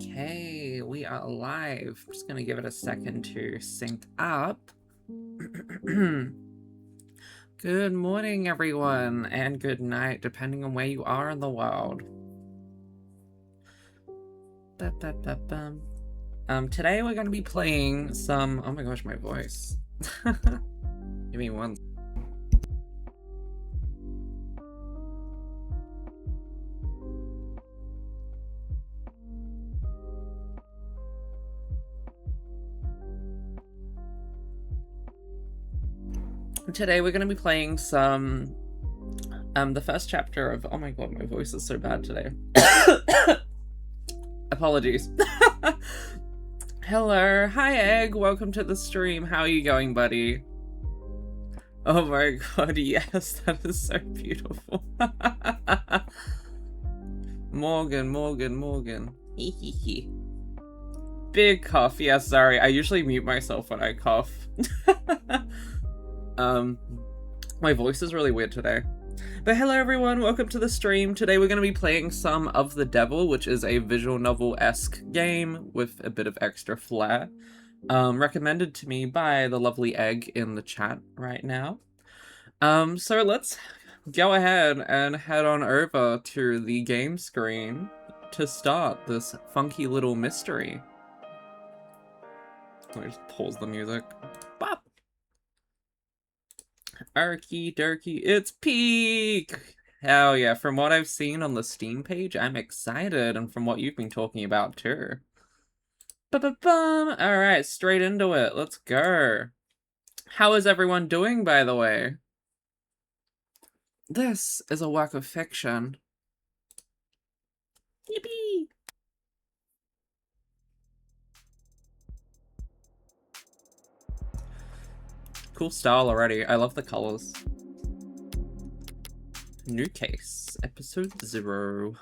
Okay, we are live. I'm just gonna give it a second to sync up. Good morning, everyone, and good night, depending on where you are in the world. Today we're gonna be playing some... Oh my gosh, my voice. Give me one. Today we're gonna be playing some... the first chapter of... Oh my god, my voice is so bad today. Apologies. Hello. Hi, Egg. Welcome to the stream. How are you going, buddy? Oh my god, yes. That is so beautiful. Morgan. Hehehe. Big cough. Yeah, sorry. I usually mute myself when I cough. My voice is really weird today. But hello everyone, welcome to the stream. Today we're going to be playing some of The Devil, which is a visual novel-esque game with a bit of extra flair. Recommended to me by the lovely Egg in the chat right now. So let's go ahead and head on over to the game screen to start this funky little mystery. Let me just pause the music. Bop! Arky Durky, it's peak! Hell yeah, from what I've seen on the Steam page, I'm excited, and from what you've been talking about too. Ba-ba-bum! Alright, straight into it, let's go. How is everyone doing, by the way? This is a work of fiction. Yippee! Cool style already. I love the colors. New case. Episode 0.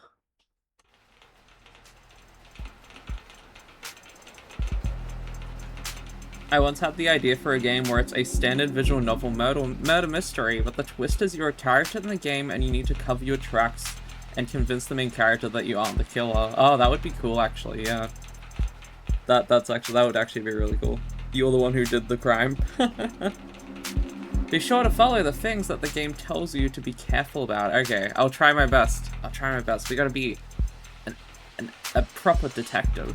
I once had the idea for a game where it's a standard visual novel murder mystery, but the twist is you're a character in the game and you need to cover your tracks and convince the main character that you aren't the killer. Oh, that would be cool, actually, yeah. That would actually be really cool. You're the one who did the crime. Be sure to follow the things that the game tells you to be careful about. Okay, I'll try my best. We gotta be a proper detective.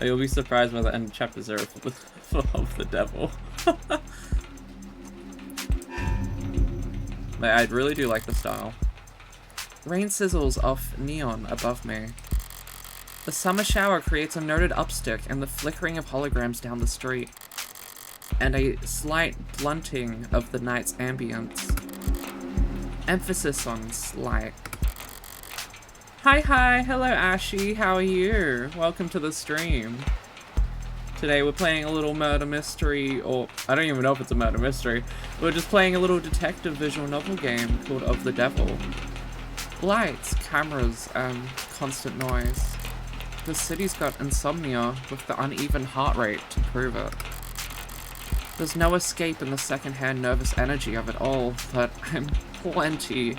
You'll be surprised by the end of chapter 0 of The Devil. I really do like the style. Rain sizzles off neon above me. The summer shower creates a noted upstick and the flickering of holograms down the street, and a slight blunting of the night's ambience. Emphasis on slight. Hi, hello Ashy, how are you? Welcome to the stream. Today we're playing a little murder mystery, or I don't even know if it's a murder mystery. We're just playing a little detective visual novel game called Of the Devil. Lights, cameras, and constant noise. The city's got insomnia with the uneven heart rate to prove it. There's no escape in the secondhand nervous energy of it all, but I'm plenty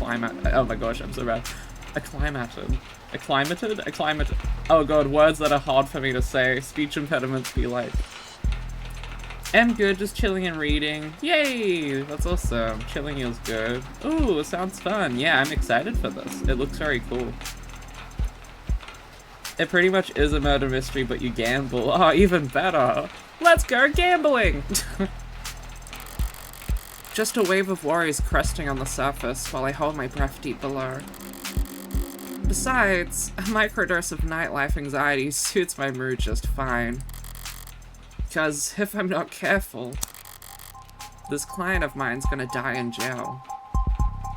oh my gosh, I'm so bad. Acclimated. Oh god, words that are hard for me to say. Speech impediments be like. I'm good, just chilling and reading. Yay! That's awesome. Chilling is good. Ooh, sounds fun. Yeah, I'm excited for this. It looks very cool. It pretty much is a murder mystery, but you gamble. Oh, even better. Let's go gambling! Just a wave of worries cresting on the surface while I hold my breath deep below. Besides, a microdose of nightlife anxiety suits my mood just fine. Because if I'm not careful, this client of mine's gonna die in jail.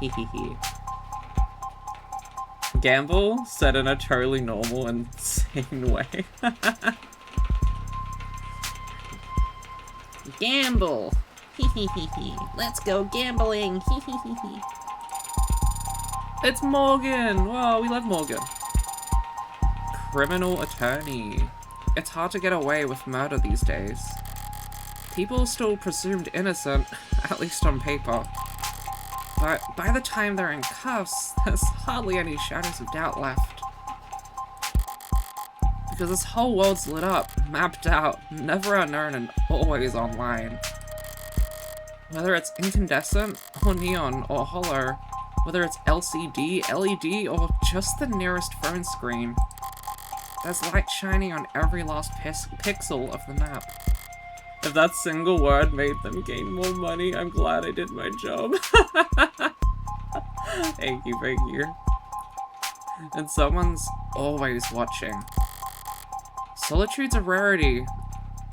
Hehehe. Gamble, said in a totally normal and sane way. Gamble! Let's go gambling! It's Morgan! Whoa, we love Morgan. Criminal attorney. It's hard to get away with murder these days. People are still presumed innocent, at least on paper. But by the time they're in cuffs, there's hardly any shadows of doubt left. Because this whole world's lit up, mapped out, never unknown, and always online. Whether it's incandescent, or neon, or hollow, whether it's LCD, LED, or just the nearest phone screen, there's light shining on every last pixel of the map. If that single word made them gain more money, I'm glad I did my job. Thank you, thank you. And someone's always watching. Solitude's a rarity.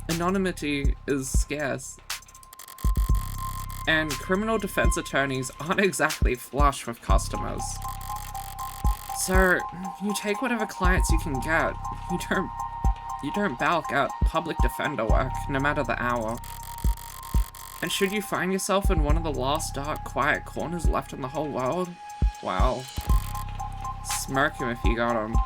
Anonymity is scarce. And criminal defense attorneys aren't exactly flush with customers. So, you take whatever clients you can get. You don't balk at public defender work, no matter the hour. And should you find yourself in one of the last dark, quiet corners left in the whole world, well, smirk him if you got him.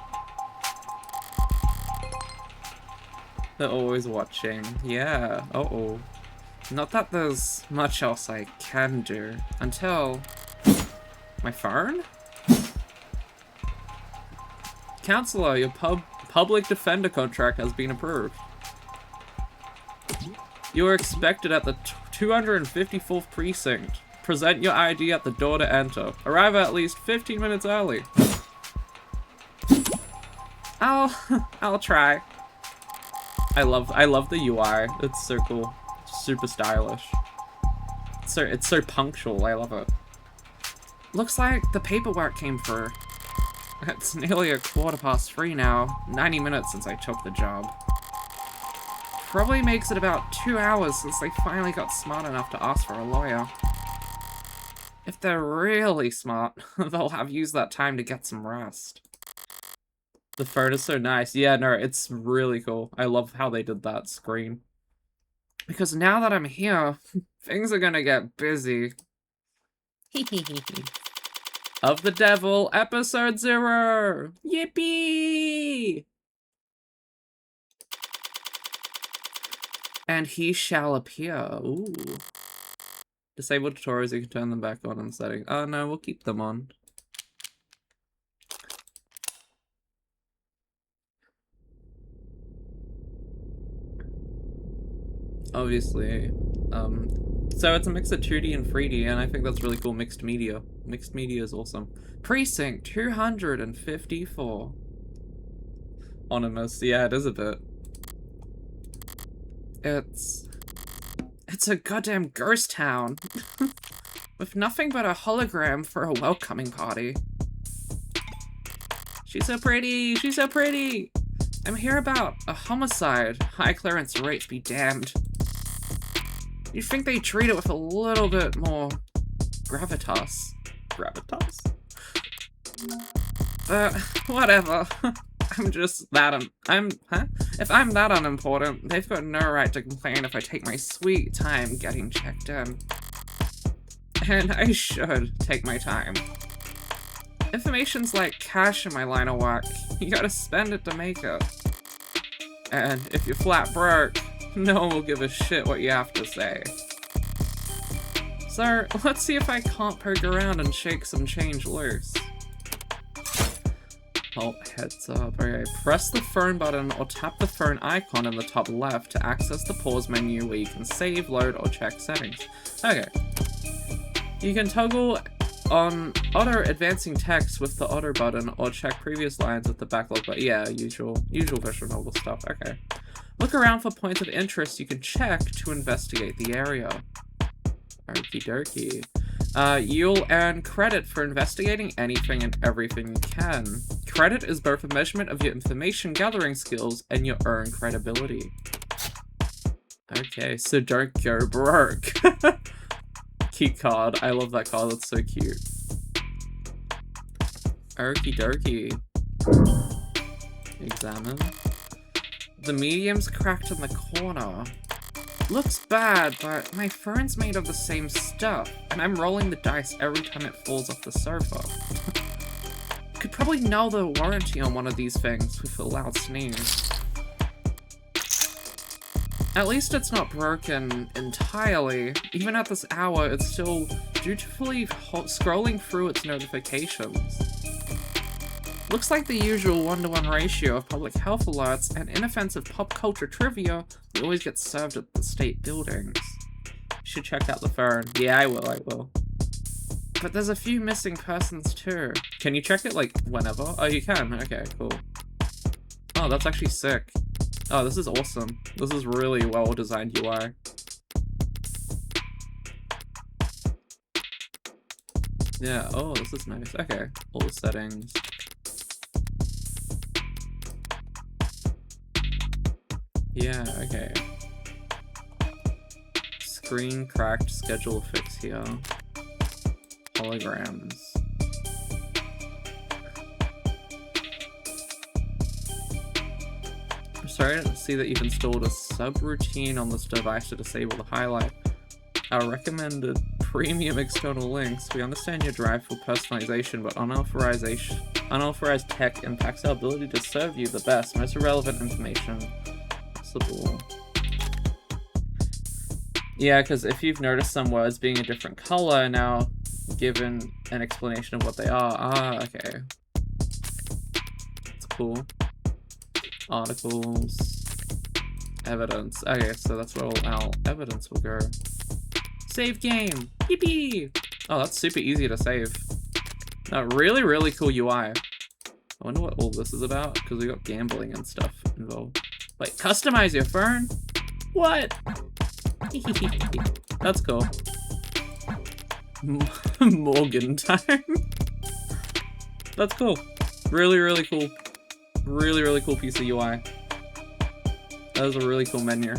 They're always watching. Yeah, uh-oh. Not that there's much else I can do, until... my phone? Counselor, your public defender contract has been approved. You are expected at the 254th precinct. Present your ID at the door to enter. Arrive at least 15 minutes early. I'll try. I love the UI. It's so cool. Super stylish. It's so punctual. I love it. Looks like the paperwork came through. It's nearly 3:15 now. 90 minutes since I took the job. Probably makes it about 2 hours since they finally got smart enough to ask for a lawyer. If they're really smart, they'll have used that time to get some rest. The photo's so nice. Yeah, no, it's really cool. I love how they did that screen. Because now that I'm here, things are gonna get busy. Of the Devil, Episode 0! Yippee! And he shall appear. Ooh. Disable tutorials, you can turn them back on in settings. Oh no, we'll keep them on. Obviously. So it's a mix of 2D and 3D, and I think that's really cool. Mixed media. Mixed media is awesome. Precinct 254. Ominous. Yeah, it is a bit. It's a goddamn ghost town. With nothing but a hologram for a welcoming party. She's so pretty! She's so pretty! I'm here about a homicide. High clearance rates be damned. You'd think they'd treat it with a little bit more gravitas. Gravitas? Whatever. I'm just that If I'm that unimportant, they've got no right to complain if I take my sweet time getting checked in. And I should take my time. Information's like cash in my line of work. You gotta spend it to make it. And if you're flat broke, no one will give a shit what you have to say. So, let's see if I can't poke around and shake some change loose. Oh, heads up. Okay, press the phone button or tap the phone icon in the top left to access the pause menu where you can save, load, or check settings. Okay. You can toggle on auto advancing text with the auto button or check previous lines with the backlog button. Yeah, usual visual novel stuff. Okay. Look around for points of interest you can check to investigate the area. Okie dokie. You'll earn credit for investigating anything and everything you can. Credit is both a measurement of your information gathering skills and your own credibility. Okay, so don't go broke. Key card. I love that card. That's so cute. Okie dokie. Examine. The medium's cracked in the corner. Looks bad, but my phone's made of the same stuff, and I'm rolling the dice every time it falls off the sofa. Could probably null the warranty on one of these things with a loud sneeze. At least it's not broken entirely. Even at this hour, it's still dutifully scrolling through its notifications. Looks like the usual 1-to-1 ratio of public health alerts and inoffensive pop culture trivia we always get served at the state buildings. You should check out the phone. Yeah, I will. But there's a few missing persons too. Can you check it, like, whenever? Oh, you can. Okay, cool. Oh, that's actually sick. Oh, this is awesome. This is really well-designed UI. Yeah, oh, this is nice. Okay, all the settings. Yeah, okay. Screen cracked, schedule fix here. Holograms. I'm sorry to see that you've installed a subroutine on this device to disable the highlight. Our recommended premium external links. We understand your drive for personalization, but unauthorized tech impacts our ability to serve you the best, most relevant information possible. Yeah, because if you've noticed some words being a different color now, given an explanation of what they are. Ah, okay. That's cool. Articles. Evidence. Okay, so that's where all our evidence will go. Save game! Yippee! Oh, that's super easy to save. Really cool UI. I wonder what all this is about, because we got gambling and stuff involved. Wait, customize your phone? What? That's cool. Morgan time. That's cool. Really cool. Really cool piece of UI. That was a really cool menu.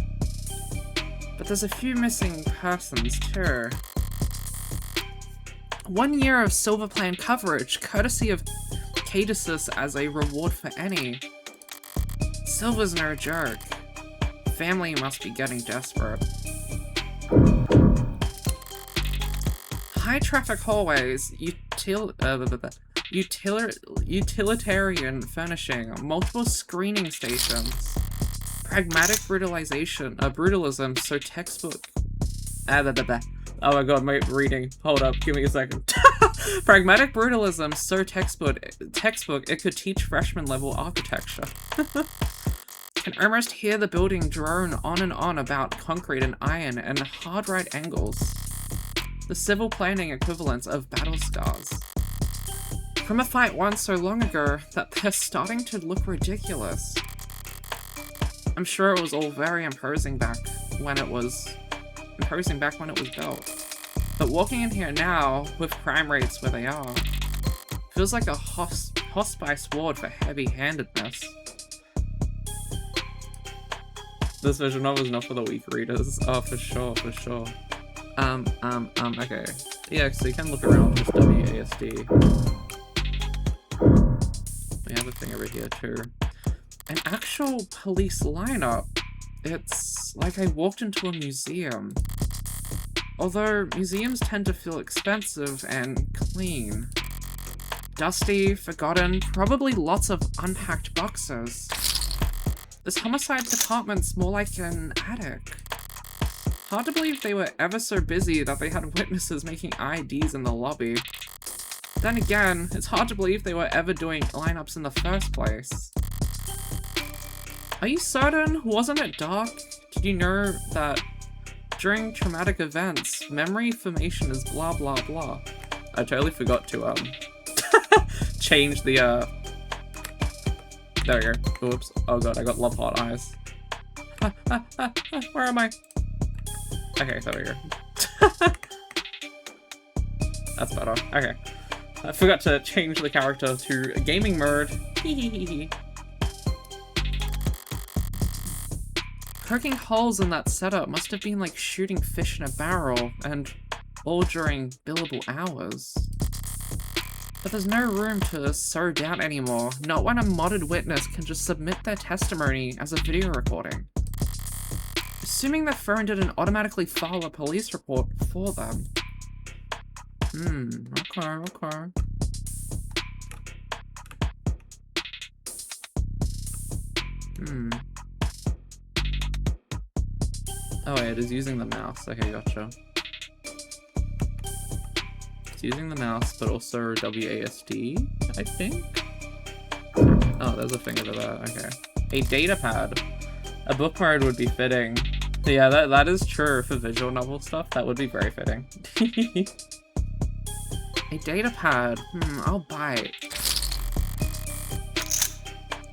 But there's a few missing persons too. 1 year of Silver Plan coverage, courtesy of Caduceus as a reward for any. Silver's no joke. Family must be getting desperate. High traffic hallways, utilitarian furnishing, multiple screening stations, pragmatic brutalism, so textbook. Oh my god, my reading. Hold up, give me a second. Pragmatic brutalism, so textbook, it could teach freshman level architecture. Can almost hear the building drone on and on about concrete and iron and hard right angles. The civil planning equivalents of battle scars. From a fight once so long ago that they're starting to look ridiculous. I'm sure it was all very imposing back when it was built. But walking in here now, with crime rates where they are, feels like a hospice ward for heavy-handedness. This visual novel is not for the weak readers. Oh, for sure. Okay. Yeah, so you can look around with WASD. We have a thing over here too. An actual police lineup. It's like I walked into a museum. Although museums tend to feel expensive and clean. Dusty, forgotten, probably lots of unpacked boxes. This homicide department's more like an attic. Hard to believe they were ever so busy that they had witnesses making IDs in the lobby. Then again, it's hard to believe they were ever doing lineups in the first place. Are you certain? Wasn't it dark? Did you know that during traumatic events, memory formation is blah blah blah? I totally forgot to change the there we go. Oops. Oh god, I got love hot eyes. Where am I? Okay, there we go. That's better. Okay. I forgot to change the character to gaming mode. Poking holes in that setup must have been like shooting fish in a barrel, and all during billable hours. But there's no room to sow doubt anymore, not when a modded witness can just submit their testimony as a video recording. Assuming their phone didn't automatically file a police report for them. Okay. Oh wait, it is using the mouse. Okay, gotcha. It's using the mouse, but also WASD, I think? Oh, there's a thing over there. Okay. A data pad. A book mode would be fitting. Yeah, that is true for visual novel stuff. That would be very fitting. A data pad. I'll buy it.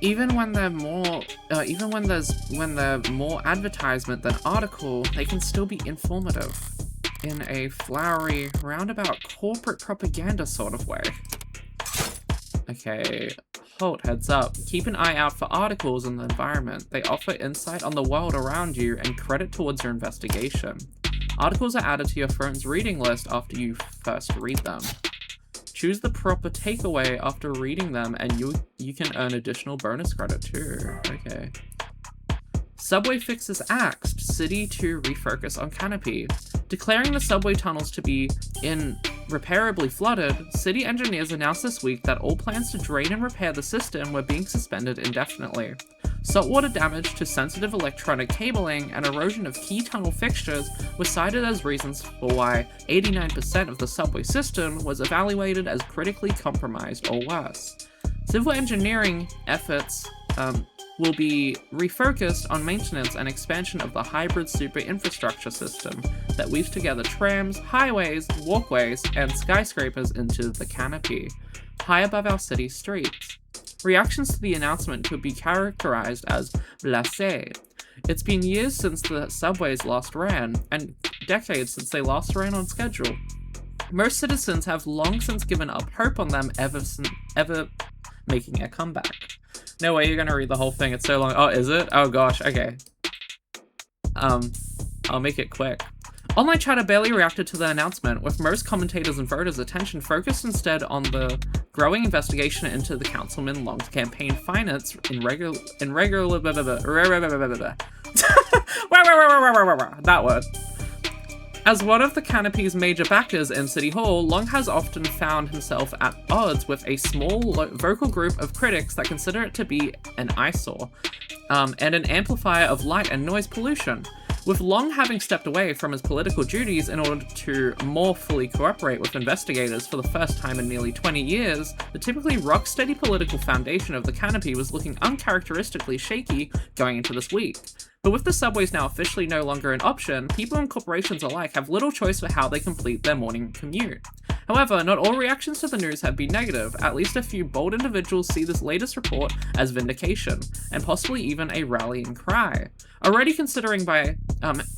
Even when they're more, when they're more advertisement than article, they can still be informative in a flowery, roundabout corporate propaganda sort of way. Okay, halt, heads up. Keep an eye out for articles in the environment. They offer insight on the world around you and credit towards your investigation. Articles are added to your phone's reading list after you first read them. Choose the proper takeaway after reading them, and you can earn additional bonus credit too. Okay. Subway fixes axed. City to refocus on canopy. Declaring the subway tunnels to be irreparably flooded, city engineers announced this week that all plans to drain and repair the system were being suspended indefinitely. Saltwater damage to sensitive electronic cabling and erosion of key tunnel fixtures were cited as reasons for why 89% of the subway system was evaluated as critically compromised or worse. Civil engineering efforts will be refocused on maintenance and expansion of the hybrid super infrastructure system that weaves together trams, highways, walkways, and skyscrapers into the canopy, high above our city streets. Reactions to the announcement could be characterized as blasé. It's been years since the subways last ran, and decades since they last ran on schedule. Most citizens have long since given up hope on them ever making a comeback. No way you're gonna read the whole thing, it's so long. Oh, is it? Oh gosh, okay. I'll make it quick. Online chatter barely reacted to the announcement, with most commentators and voters' attention focused instead on the growing investigation into the Councilman Long's campaign finance that word. As one of the Canopy's major backers in City Hall, Long has often found himself at odds with a small, vocal group of critics that consider it to be an eyesore, and an amplifier of light and noise pollution. With Long having stepped away from his political duties in order to more fully cooperate with investigators for the first time in nearly 20 years, the typically rock-steady political foundation of the Canopy was looking uncharacteristically shaky going into this week. But with the subways now officially no longer an option, people and corporations alike have little choice for how they complete their morning commute. However, not all reactions to the news have been negative. At least a few bold individuals see this latest report as vindication, and possibly even a rallying cry. Already considering by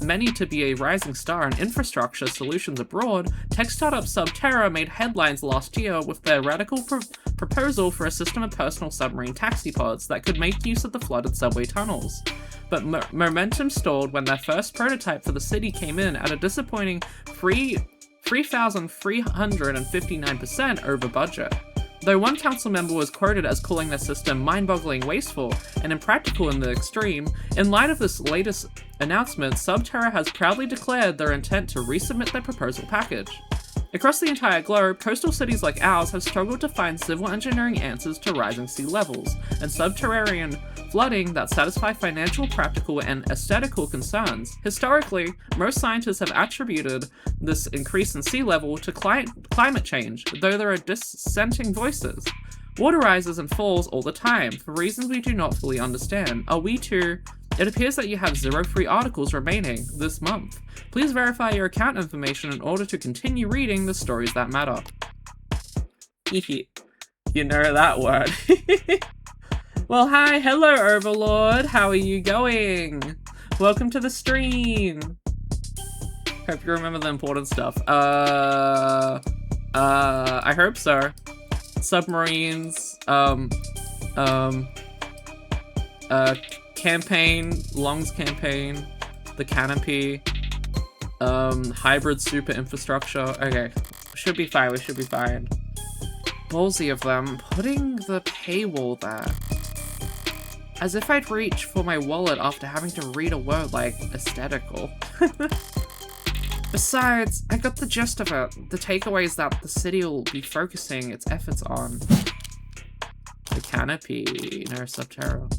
many to be a rising star in infrastructure solutions abroad, tech startup Subterra made headlines last year with their radical proposal for a system of personal submarine taxi pods that could make use of the flooded subway tunnels. But momentum stalled when their first prototype for the city came in at a disappointing 3,359% over budget. Though one council member was quoted as calling their system mind-boggling wasteful and impractical in the extreme, in light of this latest announcement, Subterra has proudly declared their intent to resubmit their proposal package. Across the entire globe, coastal cities like ours have struggled to find civil engineering answers to rising sea levels and subterranean flooding that satisfy financial, practical, and aesthetical concerns. Historically, most scientists have attributed this increase in sea level to climate change, though there are dissenting voices. Water rises and falls all the time, for reasons we do not fully understand. Are we too? It appears that you have 0 free articles remaining this month. Please verify your account information in order to continue reading the stories that matter. You know that word. Well, hi, hello, Overlord. How are you going? Welcome to the stream. Hope you remember the important stuff. I hope so. Submarines, campaign, Long's campaign, the Canopy, hybrid super infrastructure. Okay, should be fine, we should be fine. Ballsy of them, putting the paywall there. As if I'd reach for my wallet after having to read a word like aesthetical. Besides, I got the gist of it. The takeaway is that the city will be focusing its efforts on the Canopy, no, Subterra.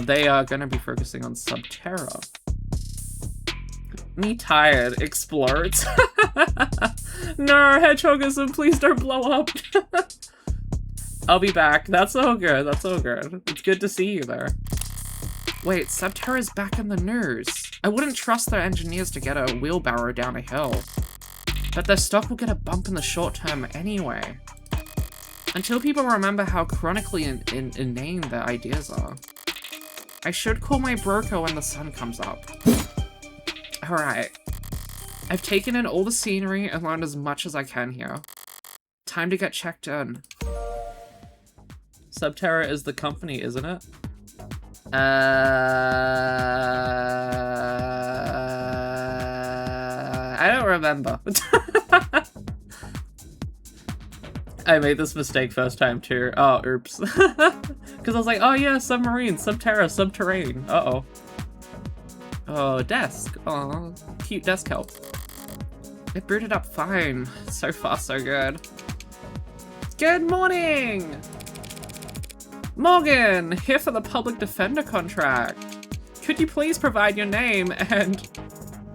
They are gonna be focusing on Subterra. Me tired explodes. No, hedgehogism, please don't blow up. I'll be back. That's so good. That's so good. It's good to see you there. Wait, Subterra's back in the news. I wouldn't trust their engineers to get a wheelbarrow down a hill. But their stock will get a bump in the short term anyway. Until people remember how chronically inane their ideas are. I should call my broker when the sun comes up. Alright. I've taken in all the scenery and learned as much as I can here. Time to get checked in. Subterra is the company, isn't it? I don't remember. I made this mistake first time too. Oh, oops. Because I was like, oh yeah, submarine, Subterra, subterranean. Uh-oh. Oh, desk. Oh, cute desk help. It booted up fine. So far, so good. Good morning! Morgan, here for the public defender contract. Could you please provide your name and...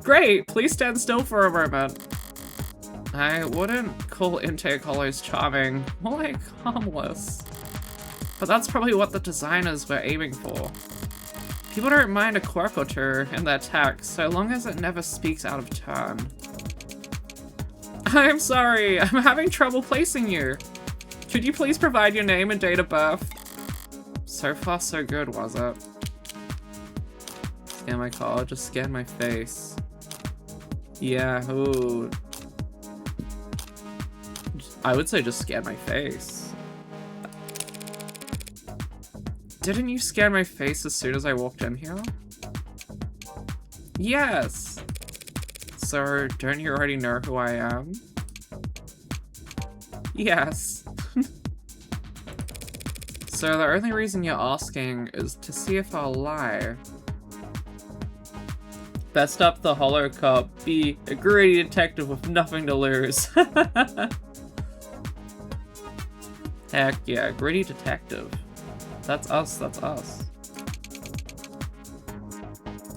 Great, please stand still for a moment. I wouldn't call intake hollows charming, more like harmless. But that's probably what the designers were aiming for. People don't mind a quirk or two in their text, so long as it never speaks out of turn. I'm sorry, I'm having trouble placing you. Could you please provide your name and date of birth? So far so good, was it? Scan my call, just scan my face. Yeah, ooh. I would say just scan my face. Didn't you scan my face as soon as I walked in here? Yes! So, don't you already know who I am? Yes. So the only reason you're asking is to see if I'll lie. Best up the hollow cop, be a gritty detective with nothing to lose. Heck yeah, gritty detective. That's us, that's us.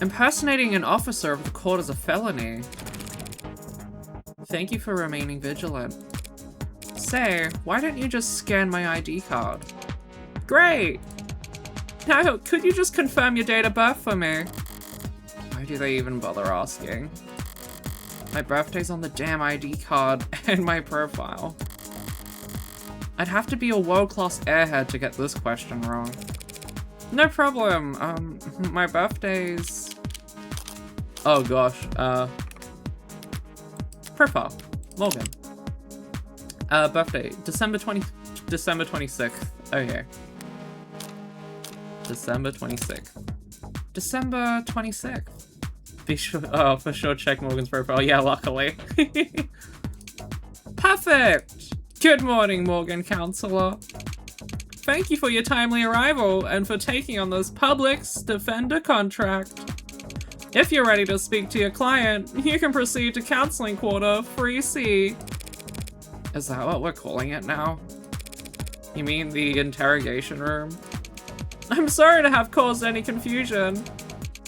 Impersonating an officer of the court is a felony. Thank you for remaining vigilant. Say, why don't you just scan my ID card? Great! Now, could you just confirm your date of birth for me? Why do they even bother asking? My birthday's on the damn ID card and my profile. I'd have to be a world-class airhead to get this question wrong. No problem, my birthday's... Oh gosh, profile, Morgan. Birthday, December 26th, okay. December 26th. December 26th. Be sure, oh, for sure check Morgan's profile, yeah, luckily. Perfect! Good morning, Morgan Counselor. Thank you for your timely arrival and for taking on this public defender contract. If you're ready to speak to your client, you can proceed to counseling quarter 3C. Is that what we're calling it now? You mean the interrogation room? I'm sorry to have caused any confusion.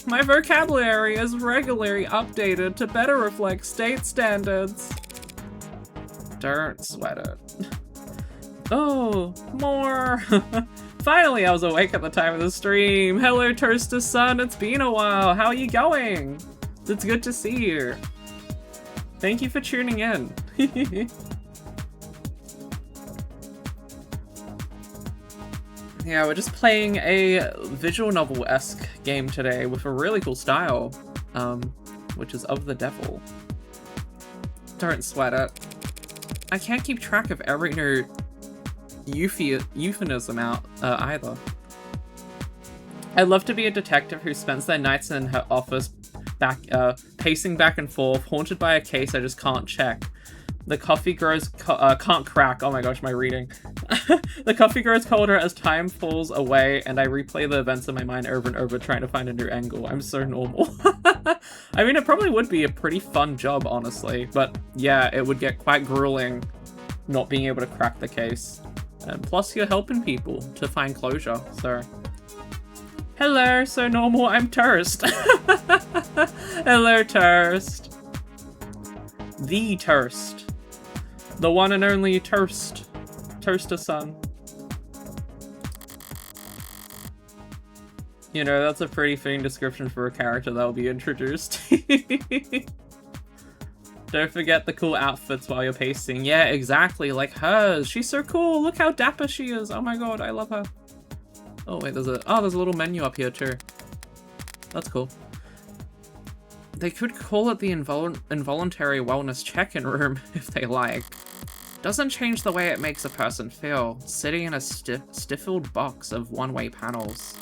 My vocabulary is regularly updated to better reflect state standards. Don't sweat it. Oh, more! Finally, I was awake at the time of the stream. Hello, Toaster Sun, it's been a while. How are you going? It's good to see you. Thank you for tuning in. Yeah, we're just playing a visual novel-esque game today with a really cool style, which is Of the Devil. Don't sweat it. I can't keep track of every new euphemism out either. I'd love to be a detective who spends their nights in her office pacing back and forth, haunted by a case I just can't check. The coffee grows can't crack. Oh my gosh, my reading. The coffee grows colder as time falls away, and I replay the events in my mind over and over, trying to find a new angle. I'm so normal. I mean, it probably would be a pretty fun job, honestly. But yeah, it would get quite grueling not being able to crack the case. And plus, you're helping people to find closure, so... Hello, so normal, I'm Toast. Hello, Toast. The Toast. The one and only Toast. Toaster Sun. You know, that's a pretty fitting description for a character that will be introduced. Don't forget the cool outfits while you're pacing. Yeah, exactly, like hers. She's so cool. Look how dapper she is. Oh my god, I love her. Oh wait, there's a little menu up here too. That's cool. They could call it the involuntary wellness check-in room if they like. Doesn't change the way it makes a person feel, sitting in a stifled box of one-way panels.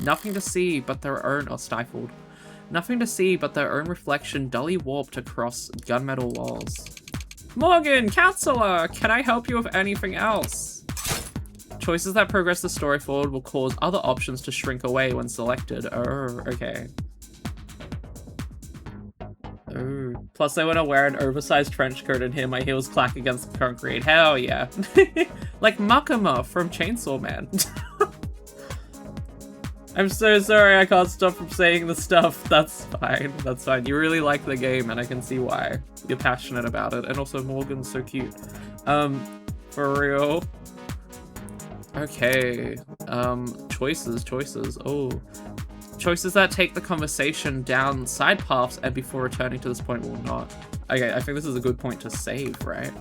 Nothing to see but their own, or stifled. Nothing to see but their own reflection dully warped across gunmetal walls. Morgan, counselor! Can I help you with anything else? Choices that progress the story forward will cause other options to shrink away when selected. Oh, okay. Oh. Plus I want to wear an oversized trench coat and hear my heels clack against the concrete. Hell yeah. Like Makama from Chainsaw Man. I'm so sorry I can't stop from saying the stuff. That's fine. That's fine. You really like the game and I can see why. You're passionate about it. And also Morgan's so cute. For real. Okay. Choices. Oh. Choices that take the conversation down side paths and before returning to this point will not. Okay, I think this is a good point to save, right?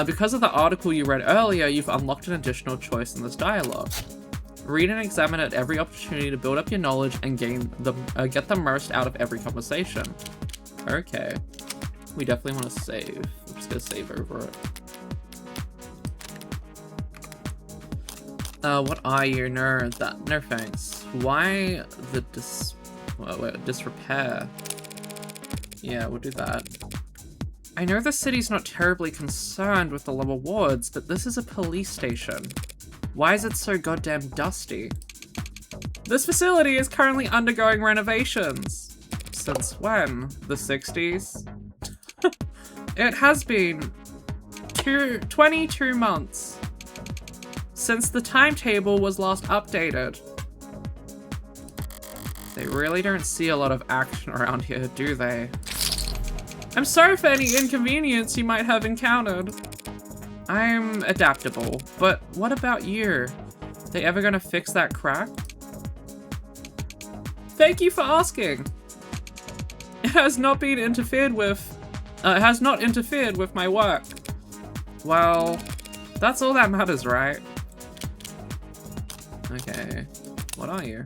Because of the article you read earlier, you've unlocked an additional choice in this dialogue. Read and examine at every opportunity to build up your knowledge and get the most out of every conversation. Okay. We definitely want to save. I'm just going to save over it. What are you? No thanks. Why the disrepair? Yeah, we'll do that. I know the city's not terribly concerned with the lower wards, but this is a police station. Why is it so goddamn dusty? This facility is currently undergoing renovations. Since when? The 60s? It has been 22 months since the timetable was last updated. They really don't see a lot of action around here, do they? I'm sorry for any inconvenience you might have encountered. I'm adaptable, but what about you? They ever gonna fix that crack? Thank you for asking. It has not been interfered with. It has not interfered with my work. Well, that's all that matters, right? Okay, what are you?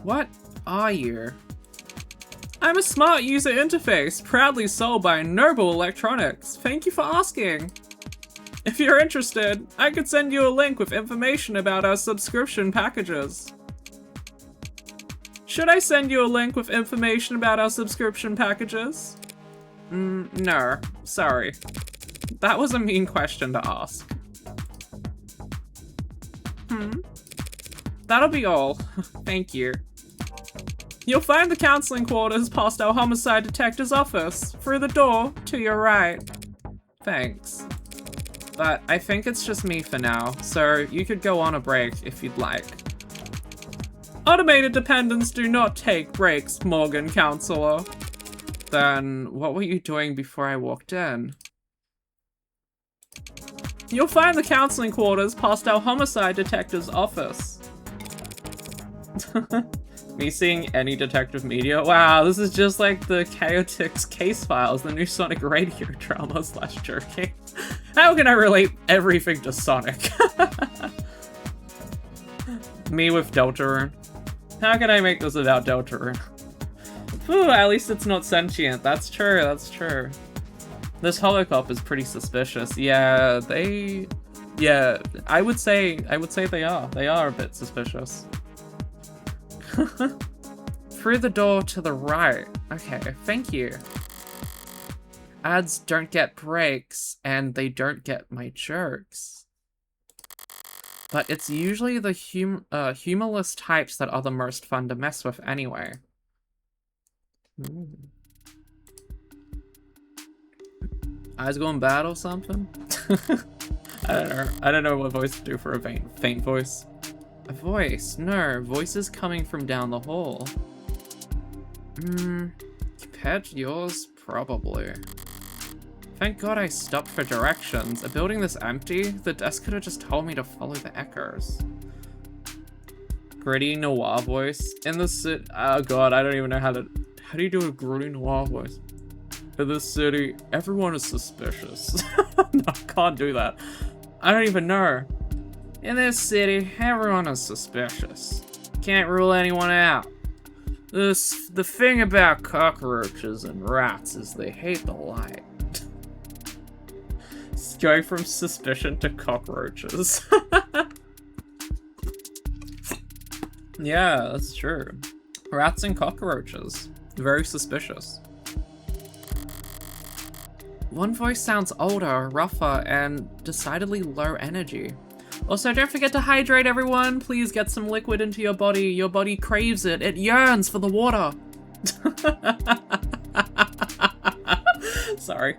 What are you? I'm a smart user interface, proudly sold by Noble Electronics. Thank you for asking. If you're interested, I could send you a link with information about our subscription packages. Should I send you a link with information about our subscription packages? No, sorry. That was a mean question to ask. That'll be all. Thank you. You'll find the counseling quarters past our homicide detective's office, through the door to your right. Thanks. But I think it's just me for now, so you could go on a break if you'd like. Automated dependents do not take breaks, Morgan, counselor. Then what were you doing before I walked in? You'll find the counseling quarters past our homicide detective's office. Me seeing any detective media? Wow, this is just like the Chaotix case files, the new Sonic radio drama / jerky. How can I relate everything to Sonic? Me with Deltarune. How can I make this about Deltarune? Phew, at least it's not sentient. That's true, that's true. This Holocop is pretty suspicious. Yeah, I would say they are. They are a bit suspicious. Through the door to the right. Okay, thank you. Ads don't get breaks, and they don't get my jokes. But it's usually the humorless types that are the most fun to mess with anyway. Eyes going bad or something? I don't know. I don't know what voice to do for a faint voice. A voice? No, voices coming from down the hall. Compared to yours, probably. Thank God I stopped for directions. A building this empty, the desk could have just told me to follow the echoes. Gritty noir voice in the city. Oh god, I don't even know how do you do a gritty noir voice? In this city, everyone is suspicious. No, I can't do that. I don't even know. In this city, everyone is suspicious. Can't rule anyone out. The thing about cockroaches and rats is they hate the light. It's going from suspicion to cockroaches. Yeah, that's true. Rats and cockroaches. Very suspicious. One voice sounds older, rougher, and decidedly low energy. Also, don't forget to hydrate, everyone. Please get some liquid into your body. Your body craves it. It yearns for the water. Sorry.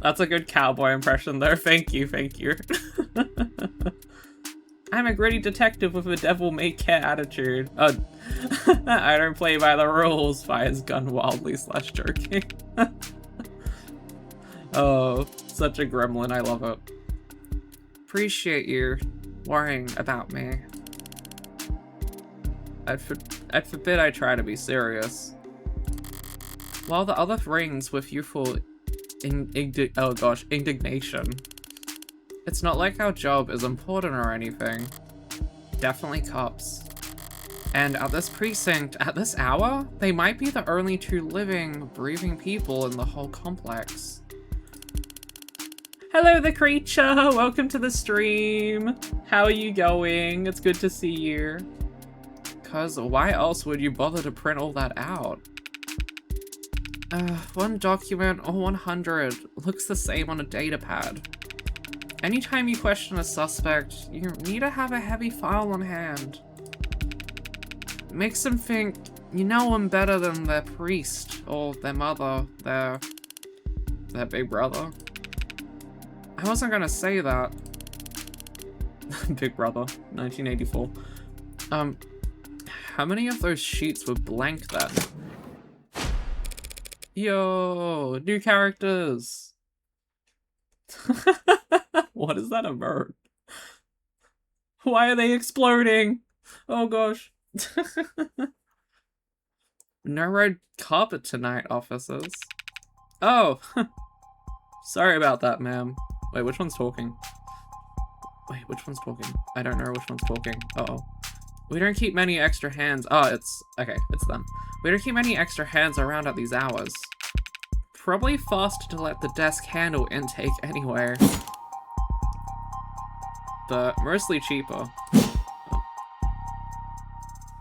That's a good cowboy impression, though. Thank you, thank you. I'm a gritty detective with a devil-may-care attitude. Oh, I don't play by the rules. Fires gun wildly / joking. Oh, such a gremlin. I love it. Appreciate you worrying about me. I'd forbid I try to be serious. While the other rings with youthful indignation. It's not like our job is important or anything. Definitely cops. And at this precinct, at this hour, they might be the only two living, breathing people in the whole complex. Hello, the creature! Welcome to the stream! How are you going? It's good to see you. Cause why else would you bother to print all that out? One document or 100 looks the same on a datapad. Anytime you question a suspect, you need to have a heavy file on hand. Makes them think you know them better than their priest, or their mother, their big brother. I wasn't gonna say that. Big brother, 1984. How many of those sheets were blank then? Yo, new characters! What is that about? Why are they exploding? Oh gosh. No red carpet tonight, officers. Oh! Sorry about that, ma'am. Wait, which one's talking? Wait, which one's talking? I don't know which one's talking. Uh-oh. We don't keep many extra hands. Oh, it's... okay, it's them. We don't keep many extra hands around at these hours. Probably faster to let the desk handle intake anyway. But mostly cheaper.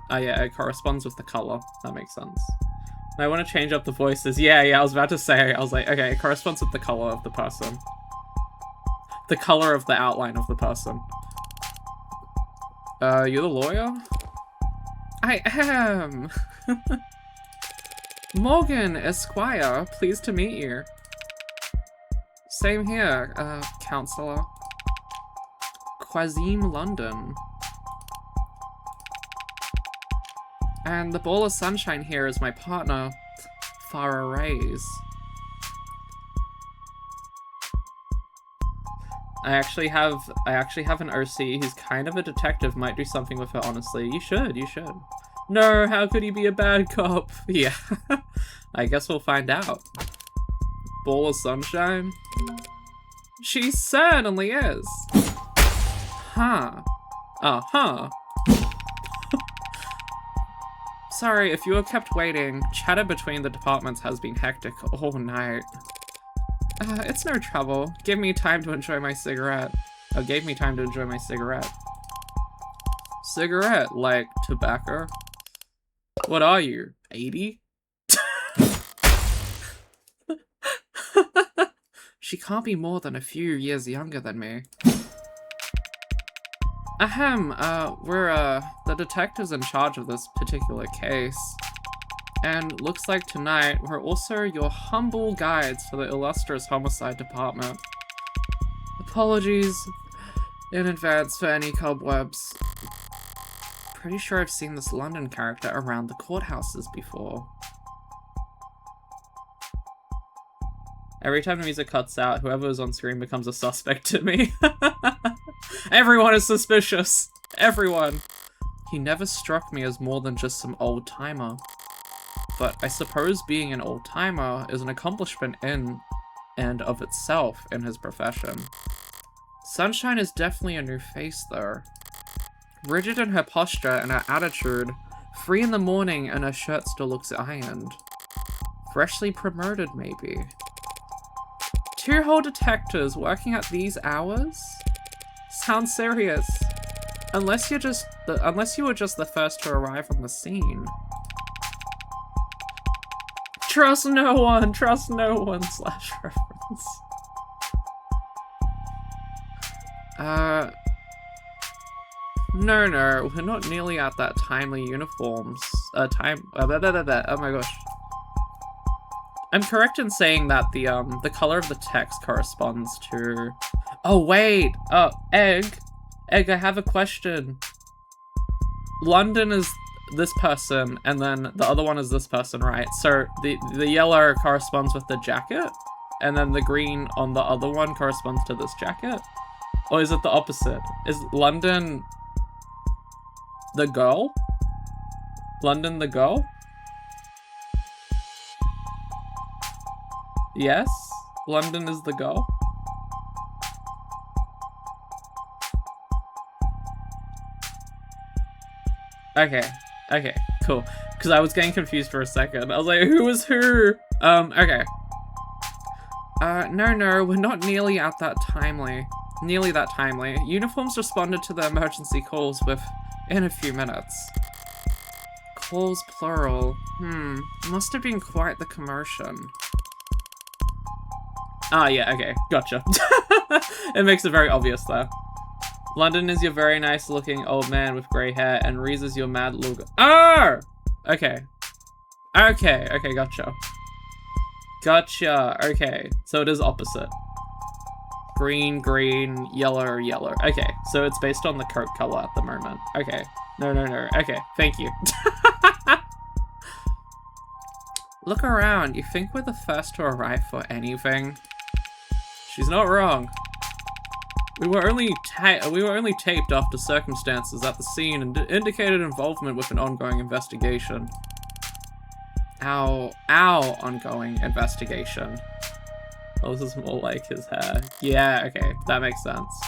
Oh yeah, it corresponds with the color. That makes sense. I want to change up the voices. Yeah, I was about to say. I was like, okay, it corresponds with the color of the person. The color of the outline of the person. You the lawyer? I am! Morgan, Esquire, pleased to meet you. Same here, counselor. Quasim London. And the ball of sunshine here is my partner, Farah Rays. I actually have an OC who's kind of a detective, might do something with her, honestly. You should. No, how could he be a bad cop? Yeah, I guess we'll find out. Ball of sunshine? She certainly is. Huh. Uh-huh. Sorry, if you were kept waiting, chatter between the departments has been hectic all night. It's no trouble. Give me time to enjoy my cigarette. Oh, gave me time to enjoy my cigarette. Cigarette, like tobacco? What are you, 80? She can't be more than a few years younger than me. Ahem, we're, the detectives in charge of this particular case. And looks like tonight, we're also your humble guides for the illustrious homicide department. Apologies in advance for any cobwebs. Pretty sure I've seen this London character around the courthouses before. Every time the music cuts out, whoever is on screen becomes a suspect to me. Everyone is suspicious. everyone. He never struck me as more than just some old-timer. But I suppose being an old-timer is an accomplishment in and of itself in his profession. Sunshine is definitely a new face, though. Rigid in her posture and her attitude, free in the morning and her shirt still looks ironed. Freshly promoted, maybe. 2 whole detectives working at these hours? Sounds serious. Unless you were just the first to arrive on the scene. Trust no one / reference. No, we're not nearly at that timely uniforms. Oh my gosh. I'm correct in saying that the color of the text corresponds to... Oh, wait! Egg, I have a question. London is this person, and then the other one is this person, right? So the yellow corresponds with the jacket, and then the green on the other one corresponds to this jacket? Or is it the opposite? Is London the girl? London the girl? Yes? London is the girl? Okay, cool. Because I was getting confused for a second. I was like, who is who? Okay. No, we're not nearly at that timely. Uniforms responded to the emergency calls in a few minutes. Calls plural. Must have been quite the commotion. Ah, yeah, okay, gotcha. It makes it very obvious there. London is your very nice looking old man with grey hair, and Reese is your mad look. Oh! Okay, gotcha. Okay, so it is opposite. Green, yellow. Okay, so it's based on the coat color at the moment. Okay, no. Okay, thank you. Look around, you think we're the first to arrive for anything? She's not wrong. We were only taped after circumstances at the scene and indicated involvement with an ongoing investigation. Our ongoing investigation. Oh, this is more like his hair. Yeah, okay, that makes sense.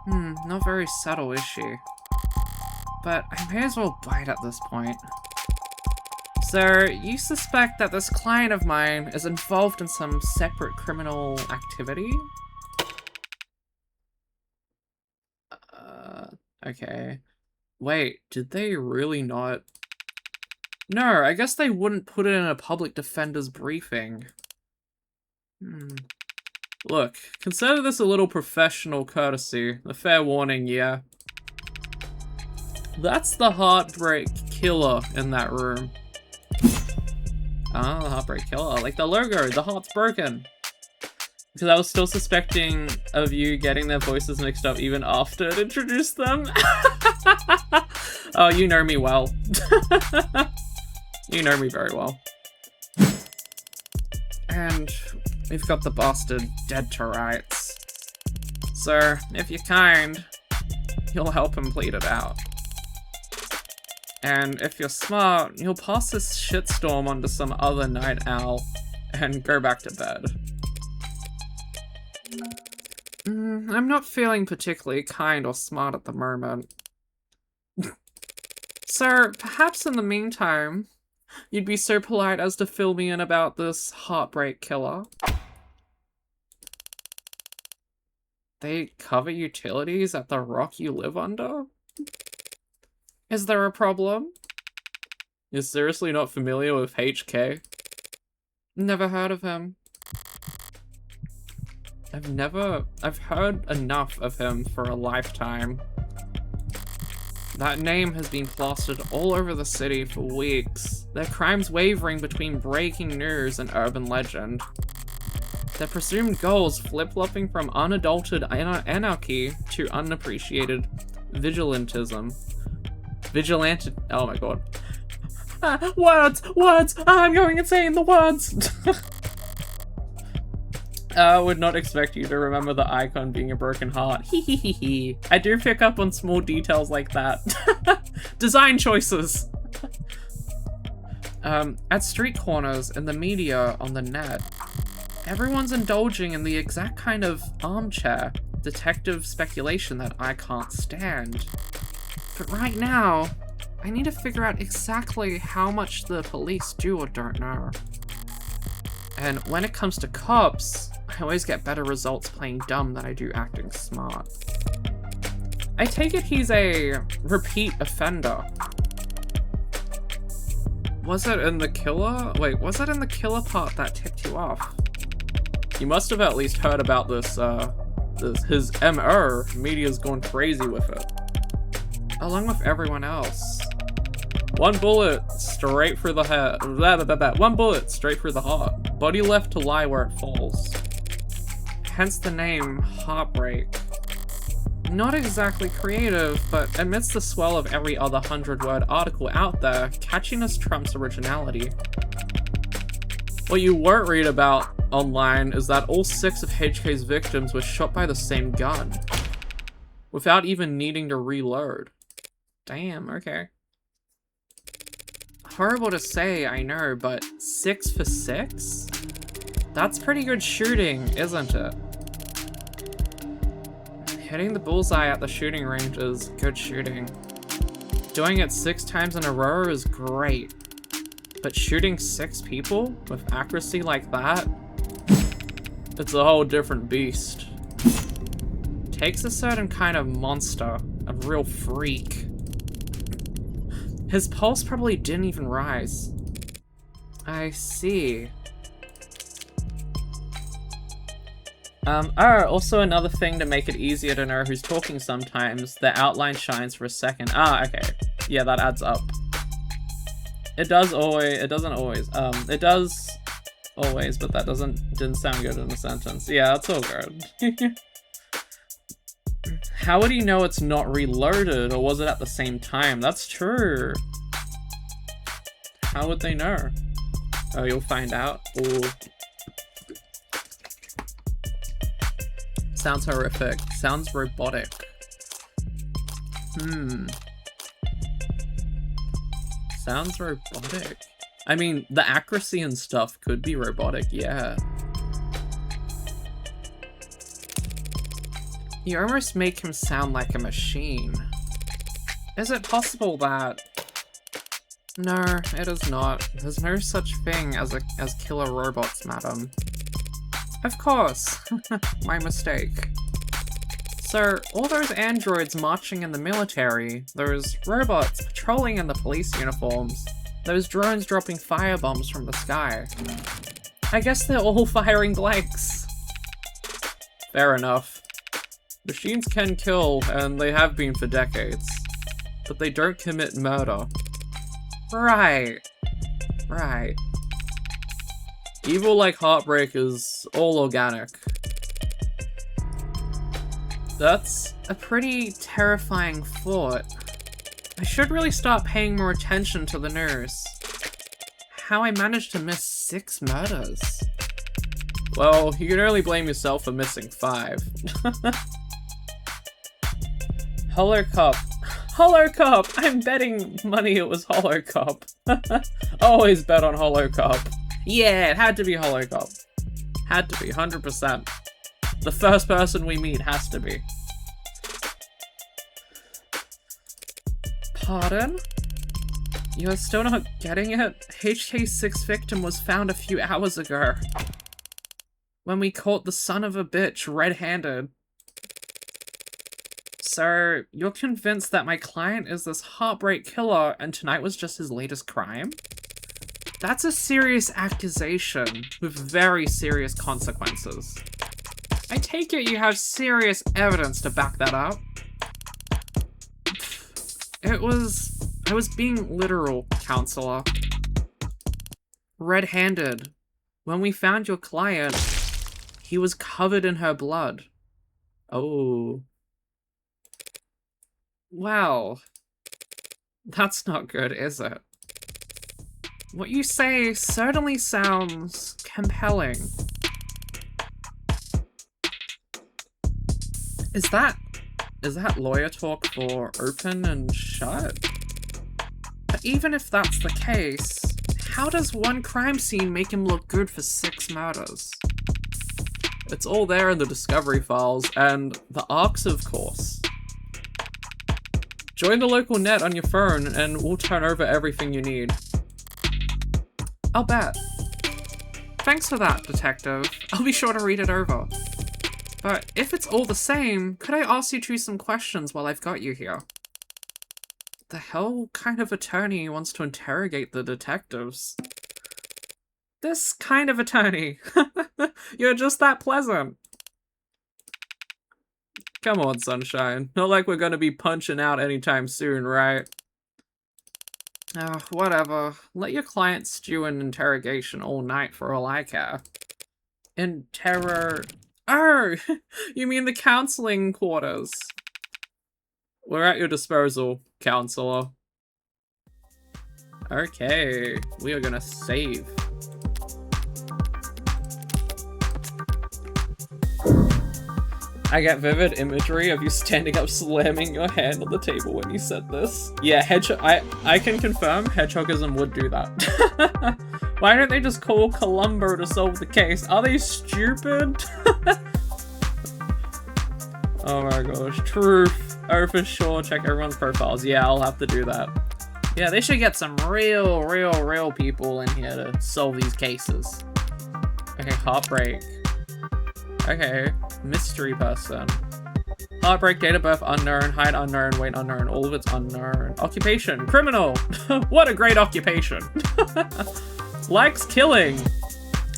Not very subtle, is she? But I may as well bite at this point. So, you suspect that this client of mine is involved in some separate criminal activity? Okay. Wait, did they really not? No, I guess they wouldn't put it in a public defender's briefing. Look, consider this a little professional courtesy. A fair warning, yeah. That's the heartbreak killer in that room. Ah, the heartbreak killer. Like the logo, the heart's broken. Because I was still suspecting of you getting their voices mixed up even after it introduced them. Oh, you know me well. You know me very well. And we've got the bastard dead to rights. So, if you're kind, you'll help him plead it out. And if you're smart, you'll pass this shitstorm onto some other night owl and go back to bed. I'm not feeling particularly kind or smart at the moment. So, perhaps in the meantime, you'd be so polite as to fill me in about this heartbreak killer. They cover utilities at the rock you live under? Is there a problem? You're seriously not familiar with HK? Never heard of him. I've heard enough of him for a lifetime. That name has been plastered all over the city for weeks. Their crimes wavering between breaking news and urban legend. Their presumed goals flip-flopping from unadulterated anarchy to unappreciated vigilantism. Oh my god. Words! I'm going insane, the words! I would not expect you to remember the icon being a broken heart. Hee. I do pick up on small details like that. Design choices. At street corners, in the media, on the net, everyone's indulging in the exact kind of armchair detective speculation that I can't stand. But right now, I need to figure out exactly how much the police do or don't know. And when it comes to cops, I always get better results playing dumb than I do acting smart. I take it he's a repeat offender. Was it in the killer? Wait, was it in the killer part that tipped you off? You must have at least heard about this, his MO. Media's gone crazy with it. Along with everyone else. One bullet straight through the head. One bullet straight through the heart. Body left to lie where it falls. Hence the name Heartbreak. Not exactly creative, but amidst the swell of every other 100-word article out there, catchiness trumps originality. What you won't read about online is that all 6 of HK's victims were shot by the same gun, without even needing to reload. Damn, okay. Horrible to say, I know, but 6 for 6? That's pretty good shooting, isn't it? Hitting the bullseye at the shooting range is good shooting. Doing it 6 times in a row is great. But shooting 6 people with accuracy like that? It's a whole different beast. Takes a certain kind of monster, a real freak. His pulse probably didn't even rise. I see. Also another thing to make it easier to know who's talking sometimes, the outline shines for a second. Okay. Yeah, that adds up. It doesn't always, it does always, but that didn't sound good in a sentence. Yeah, that's all good. How would he know it's not reloaded, or was it at the same time? That's true. How would they know? Oh, you'll find out. Ooh. Sounds horrific. Sounds robotic. Sounds robotic. I mean, the accuracy and stuff could be robotic, yeah. You almost make him sound like a machine. Is it possible that... No, it is not. There's no such thing as killer robots, madam. Of course. My mistake. So, all those androids marching in the military, those robots patrolling in the police uniforms, those drones dropping firebombs from the sky. I guess they're all firing blanks. Fair enough. Machines can kill, and they have been for decades. But they don't commit murder. Right. Right. Evil like Heartbreak is all organic. That's a pretty terrifying thought. I should really start paying more attention to the news. How I managed to miss 6 murders. Well, you can only blame yourself for missing 5. Hollow Cup. Hollow Cup! I'm betting money it was Hollow Cup. Always bet on Hollow Cup. Yeah, it had to be Hollow Cup. Had to be, 100%. The first person we meet has to be. Pardon? You're still not getting it? HK's 6th victim was found a few hours ago. When we caught the son of a bitch red-handed. So, you're convinced that my client is this heartbreak killer and tonight was just his latest crime? That's a serious accusation with very serious consequences. I take it you have serious evidence to back that up. I was being literal, counselor. Red-handed. When we found your client, he was covered in her blood. Oh. Well, that's not good, is it? What you say certainly sounds compelling. Is that lawyer talk for open and shut? But even if that's the case, how does one crime scene make him look good for 6 murders? It's all there in the discovery files, and the arcs, of course. Join the local net on your phone, and we'll turn over everything you need. I'll bet. Thanks for that, detective. I'll be sure to read it over. But if it's all the same, could I ask you two some questions while I've got you here? The hell kind of attorney wants to interrogate the detectives? This kind of attorney. You're just that pleasant. Come on, sunshine. Not like we're gonna be punching out anytime soon, right? Oh, whatever. Let your client stew in interrogation all night for all I care. In terror... Oh! You mean the counseling quarters? We're at your disposal, counselor. Okay, we are gonna save. I get vivid imagery of you standing up slamming your hand on the table when you said this. Yeah, I can confirm hedgehogism would do that. Why don't they just call Columbo to solve the case? Are they stupid? Oh my gosh, truth. Oh, for sure, check everyone's profiles. Yeah, I'll have to do that. Yeah, they should get some real people in here to solve these cases. Okay, heartbreak. Okay, mystery person. Heartbreak, date of birth unknown, height unknown, weight unknown, all of it's unknown. Occupation, criminal. What a great occupation. Likes killing.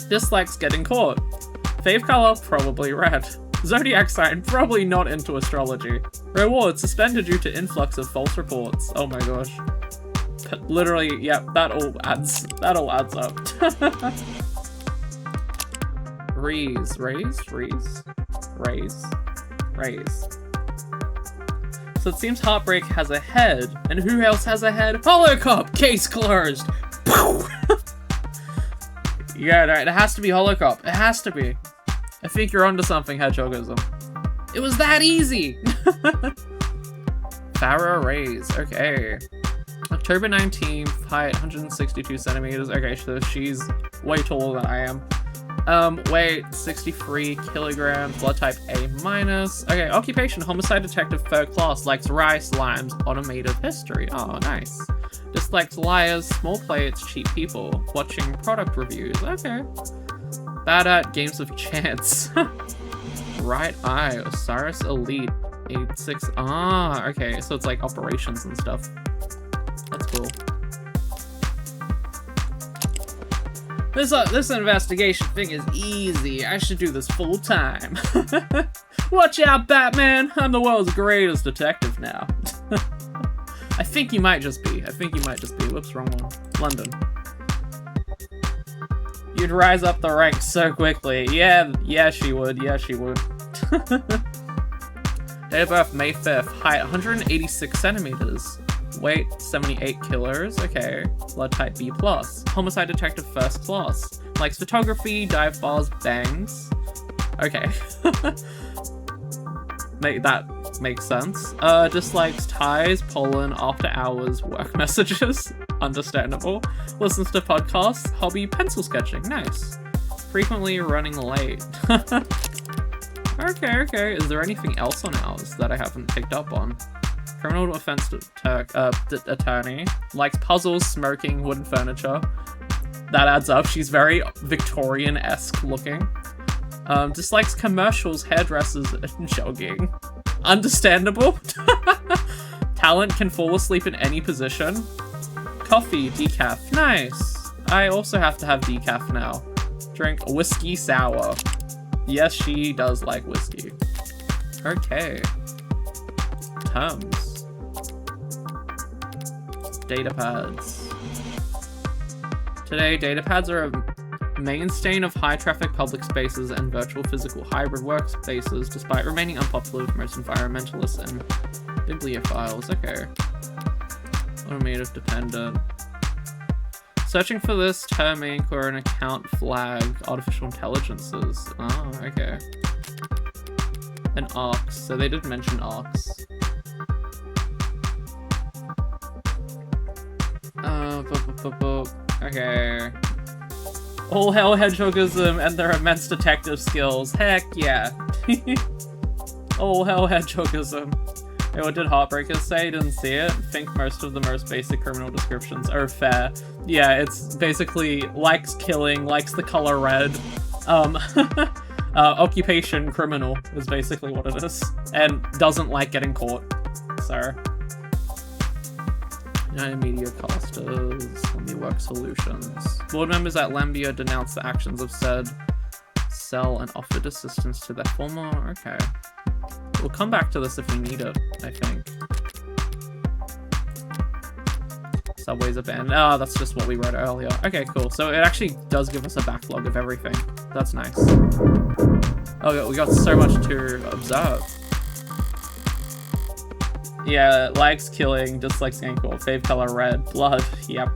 Dislikes getting caught. Fave color, probably red. Zodiac sign, probably not into astrology. Reward, suspended due to influx of false reports. Oh my gosh. Literally, yeah, that all adds up. Raise. So it seems Heartbreak has a head, and who else has a head? Holocop! Case closed! Yeah, no, it has to be Holocop. It has to be. I think you're onto something, Hedgehogism. It was that easy! Farrah Rays, okay. October 19th, height 162 centimeters. Okay, so she's way taller than I am. Weight 63 kilograms, blood type A-. Okay, occupation, homicide detective, third class, likes rice, limes, automated history. Oh, nice. Dislikes liars, small plates, cheap people, watching product reviews. Okay. Bad at games of chance. Right eye, Osiris Elite 86. Ah, okay, so it's like operations and stuff. That's cool. This investigation thing is easy. I should do this full time. Watch out, Batman! I'm the world's greatest detective now. I think you might just be. Whoops, wrong one. London. You'd rise up the ranks so quickly. Yeah, she would. Date of birth, May 5th. Height, 186 centimeters. Weight, 78 kilos. Okay. Blood type B+. Homicide detective, first class. Likes photography, dive bars, bangs. Okay. That makes sense. Dislikes ties, pollen, after hours, work messages. Understandable. Listens to podcasts, hobby, pencil sketching. Nice. Frequently running late. Okay. Is there anything else on ours that I haven't picked up on? Criminal offense attorney. Likes puzzles, smoking, wooden furniture. That adds up. She's very Victorian-esque looking. Dislikes commercials, hairdressers, and jogging. Understandable. Talent, can fall asleep in any position. Coffee, decaf. Nice. I also have to have decaf now. Drink whiskey sour. Yes, she does like whiskey. Okay. Terms. Data pads. Today, data pads are a mainstay of high-traffic public spaces and virtual physical hybrid workspaces, despite remaining unpopular with most environmentalists and bibliophiles. Okay. Automotive dependent. Searching for this term may include an account flag, artificial intelligences. Oh, okay. and arcs, so they did mention arcs. Okay. All hail Hedgehogism and their immense detective skills. Heck yeah. All hail Hedgehogism. Hey, what did Heartbreakers say? Didn't see it. Think most of the most basic criminal descriptions are fair. Yeah, it's basically likes killing, likes the color red. Occupation criminal is basically what it is. And doesn't like getting caught. So. United Media Casters, Lambia Work Solutions. Board members at Lambia denounced the actions of said cell and offered assistance to their former. Okay. We'll come back to this if we need it, I think. Subways are banned. Oh, that's just what we read earlier. Okay, cool. So it actually does give us a backlog of everything. That's nice. Oh, we got so much to observe. Yeah, likes killing, dislikes getting caught. Fave color red. Blood. Yep.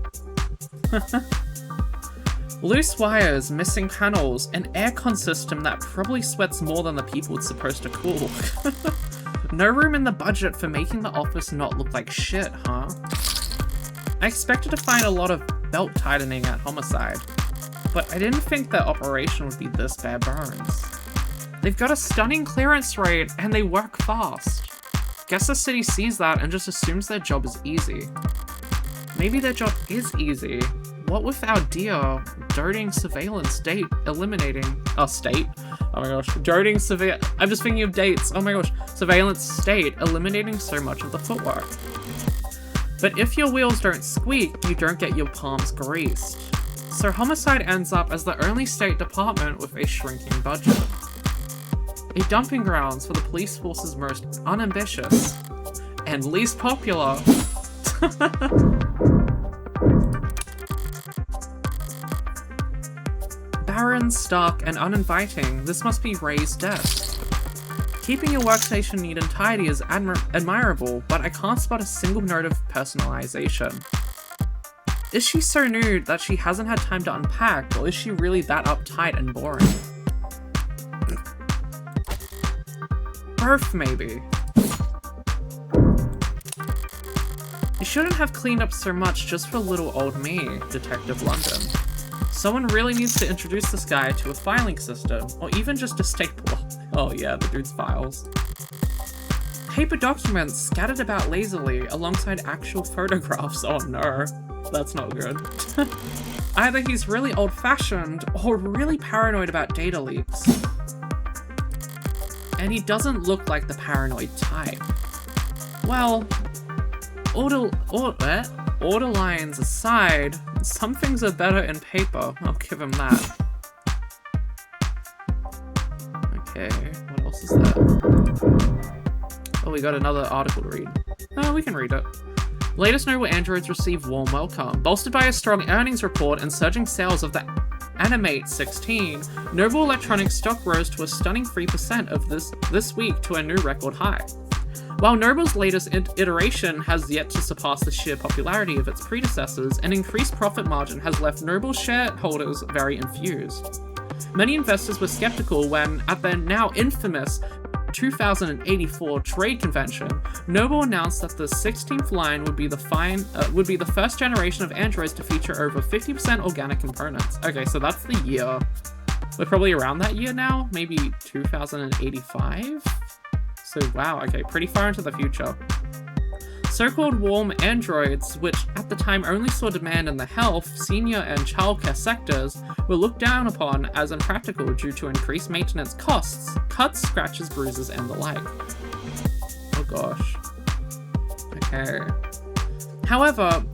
Loose wires, missing panels, an aircon system that probably sweats more than the people it's supposed to cool. No room in the budget for making the office not look like shit, huh? I expected to find a lot of belt tightening at Homicide, but I didn't think their operation would be this bare bones. They've got a stunning clearance rate, and they work fast. Guess the city sees that and just assumes their job is easy. Maybe their job is easy. What with our dear, doting surveillance state eliminating... Oh, state? Oh my gosh. Doting surveillance... I'm just thinking of dates. Oh my gosh. Surveillance state eliminating so much of the footwork. But if your wheels don't squeak, you don't get your palms greased. So Homicide ends up as the only state department with a shrinking budget. A dumping grounds for the police force's most unambitious and least popular. Barren, stark, and uninviting, this must be Ray's desk. Keeping your workstation neat and tidy is admirable, but I can't spot a single note of personalization. Is she so new that she hasn't had time to unpack, or is she really that uptight and boring? Both, maybe. You shouldn't have cleaned up so much just for little old me, Detective London. Someone really needs to introduce this guy to a filing system, or even just a stapler. Oh yeah, the dude's files. Paper documents scattered about lazily alongside actual photographs. Oh no, that's not good. Either he's really old-fashioned, or really paranoid about data leaks. And he doesn't look like the paranoid type. Well, order lines aside, some things are better in paper, I'll give him that. Okay, what else is there? Oh, we got another article to read. Oh, we can read it. Latest note where androids receive warm welcome. Bolstered by a strong earnings report and surging sales of the Animate 16, Noble Electronics stock rose to a stunning 3% of this week to a new record high. While Noble's latest iteration has yet to surpass the sheer popularity of its predecessors, an increased profit margin has left Noble shareholders very infused. Many investors were skeptical when, at their now infamous 2084 trade convention, Noble announced that the 16th line would be the first generation of androids to feature over 50% organic components. Okay, so that's the year. We're probably around that year now, maybe 2085? So wow, okay, pretty far into the future. So-called warm androids, which at the time only saw demand in the health, senior, and childcare sectors, were looked down upon as impractical due to increased maintenance costs, cuts, scratches, bruises, and the like. Oh gosh. Okay. However,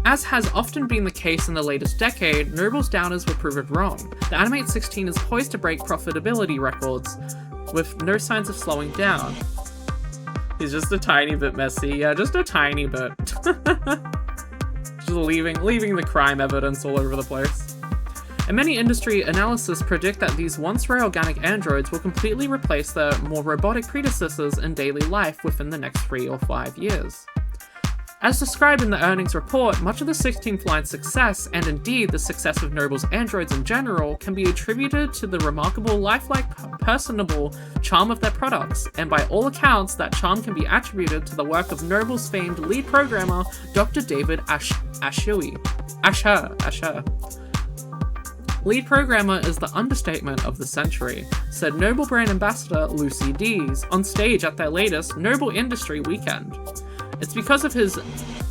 as has often been the case in the latest decade, Noble's downers were proven wrong. The Animate 16 is poised to break profitability records, with no signs of slowing down. He's just a tiny bit messy. Yeah, just a tiny bit. Just leaving the crime evidence all over the place. And many industry analysts predict that these once rare organic androids will completely replace their more robotic predecessors in daily life within the next 3 or 5 years. As described in the earnings report, much of the 16th line's success, and indeed the success of Noble's androids in general, can be attributed to the remarkable lifelike, personable charm of their products, and by all accounts, that charm can be attributed to the work of Noble's famed lead programmer, Dr. David Asher. Lead programmer is the understatement of the century, said Noble brand ambassador Lucy Dees on stage at their latest Noble Industry Weekend. It's because of his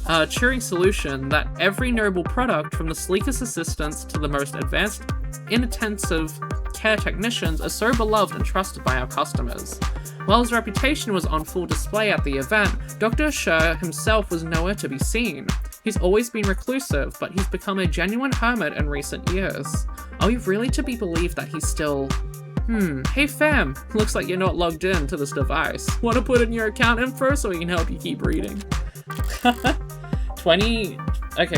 Turing solution that every Noble product, from the sleekest assistants to the most advanced intensive care technicians, are so beloved and trusted by our customers. While his reputation was on full display at the event, Dr. Asher himself was nowhere to be seen. He's always been reclusive, but he's become a genuine hermit in recent years. Are we really to be believed that he's still... hey fam, looks like you're not logged in to this device. Want to put in your account info so we can help you keep reading? Okay,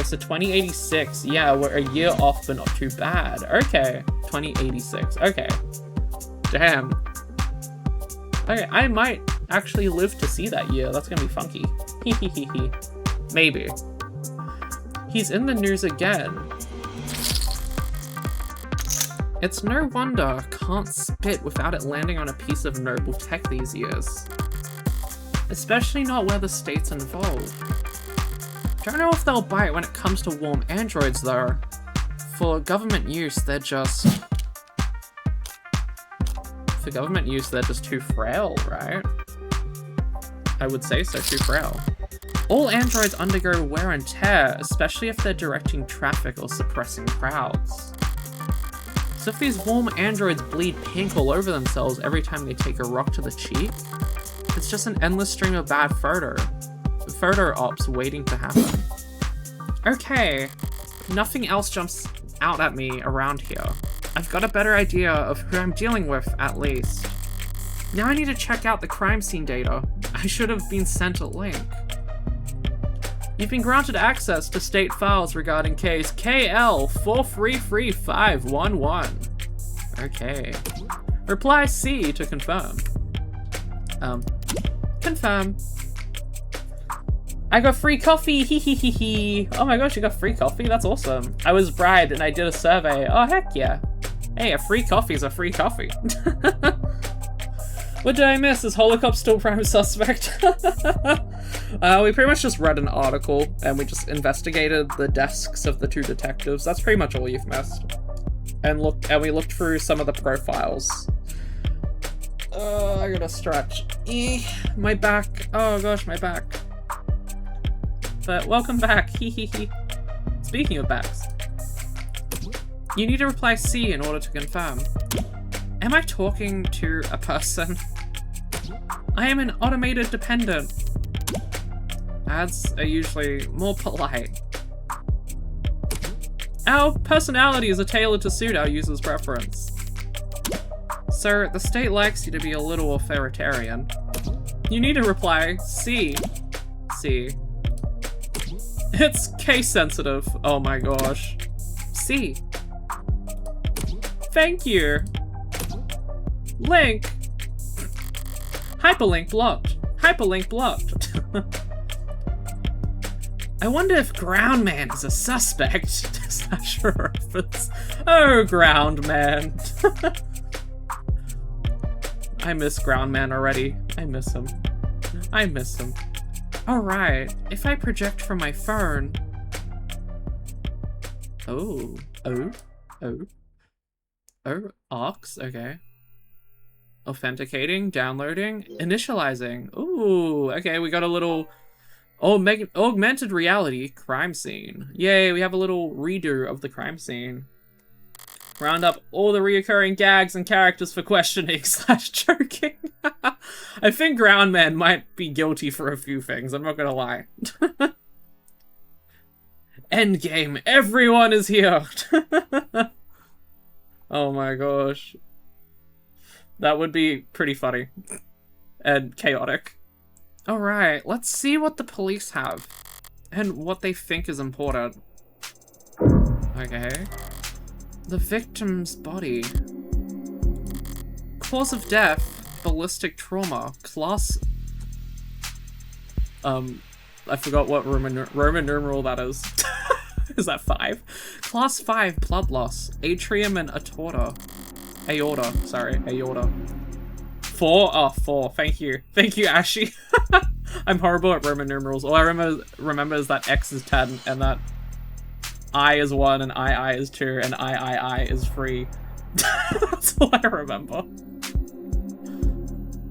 so 2086. Yeah, we're a year off, but not too bad. Okay, 2086. Okay. Damn. Okay, I might actually live to see that year. That's gonna be funky. Maybe. He's in the news again. It's no wonder I can't spit without it landing on a piece of Noble tech these years. Especially not where the state's involved. Don't know if they'll bite when it comes to warm androids though. For government use, they're just... For government use, they're just too frail, right? I would say so, too frail. All androids undergo wear and tear, especially if they're directing traffic or suppressing crowds. So if these warm androids bleed pink all over themselves every time they take a rock to the cheek, it's just an endless stream of bad photo ops waiting to happen. Okay, nothing else jumps out at me around here. I've got a better idea of who I'm dealing with, at least. Now I need to check out the crime scene data. I should have been sent a link. You've been granted access to state files regarding case KL433511. Okay. Reply C to confirm. Confirm. I got free coffee, hee hee hee hee. Oh my gosh, you got free coffee? That's awesome. I was bribed and I did a survey. Oh heck yeah. Hey, a free coffee is a free coffee. What did I miss? Is Holocop still prime suspect? We pretty much just read an article and we just investigated the desks of the two detectives. That's pretty much all you've missed. And we looked through some of the profiles. I gotta stretch. My back. Oh gosh, my back. But welcome back. Hee hee hee. Speaking of backs. You need to reply C in order to confirm. Am I talking to a person? I am an automated dependent. Ads are usually more polite. Our personalities are tailored to suit our users' preference. Sir, the state likes you to be a little authoritarian. You need to reply C. C. It's case sensitive. Oh my gosh. C. Thank you. Link. Hyperlink blocked. Hyperlink blocked. I wonder if Groundman is a suspect. Slash reference. Oh, Groundman. I miss Groundman already. I miss him. I miss him. Alright, if I project from my phone... Oh, Ox, okay. Authenticating, downloading, initializing. Ooh, okay, we got a little augmented reality crime scene. Yay, we have a little redo of the crime scene. Round up all the reoccurring gags and characters for questioning / joking. I think Groundman might be guilty for a few things, I'm not gonna lie. Endgame, everyone is here! Oh my gosh. That would be pretty funny. And chaotic. Alright, let's see what the police have. And what they think is important. Okay. The victim's body. Cause of death, ballistic trauma. Class... I forgot what Roman numeral that is. Is that 5? Class 5 blood loss. Atrium and aorta. Aorta. 4? Oh, 4. Thank you. Thank you, Ashy. I'm horrible at Roman numerals. All I remember is that X is 10 and that I is 1 and I is 2 and I is 3. That's all I remember.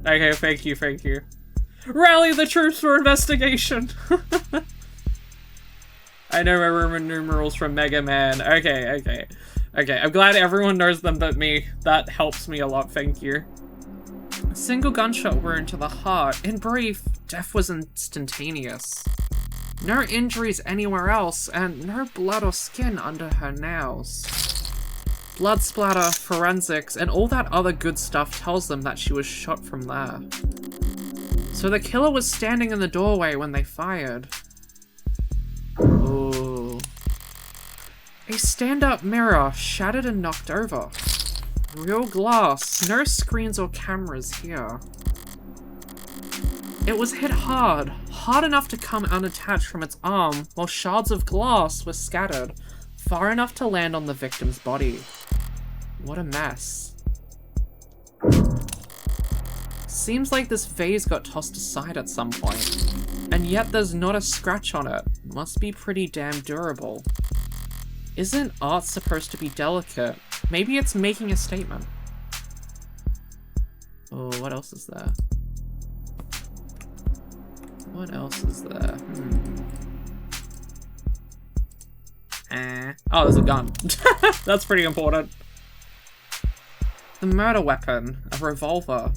Okay, thank you. Rally the troops for investigation! I know my Roman numerals from Mega Man. Okay. I'm glad everyone knows them but me. That helps me a lot, thank you. A single gunshot wound to the heart. In brief, death was instantaneous. No injuries anywhere else, and no blood or skin under her nails. Blood splatter, forensics, and all that other good stuff tells them that she was shot from there. So the killer was standing in the doorway when they fired. Ooh. A stand-up mirror, shattered and knocked over. Real glass, no screens or cameras here. It was hit hard enough to come unattached from its arm, while shards of glass were scattered, far enough to land on the victim's body. What a mess. Seems like this vase got tossed aside at some point, and yet there's not a scratch on it. Must be pretty damn durable. Isn't art supposed to be delicate? Maybe it's making a statement. Oh, what else is there? What else is there? Oh, there's a gun. That's pretty important. The murder weapon, a revolver,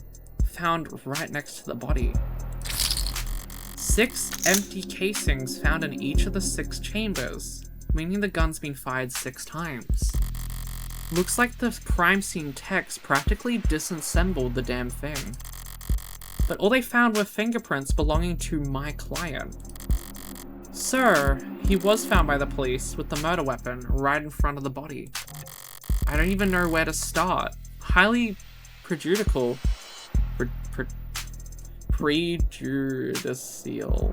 found right next to the body. 6 empty casings found in each of the 6 chambers, meaning the gun's been fired 6 times. Looks like the crime scene techs practically disassembled the damn thing. But all they found were fingerprints belonging to my client. Sir, he was found by the police with the murder weapon right in front of the body. I don't even know where to start. Highly prejudicial. Prejudicial.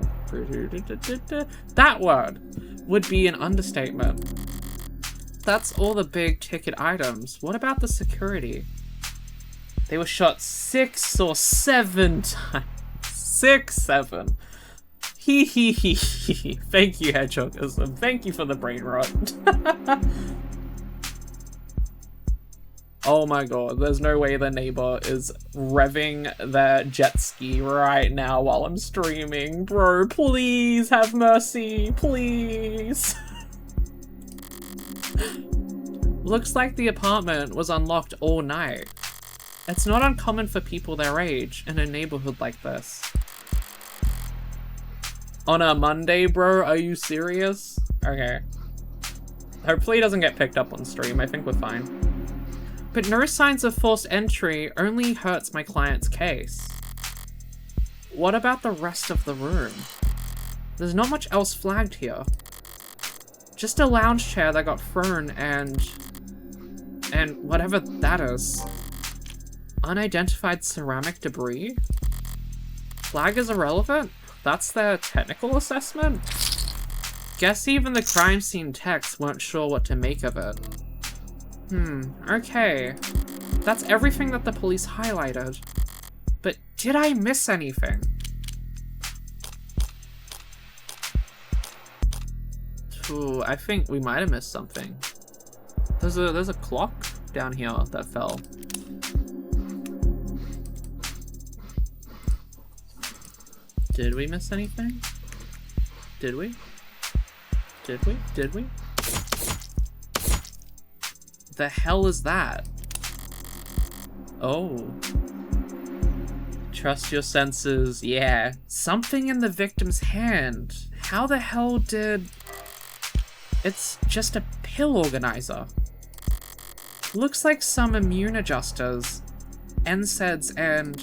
That word would be an understatement. That's all the big ticket items. What about the security? They were shot 6 or 7 times. 6, 7. Hee. Thank you, Hedgehogism. Thank you for the brain rot. Oh my god, there's no way the neighbor is revving their jet ski right now while I'm streaming. Bro, please have mercy, please. Looks like the apartment was unlocked all night. It's not uncommon for people their age in a neighborhood like this. On a Monday, bro? Are you serious? Okay. Hopefully it doesn't get picked up on stream. I think we're fine. But no signs of forced entry only hurts my client's case. What about the rest of the room? There's not much else flagged here. Just a lounge chair that got thrown and whatever that is. Unidentified ceramic debris? Flag is irrelevant? That's their technical assessment? Guess even the crime scene techs weren't sure what to make of it. Okay. That's everything that the police highlighted. But did I miss anything? Ooh, I think we might have missed something. There's a clock down here that fell. Did we miss anything? Did we? Did we? Did we? The hell is that? Oh. Trust your senses. Yeah. Something in the victim's hand. How the hell did... It's just a pill organizer. Looks like some immune adjusters, NSAIDs, and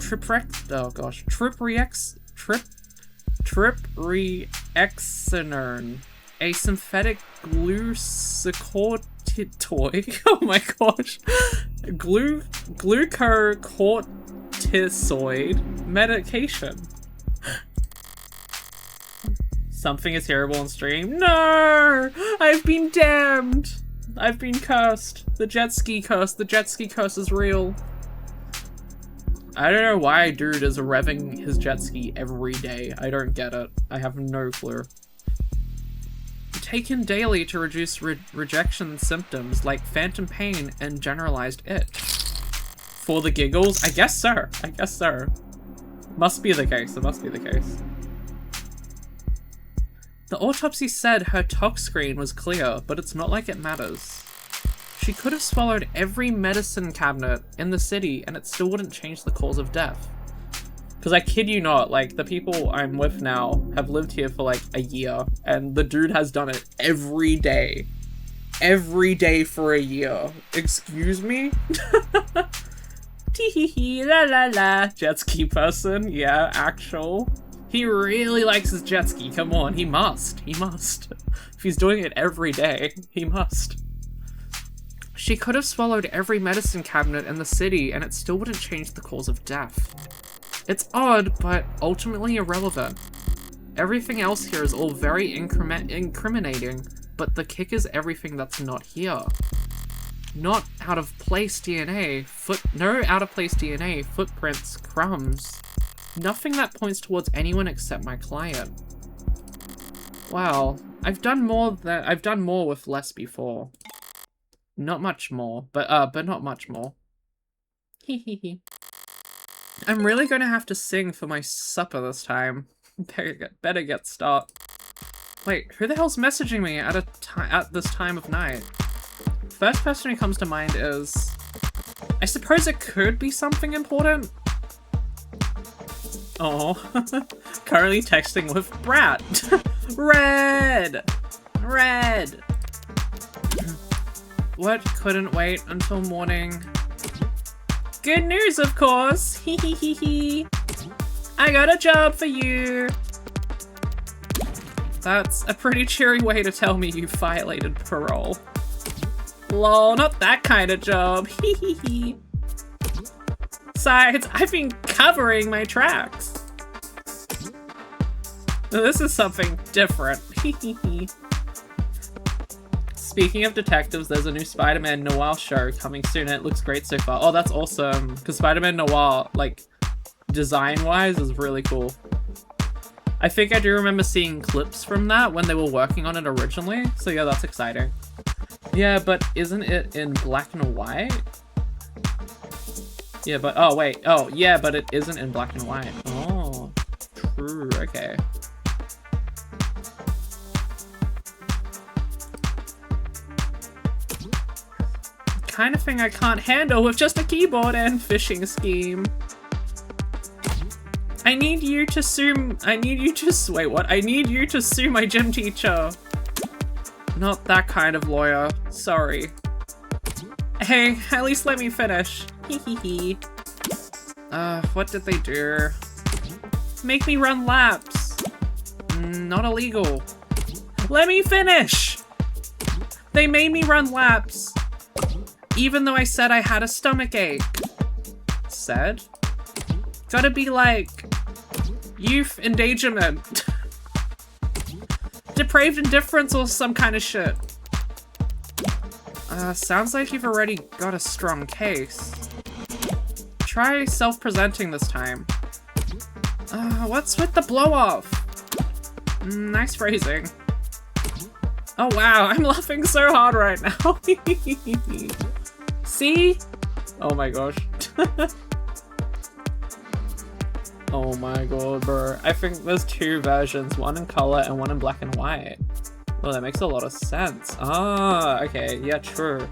triprexinerne, a synthetic glucocorticoid. Oh my gosh, glucocorticoid medication. Something is terrible on stream. No! I've been damned! I've been cursed. The jet ski curse. The jet ski curse is real. I don't know why dude is revving his jet ski every day. I don't get it. I have no clue. Taken daily to reduce rejection symptoms like phantom pain and generalized itch. For the giggles? I guess so. I guess so. Must be the case. It must be the case. The autopsy said her tox screen was clear, but it's not like it matters. She could have swallowed every medicine cabinet in the city and it still wouldn't change the cause of death. Because I kid you not, like, the people I'm with now have lived here for like a year, and the dude has done it every day. Every day for a year. Excuse me? Tee-hee-hee, la-la-la. Jet ski person, yeah, actual. He really likes his jet ski, come on, he must. He must. If he's doing it every day, he must. She could have swallowed every medicine cabinet in the city and it still wouldn't change the cause of death. It's odd, but ultimately irrelevant. Everything else here is all very incriminating, but the kick is everything that's not here. Not out of place DNA, no out of place DNA, footprints, crumbs. Nothing that points towards anyone except my client. Wow, I've done more with less before. Not much more, but not much more. Hehehe. I'm really gonna have to sing for my supper this time. Better get start. Wait, who the hell's messaging me at this time of night? First person who comes to mind is... I suppose it could be something important? Oh, currently texting with Brat. Red! Red! What? Couldn't wait until morning. Good news, of course! Hee hee hee hee! I got a job for you! That's a pretty cheery way to tell me you violated parole. Lol, not that kind of job. Hee hee hee. Besides, I've been covering my tracks. This is something different. Hee hee hee. Speaking of detectives, there's a new Spider-Man Noir show coming soon and it looks great so far. Oh, that's awesome. Because Spider-Man Noir, like, design-wise is really cool. I think I do remember seeing clips from that when they were working on it originally. So yeah, that's exciting. Yeah, but isn't it in black and white? Yeah, but, oh wait. Oh, yeah, but it isn't in black and white. Oh, true, okay. Kind of thing I can't handle with just a keyboard and phishing scheme. I need you to sue my gym teacher. Not that kind of lawyer, sorry. Hey, at least let me finish. Hehehe. What did they do? Make me run laps. Not illegal. Let me finish! They made me run laps. Even though I said I had a stomach ache. Said? Gotta be like... youth endangerment. Depraved indifference or some kind of shit. Sounds like you've already got a strong case. Try self-presenting this time. What's with the blow-off? Nice phrasing. Oh wow, I'm laughing so hard right now. See? Oh my gosh. Oh my god, bro. I think there's two versions, one in color and one in black and white. Oh, that makes a lot of sense. Ah, okay, yeah, true.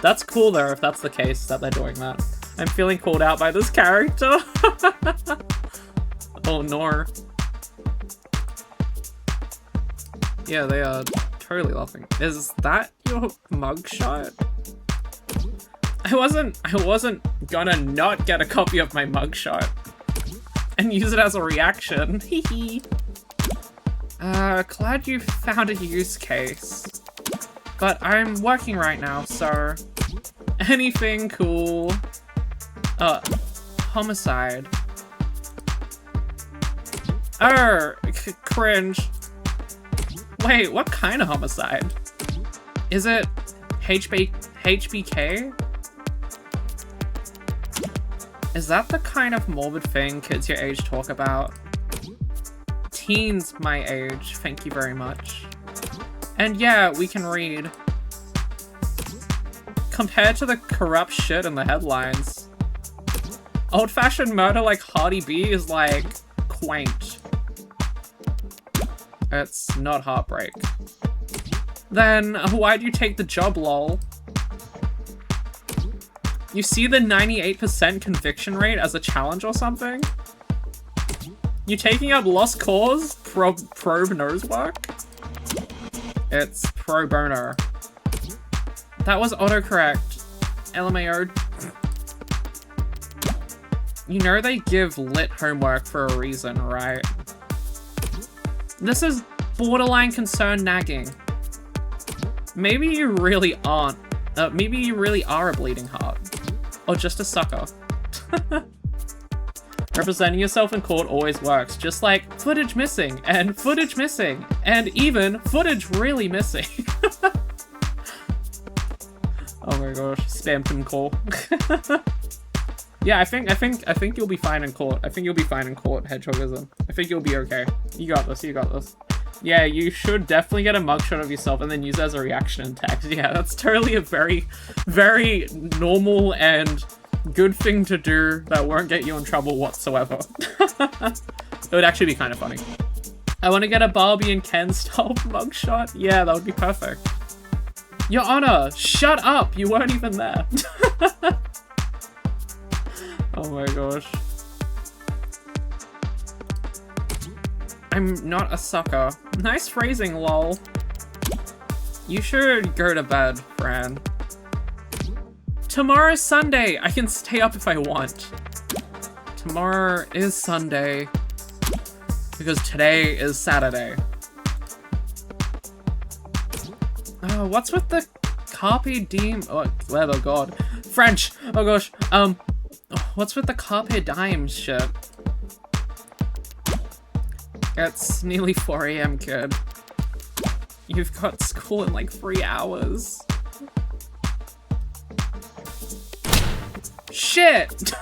That's cool though, if that's the case, that they're doing that. I'm feeling called out by this character. Oh no. Yeah, they are totally laughing. Is that your mugshot? I wasn't gonna not get a copy of my mugshot and use it as a reaction. Hehe. Glad you found a use case. But I'm working right now, so... anything cool. Homicide. Cringe. Wait, what kind of homicide? Is it HBK? Is that the kind of morbid thing kids your age talk about? Teens my age, thank you very much. And yeah, we can read. Compared to the corrupt shit in the headlines, old-fashioned murder like Hardy B is like quaint. It's not heartbreak. Then why'd you take the job, lol? You see the 98% conviction rate as a challenge or something? You taking up lost cause? Pro bono's work? It's pro bono. That was autocorrect. LMAO. You know they give lit homework for a reason, right? This is borderline concern nagging. Maybe you really aren't. Maybe you really are a bleeding heart. Or just a sucker. Representing yourself in court always works. Just like footage missing, and footage missing, and even footage really missing. Oh my gosh, spammed him call. Yeah, I think you'll be fine in court. I think you'll be fine in court, Hedgehogism. I think you'll be okay. You got this, you got this. Yeah, you should definitely get a mugshot of yourself and then use it as a reaction in text. Yeah, that's totally a very, very normal and good thing to do that won't get you in trouble whatsoever. It would actually be kind of funny. I want to get a Barbie and Ken style mugshot. Yeah, that would be perfect. Your Honor, shut up! You weren't even there. Oh my gosh. I'm not a sucker. Nice phrasing, lol. You should go to bed, Fran. Tomorrow's Sunday! I can stay up if I want. Tomorrow is Sunday. Because today is Saturday. Oh, what's with the carpe diem? Oh god. French! Oh gosh. What's with the carpe diem shit? It's nearly 4 AM, kid. You've got school in like 3 hours. Shit!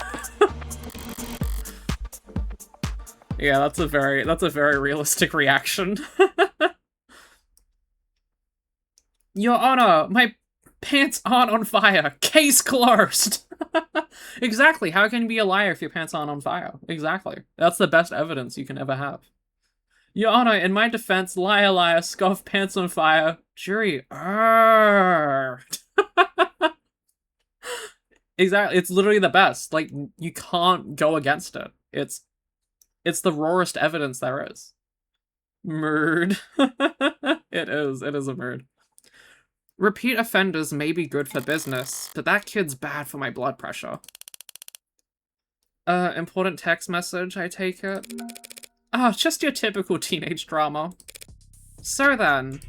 Yeah, that's a very realistic reaction. Your Honor, my pants aren't on fire. Case closed. Exactly. How can you be a liar if your pants aren't on fire? Exactly. That's the best evidence you can ever have. Your Honor, in my defense, liar, liar, scoff, pants on fire. Jury. Exactly. It's literally the best. Like, you can't go against it. It's the rawest evidence there is. Murd. It is a murd. Repeat offenders may be good for business, but that kid's bad for my blood pressure. Important text message, I take it. Oh, just your typical teenage drama. So then,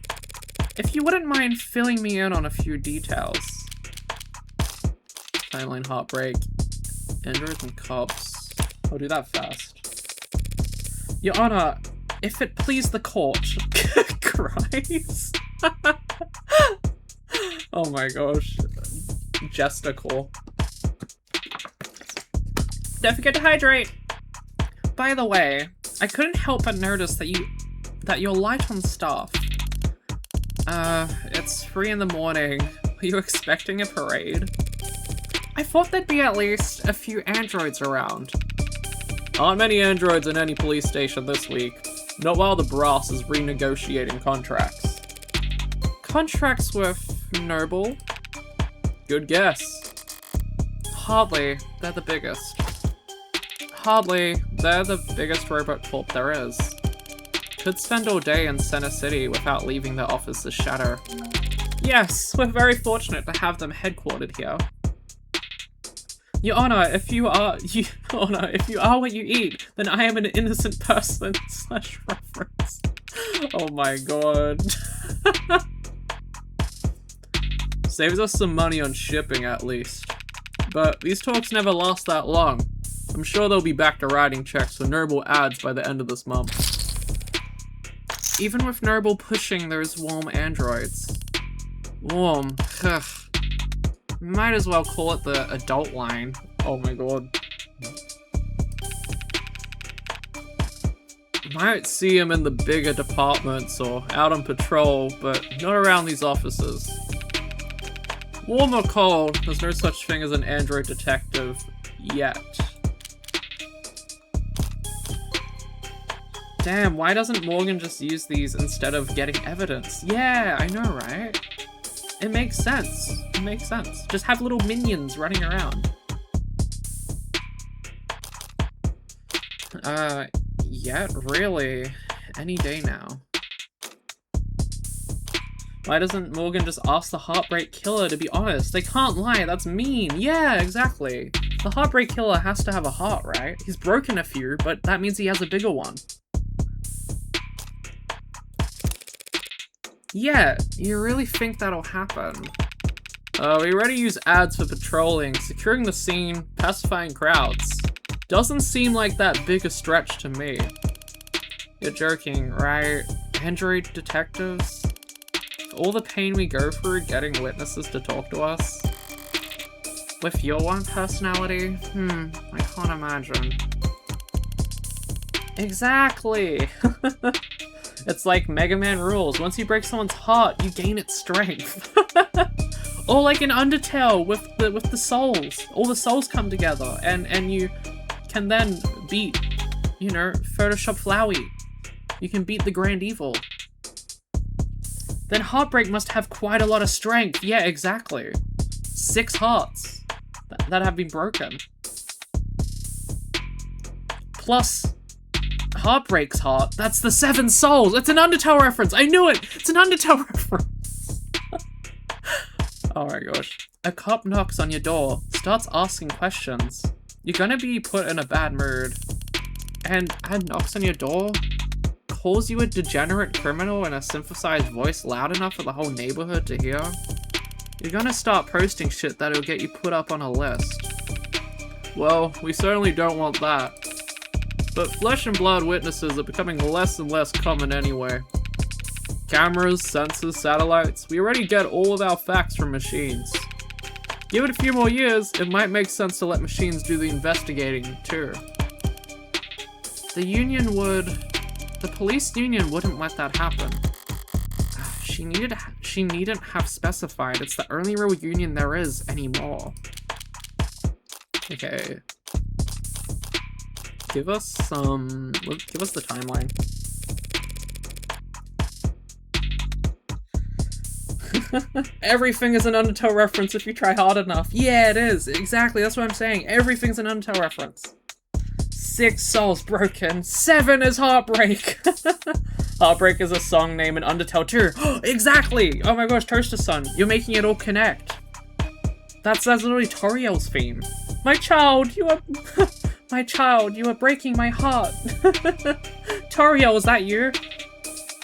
if you wouldn't mind filling me in on a few details. Timeline heartbreak. Androids and cops. I'll do that fast. Your Honor, if it please the court. Christ. Oh my gosh. Jester call. Don't forget to hydrate! By the way, I couldn't help but notice that you're light on staff. It's 3 in the morning. Are you expecting a parade? I thought there'd be at least a few androids around. Aren't many androids in any police station this week. Not while the brass is renegotiating contracts. Contracts with Noble? Good guess. Hardly. They're the biggest. Hardly. They're the biggest robot corp there is. Could spend all day in Center City without leaving their office's shadow. Yes, we're very fortunate to have them headquartered here. Your Honor, if you are what you eat, then I am an innocent person. / reference. Oh my god. Saves us some money on shipping at least. But these talks never last that long. I'm sure they'll be back to writing checks for Noble ads by the end of this month. Even with Noble pushing those warm androids. Warm. Ugh. Might as well call it the adult line. Oh my god. Might see him in the bigger departments or out on patrol, but not around these offices. Warm or cold, there's no such thing as an android detective yet. Damn, why doesn't Morgan just use these instead of getting evidence? Yeah, I know, right? It makes sense. It makes sense. Just have little minions running around. Yet, really. Any day now. Why doesn't Morgan just ask the Heartbreak Killer to be honest? They can't lie, that's mean. Yeah, exactly. The Heartbreak Killer has to have a heart, right? He's broken a few, but that means he has a bigger one. Yeah, you really think that'll happen? We already use ads for patrolling, securing the scene, pacifying crowds. Doesn't seem like that big a stretch to me. You're joking, right? Android detectives? All the pain we go through getting witnesses to talk to us? With your one personality? I can't imagine. Exactly! It's like Mega Man rules. Once you break someone's heart, you gain its strength. Or like in Undertale with the souls. All the souls come together and you can then beat, you know, Photoshop Flowey. You can beat the Grand Evil. Then Heartbreak must have quite a lot of strength. Yeah, exactly. 6 hearts that have been broken. Plus Heartbreak's heart. That's the 7 souls. It's an Undertale reference. I knew it. It's an Undertale reference. Oh my gosh. A cop knocks on your door, starts asking questions. You're gonna be put in a bad mood. And knocks on your door, calls you a degenerate criminal in a synthesized voice loud enough for the whole neighborhood to hear. You're gonna start posting shit that'll get you put up on a list. Well, we certainly don't want that. But flesh and blood witnesses are becoming less and less common anyway. Cameras, sensors, satellites, we already get all of our facts from machines. Give it a few more years, it might make sense to let machines do the investigating too. The police union wouldn't let that happen. She needn't have specified, it's the only real union there is anymore. Okay. Give us the timeline. Everything is an Undertale reference if you try hard enough. Yeah, it is. Exactly, that's what I'm saying. Everything's an Undertale reference. 6 souls broken. 7 is Heartbreak. Heartbreak is a song name in Undertale too. Exactly! Oh my gosh, Toaster Sun, you're making it all connect. That's literally Toriel's theme. My child, you are... My child, you are breaking my heart. Toriel, is that you?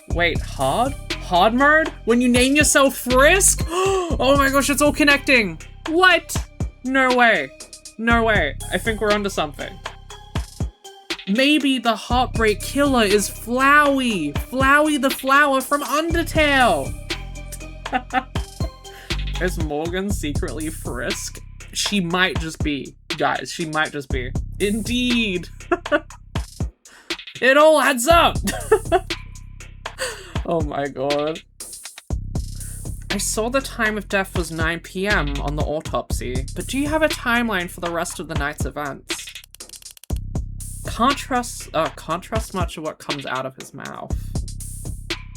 Wait, hard? Hard mode? When you name yourself Frisk? Oh my gosh, it's all connecting. What? No way. No way. I think we're onto something. Maybe the Heartbreak Killer is Flowey. Flowey the flower from Undertale. Is Morgan secretly Frisk? She might just be. Guys, she might just be. Indeed. It all adds up. Oh my god. I saw the time of death was 9 PM on the autopsy, but do you have a timeline for the rest of the night's events? Can't trust much of what comes out of his mouth.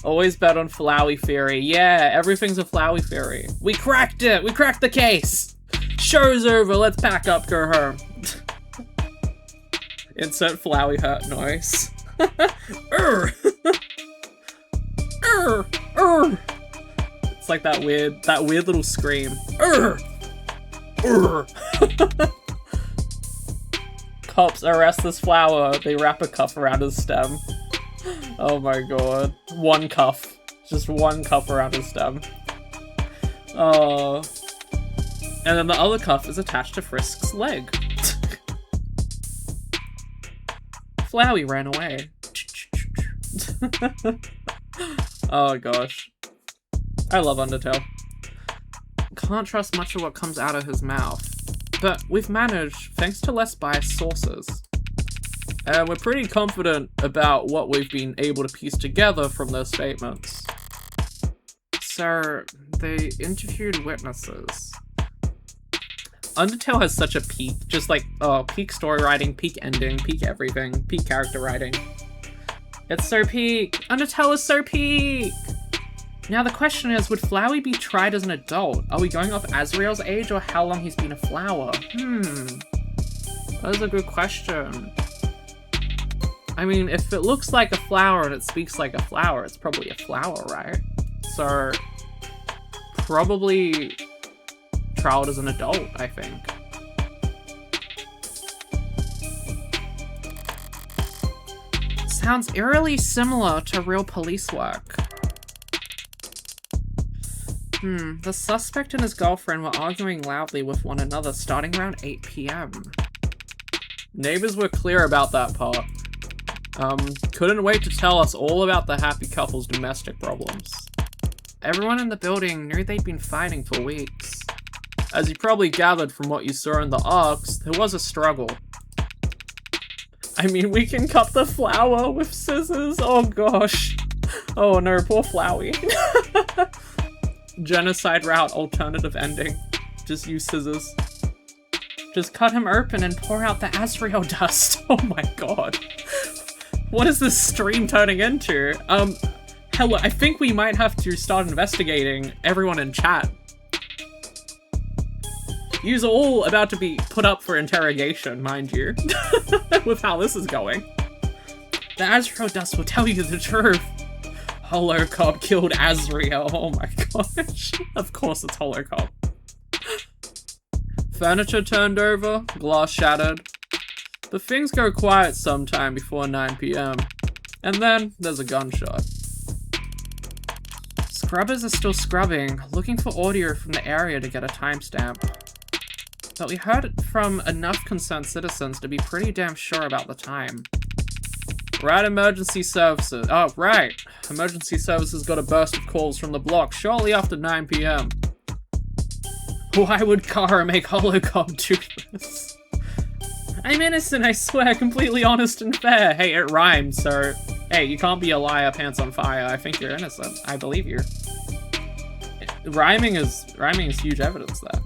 Always bet on Flowey theory. Yeah, everything's a Flowey theory. We cracked it! We cracked the case! Show's over, let's pack up, go home. Insert Flowey hurt noise. It's like that weird little scream. Cops arrest this flower. They wrap a cuff around his stem. Oh my god. One cuff. Just one cuff around his stem. Oh. And then the other cuff is attached to Frisk's leg. Flowey ran away. Oh gosh. I love Undertale. Can't trust much of what comes out of his mouth. But we've managed, thanks to less biased sources. And we're pretty confident about what we've been able to piece together from those statements. So, they interviewed witnesses. Undertale has such a peak, just like, peak story writing, peak ending, peak everything, peak character writing. It's so peak! Undertale is so peak! Now the question is, would Flowey be tried as an adult? Are we going off Azrael's age or how long he's been a flower? That is a good question. I mean, if it looks like a flower and it speaks like a flower, it's probably a flower, right? So, probably trialed as an adult, I think. Sounds eerily similar to real police work. The suspect and his girlfriend were arguing loudly with one another starting around 8 PM. Neighbors were clear about that part. Couldn't wait to tell us all about the happy couple's domestic problems. Everyone in the building knew they'd been fighting for weeks. As you probably gathered from what you saw in the arcs, there was a struggle. I mean, we can cut the flower with scissors. Oh gosh. Oh no, poor Flowey. Genocide route, alternative ending. Just use scissors. Just cut him open and pour out the Azrael dust. Oh my god. What is this stream turning into? Hello, I think we might have to start investigating everyone in chat. You're all about to be put up for interrogation, mind you. With how this is going. The Azrael dust will tell you the truth. Holocop killed Azrael. Oh my gosh. Of course it's Holocop. Furniture turned over, glass shattered. But things go quiet sometime before 9 PM. And then there's a gunshot. Scrubbers are still scrubbing, looking for audio from the area to get a timestamp. But we heard it from enough concerned citizens to be pretty damn sure about the time. Right, emergency services. Oh, right. Emergency services got a burst of calls from the block shortly after 9 PM. Why would Kara make Holocop do this? I'm innocent, I swear, completely honest and fair. Hey, it rhymed, so... Hey, you can't be a liar, pants on fire. I think you're innocent. I believe you. Rhyming is huge evidence there.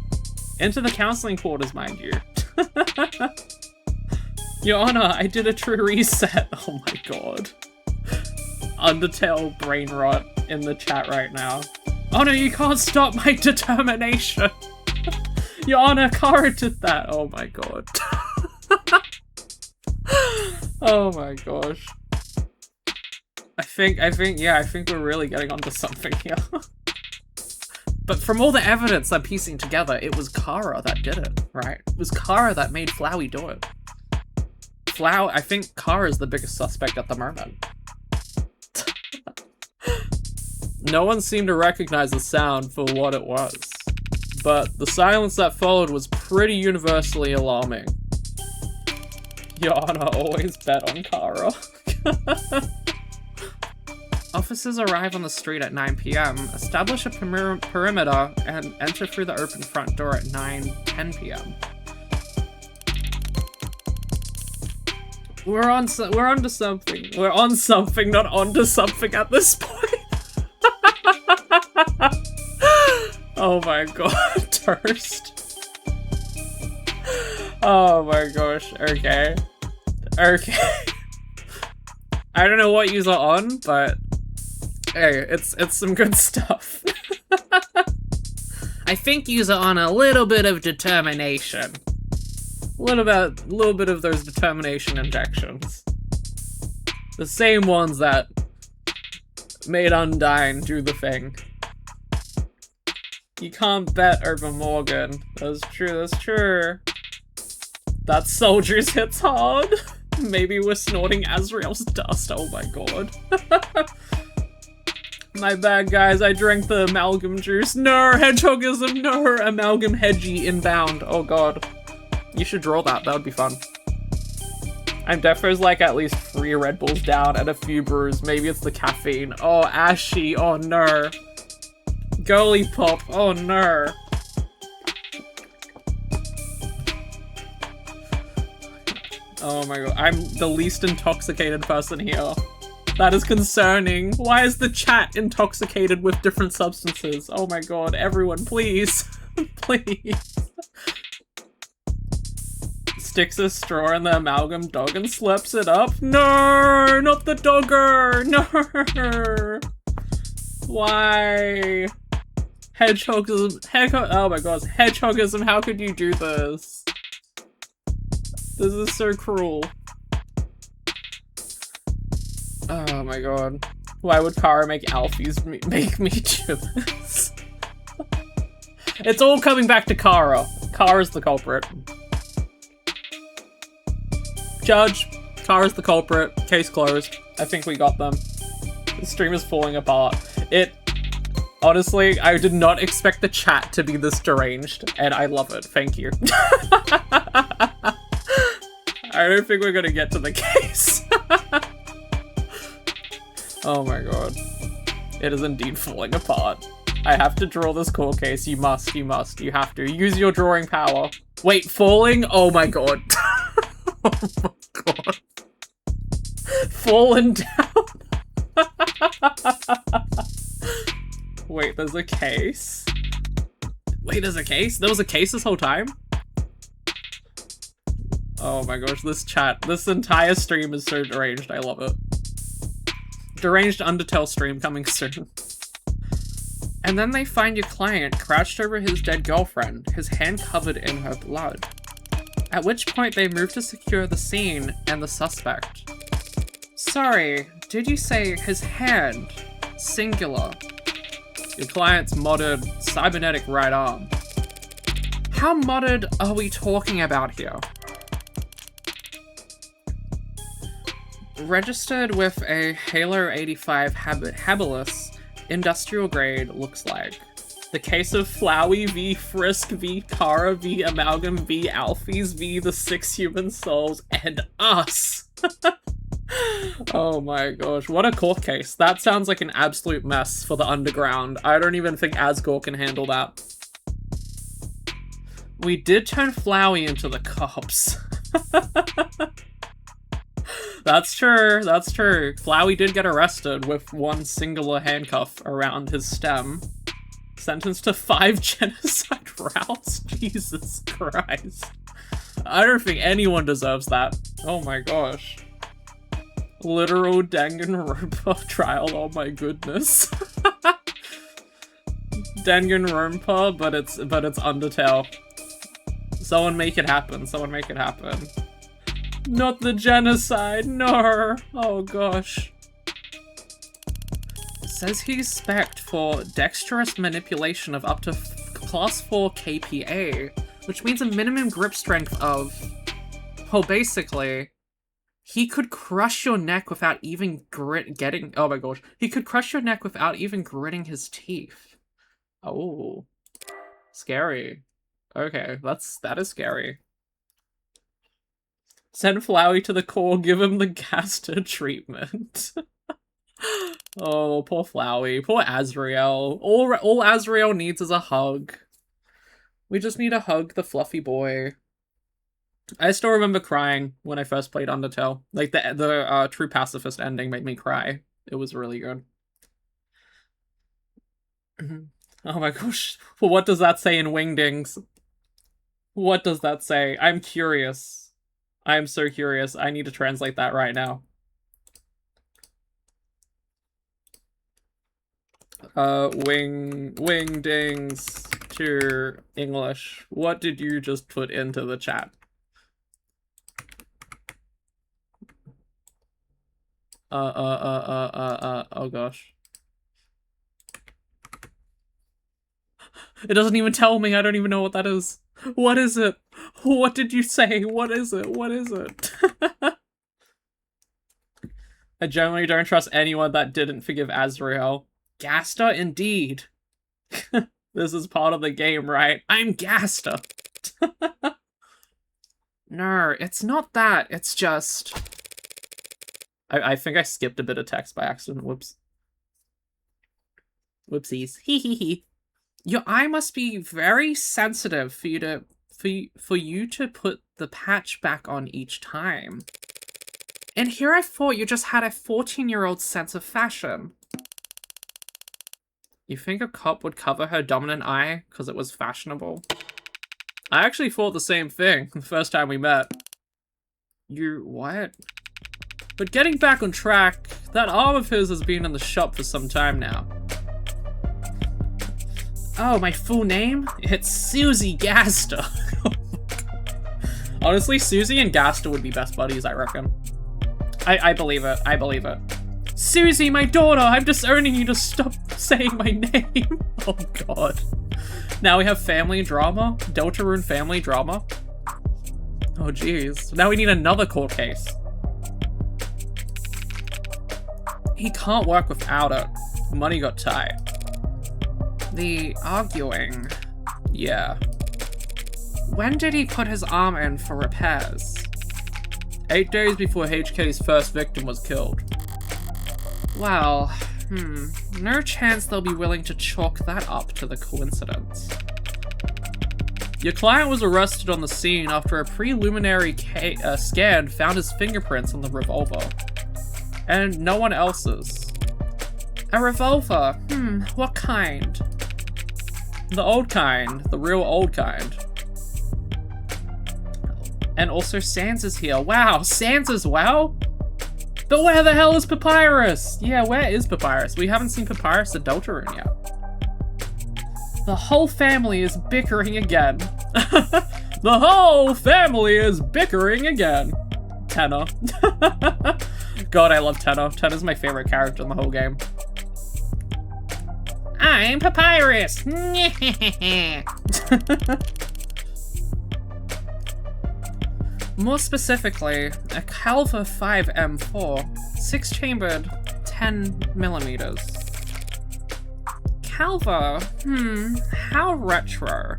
Into the counseling quarters, mind you. Your Honor, I did a true reset. Oh my god. Undertale brain rot in the chat right now. Oh no, you can't stop my determination. Your Honor, Kara did that. Oh my god. Oh my gosh. I think we're really getting onto something here. But from all the evidence I'm piecing together, it was Kara that did it, right? It was Kara that made Flowey do it. I think Kara's the biggest suspect at the moment. No one seemed to recognize the sound for what it was. But the silence that followed was pretty universally alarming. Your Honor, always bet on Kara. Officers arrive on the street at 9 PM, establish a perimeter, and enter through the open front door at 9:10 PM. We're onto something. We're on something, not onto something at this point. Oh my god, Toast. Oh my gosh, okay. Okay. I don't know what yous are on, but hey, it's some good stuff. I think yous are on a little bit of determination. A little bit of those determination injections. The same ones that made Undyne do the thing. You can't bet over Morgan. That's true. That soldier's hits hard. Maybe we're snorting Azrael's dust. Oh my god. My bad, guys. I drank the amalgam juice. No, hedgehogism. No, amalgam hedgy inbound. Oh god. You should draw that. That would be fun. I'm defos like at least 3 Red Bulls down and a few brews. Maybe it's the caffeine. Oh, Ashy. Oh, no. Girly Pop. Oh, no. Oh my god. I'm the least intoxicated person here. That is concerning. Why is the chat intoxicated with different substances? Oh my god. Everyone, please. Please. Sticks a straw in the amalgam dog and slaps it up. No, not the dogger. No. Why? Hedgehogism. Oh my god. Hedgehogism. How could you do this? This is so cruel. Oh my god. Why would Kara make Alfie's make me do this? It's all coming back to Kara. Kara's the culprit. Judge, Kara's the culprit. Case closed. I think we got them. The stream is falling apart. Honestly, I did not expect the chat to be this deranged, and I love it. Thank you. I don't think we're gonna get to the case. Oh my god. It is indeed falling apart. I have to draw this court case. You must. You have to. Use your drawing power. Wait, falling? Oh my god. Oh my god. Fallen down. Wait, there's a case? Wait, there's a case? There was a case this whole time? Oh my gosh, this entire stream is so deranged. I love it. Deranged Undertale stream coming soon. And then they find your client crouched over his dead girlfriend, his hand covered in her blood. At which point they move to secure the scene and the suspect. Sorry, did you say his hand? Singular. Your client's modded cybernetic right arm. How modded are we talking about here? Registered with a Halo 85 Habilis, industrial grade looks like. The case of Flowey v Frisk v Kara v Amalgam v Alfies v the 6 human souls and us. Oh my gosh, what a court case. That sounds like an absolute mess for the underground. I don't even think Asgore can handle that. We did turn Flowey into the cops. That's true, that's true. Flowey did get arrested with one singular handcuff around his stem. Sentenced to 5 genocide routes? Jesus Christ. I don't think anyone deserves that. Oh my gosh. Literal Danganronpa trial, oh my goodness. Danganronpa, but it's Undertale. Someone make it happen, someone make it happen. Not the genocide, no! Oh gosh. Says he's spec'd for dexterous manipulation of up to class 4 KPA, which means a minimum grip strength of... Well, basically, he could crush your neck without even getting... Oh my gosh. He could crush your neck without even gritting his teeth. Oh. Scary. Okay, that is scary. Send Flowey to the core, give him the Gaster treatment. Oh, poor Flowey. Poor Azrael. All Azrael needs is a hug. We just need to hug the fluffy boy. I still remember crying when I first played Undertale. Like, the True Pacifist ending made me cry. It was really good. Oh my gosh. Well, what does that say in Wingdings? What does that say? I'm curious. I am so curious. I need to translate that right now. Wingdings to English. What did you just put into the chat? Oh gosh. It doesn't even tell me. I don't even know what that is. What is it? What did you say? What is it? What is it? I generally don't trust anyone that didn't forgive Azrael. Gaster, indeed. This is part of the game, right? I'm Gaster. No, it's not that. It's just... I think I skipped a bit of text by accident. Whoops. Whoopsies. Hee hee hee. Your eye must be very sensitive for you to put the patch back on each time. And here I thought you just had a 14-year-old sense of fashion. You think a cop would cover her dominant eye because it was fashionable? I actually thought the same thing the first time we met. You... what? But getting back on track, that arm of his has been in the shop for some time now. Oh, my full name? It's Susie Gaster. Honestly, Susie and Gaster would be best buddies, I reckon. I believe it. I believe it. Susie, my daughter! I'm disowning you to stop saying my name! Oh god. Now we have family drama? Deltarune family drama? Oh jeez. Now we need another court case. He can't work without it. Money got tight. The arguing... yeah. When did he put his arm in for repairs? 8 days before HK's first victim was killed. Well, no chance they'll be willing to chalk that up to the coincidence. Your client was arrested on the scene after a preliminary scan found his fingerprints on the revolver. And no one else's. A revolver? What kind? The old kind. The real old kind. And also Sans is here. Wow, Sans as well? But where the hell is Papyrus? Yeah, where is Papyrus? We haven't seen Papyrus at Deltarune yet. The whole family is bickering again. The whole family is bickering again. Tenor. God, I love Tenor. Tenor's my favorite character in the whole game. I'm Papyrus! More specifically, a Calva 5M4, 6-chambered, 10mm. Calva? How retro.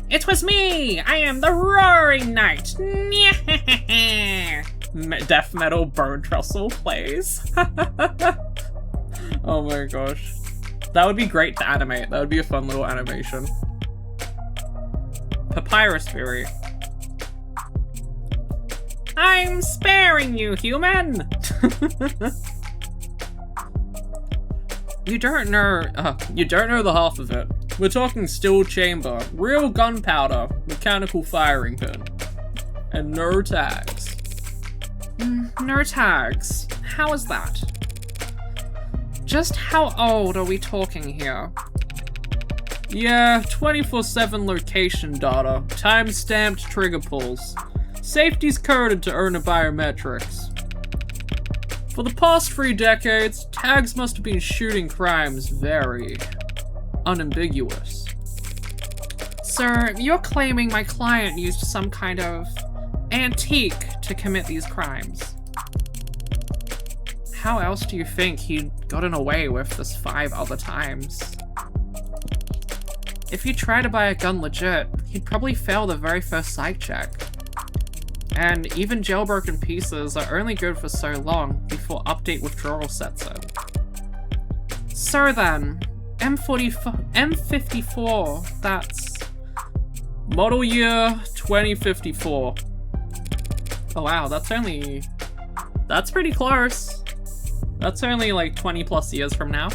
It was me! I am the Roaring Knight! Death metal bone trestle plays. Oh my gosh. That would be great to animate. That would be a fun little animation. Papyrus Fury. I'm sparing you, human! You don't know the half of it. We're talking steel chamber, real gunpowder, mechanical firing pin, and no tags. No tags? How is that? Just how old are we talking here? Yeah, 24/7 location data, time-stamped trigger pulls. Safety's coded to earn a biometrics. For the past 3 decades, tags must have been shooting crimes very unambiguous. Sir, you're claiming my client used some kind of antique to commit these crimes. How else do you think he'd gotten away with this 5 other times? If he tried to buy a gun legit, he'd probably fail the very first psych check. And even jailbroken pieces are only good for so long before update withdrawal sets in. So then, M54, that's model year 2054. Oh wow, that's pretty close. That's only like 20 plus years from now.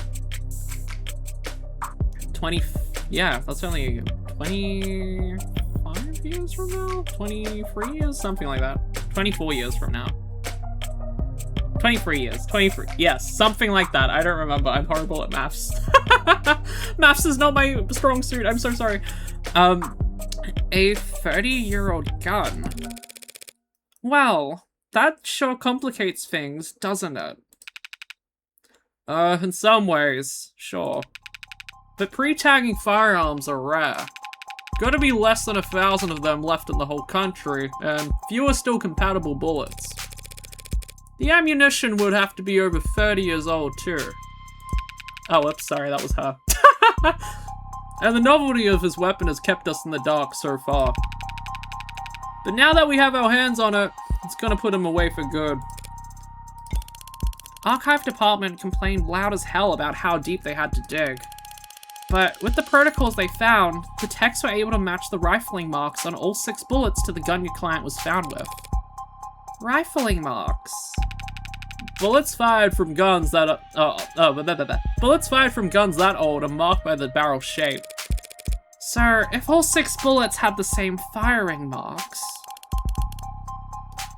Yeah, that's only 25 years from now? 23 years? Something like that. 24 years from now. 23 years. 23. Yes, something like that. I don't remember. I'm horrible at maths. Maths is not my strong suit. I'm so sorry. A 30-year-old gun. Well, that sure complicates things, doesn't it? In some ways, sure. But pre-tagging firearms are rare. Gotta be less than 1,000 of them left in the whole country, and fewer still compatible bullets. The ammunition would have to be over 30 years old, too. Oh, whoops, sorry, that was her. and the novelty of his weapon has kept us in the dark so far. But now that we have our hands on it, it's gonna put him away for good. Archive department complained loud as hell about how deep they had to dig. But with the protocols they found, the techs were able to match the rifling marks on all 6 bullets to the gun your client was found with. Rifling marks. Bullets fired from guns that bullets fired from guns that old are marked by the barrel shape. So, if all 6 bullets had the same firing marks,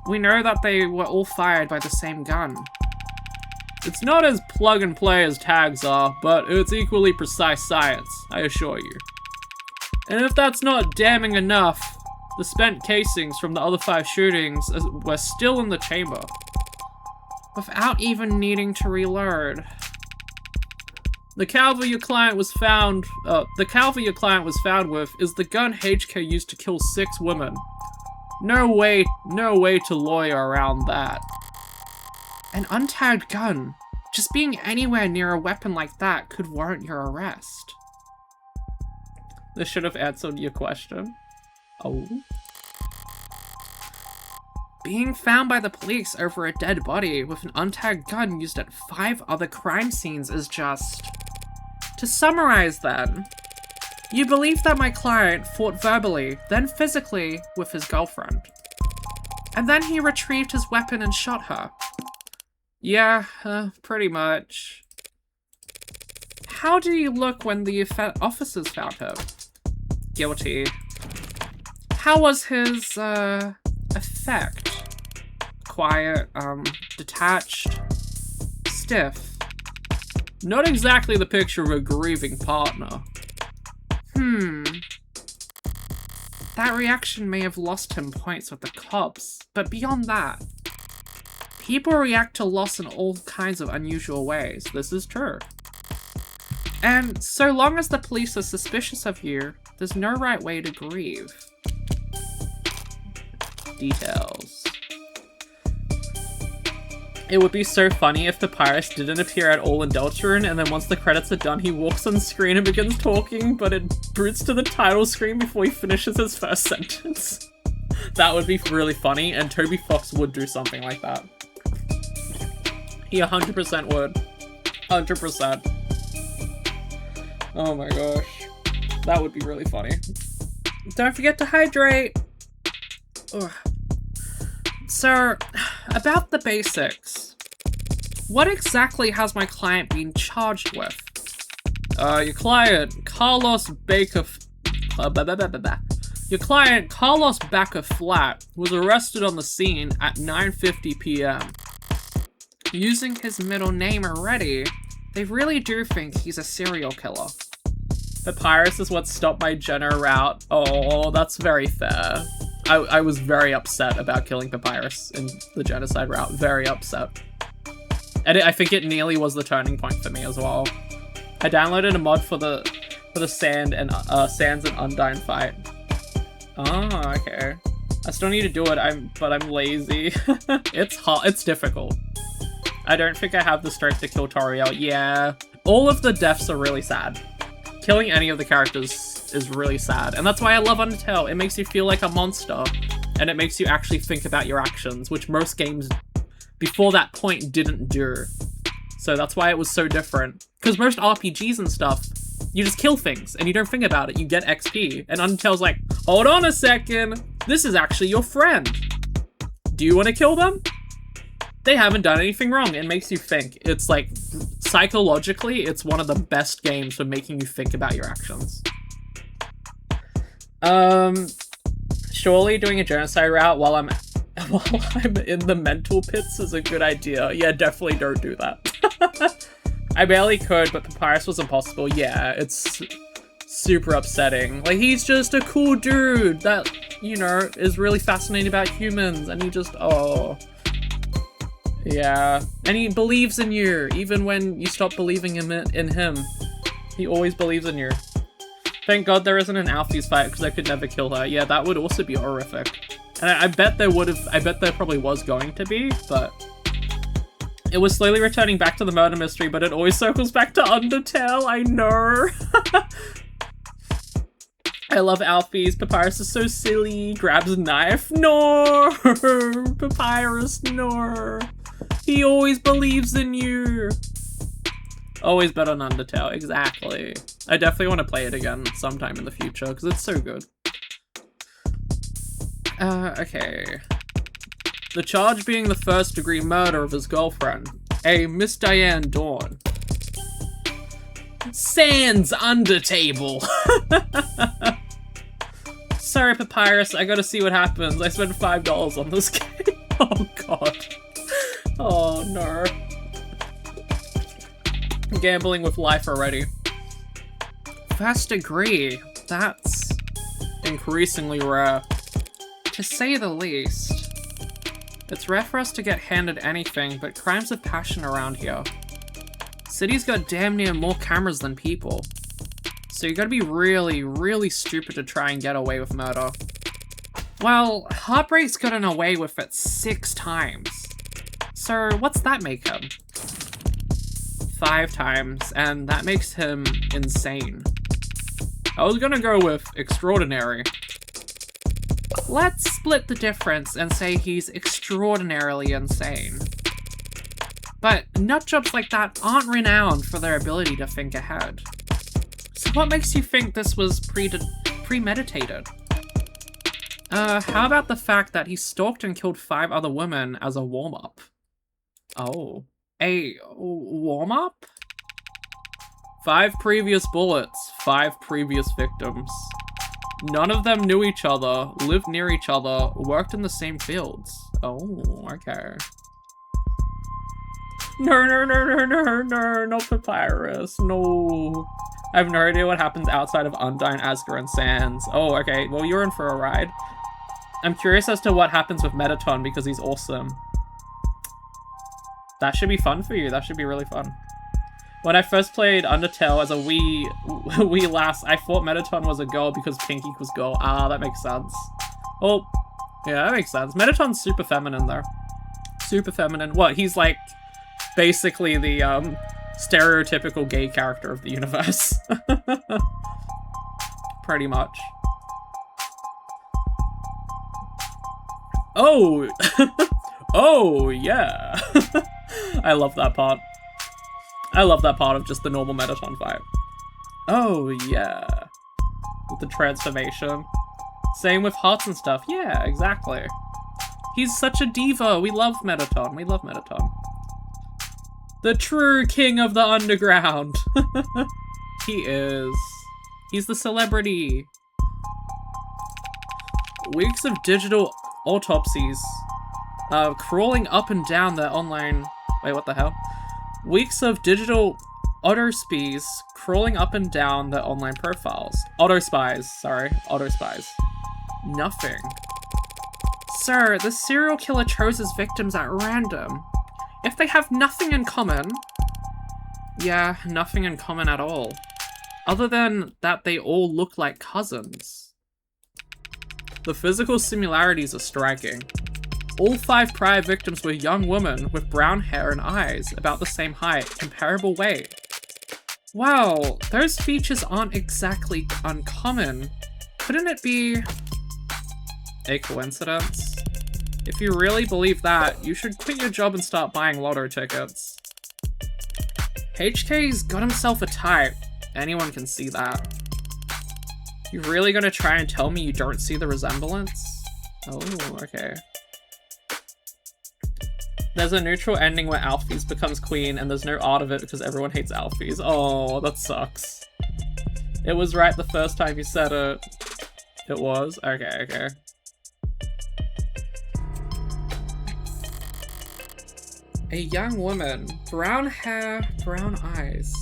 we know that they were all fired by the same gun. It's not as plug and play as tags are, but it's equally precise science, I assure you. And if that's not damning enough, the spent casings from the other 5 shootings were still in the chamber, without even needing to reload. The caliber your client was found with is the gun HK used to kill 6 women. No way to lawyer around that. An untagged gun. Just being anywhere near a weapon like that could warrant your arrest. This should have answered your question. Oh. Being found by the police over a dead body with an untagged gun used at 5 other crime scenes is just... To summarize then, you believe that my client fought verbally, then physically, with his girlfriend. And then he retrieved his weapon and shot her. Yeah, pretty much. How do you look when the officers found him? Guilty. How was his, effect? Quiet, detached, stiff. Not exactly the picture of a grieving partner. That reaction may have lost him points with the cops, but beyond that, people react to loss in all kinds of unusual ways. This is true. And so long as the police are suspicious of you, there's no right way to grieve. Details. It would be so funny if Papyrus didn't appear at all in Deltarune, and then once the credits are done, he walks on screen and begins talking, but it boots to the title screen before he finishes his first sentence. That would be really funny, and Toby Fox would do something like that. He 100% would. 100%. Oh my gosh. That would be really funny. Don't forget to hydrate! Ugh. So, about the basics. What exactly has my client been charged with? Your client, Carlos Baker Flat, was arrested on the scene at 9:50 p.m. Using his middle name already, they really do think he's a serial killer. Papyrus is what stopped my Jenna route. Oh, that's very fair. I was very upset about killing Papyrus in the genocide route. Very upset. And I think it nearly was the turning point for me as well. I downloaded a mod for the Sands and Undyne fight. Oh, okay. I still need to do it, but I'm lazy. It's hard. It's difficult. I don't think I have the strength to kill Toriel. Yeah. All of the deaths are really sad. Killing any of the characters is really sad. And that's why I love Undertale. It makes you feel like a monster. And it makes you actually think about your actions, which most games before that point didn't do. So that's why it was so different. Because most RPGs and stuff, you just kill things and you don't think about it. You get XP. And Undertale's like, hold on a second. This is actually your friend. Do you want to kill them? They haven't done anything wrong. It makes you think. It's like, psychologically, it's one of the best games for making you think about your actions. Surely doing a genocide route while I'm in the mental pits is a good idea. Yeah, definitely don't do that. I barely could, but Papyrus was impossible. Yeah, it's super upsetting. Like, he's just a cool dude that, you know, is really fascinated about humans, and he just, oh... Yeah, and he believes in you, even when you stop believing in him. He always believes in you. Thank God there isn't an Alfie's fight, because I could never kill her. Yeah, that would also be horrific. And I bet there probably was going to be, but... It was slowly returning back to the murder mystery, but it always circles back to Undertale, I know! I love Alfie's. Papyrus is so silly. Grabs a knife. No! Papyrus, no! He always believes in you! Always bet on Undertale, exactly. I definitely want to play it again sometime in the future, because it's so good. Okay. The charge being the first-degree murder of his girlfriend, a Miss Diane Dawn. Sans Undertable! Sorry, Papyrus, I gotta see what happens. I spent $5 on this game. Oh god. Oh no. I'm gambling with life already. First degree. That's increasingly rare. To say the least. It's rare for us to get handed anything but crimes of passion around here. City's got damn near more cameras than people. So you gotta be really, really stupid to try and get away with murder. Well, Heartbreak's gotten away with it 6 times. So what's that make him? 5 times, and that makes him insane. I was gonna go with extraordinary. Let's split the difference and say he's extraordinarily insane. But nutjobs like that aren't renowned for their ability to think ahead. So what makes you think this was premeditated? How about the fact that he stalked and killed 5 other women as a warm-up? Oh. A warm-up? 5 previous bullets, 5 previous victims. None of them knew each other, lived near each other, worked in the same fields. Oh, okay. No, not Papyrus, no. I have no idea what happens outside of Undyne, Asgore, and Sans. Oh, okay, well, you're in for a ride. I'm curious as to what happens with Mettaton because he's awesome. That should be fun for you, that should be really fun. When I first played Undertale as a wee lass, I thought Mettaton was a girl because Pinky was girl. Ah, that makes sense. Oh, yeah, that makes sense. Mettaton's super feminine, though. Super feminine. What, he's like basically the stereotypical gay character of the universe. Pretty much. Oh! Oh, yeah. I love that part. I love that part of just the normal Mettaton fight. Oh, yeah. With the transformation. Same with hearts and stuff. Yeah, exactly. He's such a diva. We love Mettaton. We love Mettaton. The true king of the underground. He is. He's the celebrity. Weeks of digital autopsies. Crawling up and down their online... Wait, what the hell? Weeks of digital autospies crawling up and down their online profiles. Autospies, sorry. Autospies. Nothing. Sir, the serial killer chose his victims at random. If they have nothing in common... Yeah, nothing in common at all. Other than that they all look like cousins. The physical similarities are striking. All 5 prior victims were young women with brown hair and eyes, about the same height, comparable weight. Wow, those features aren't exactly uncommon. Couldn't it be a coincidence? If you really believe that, you should quit your job and start buying lotto tickets. HK's got himself a type. Anyone can see that. You really gonna try and tell me you don't see the resemblance? Oh, okay. There's a neutral ending where Alphys becomes queen, and there's no art of it because everyone hates Alphys. Oh, that sucks. It was right the first time you said it. It was? Okay, okay. A young woman. Brown hair, brown eyes.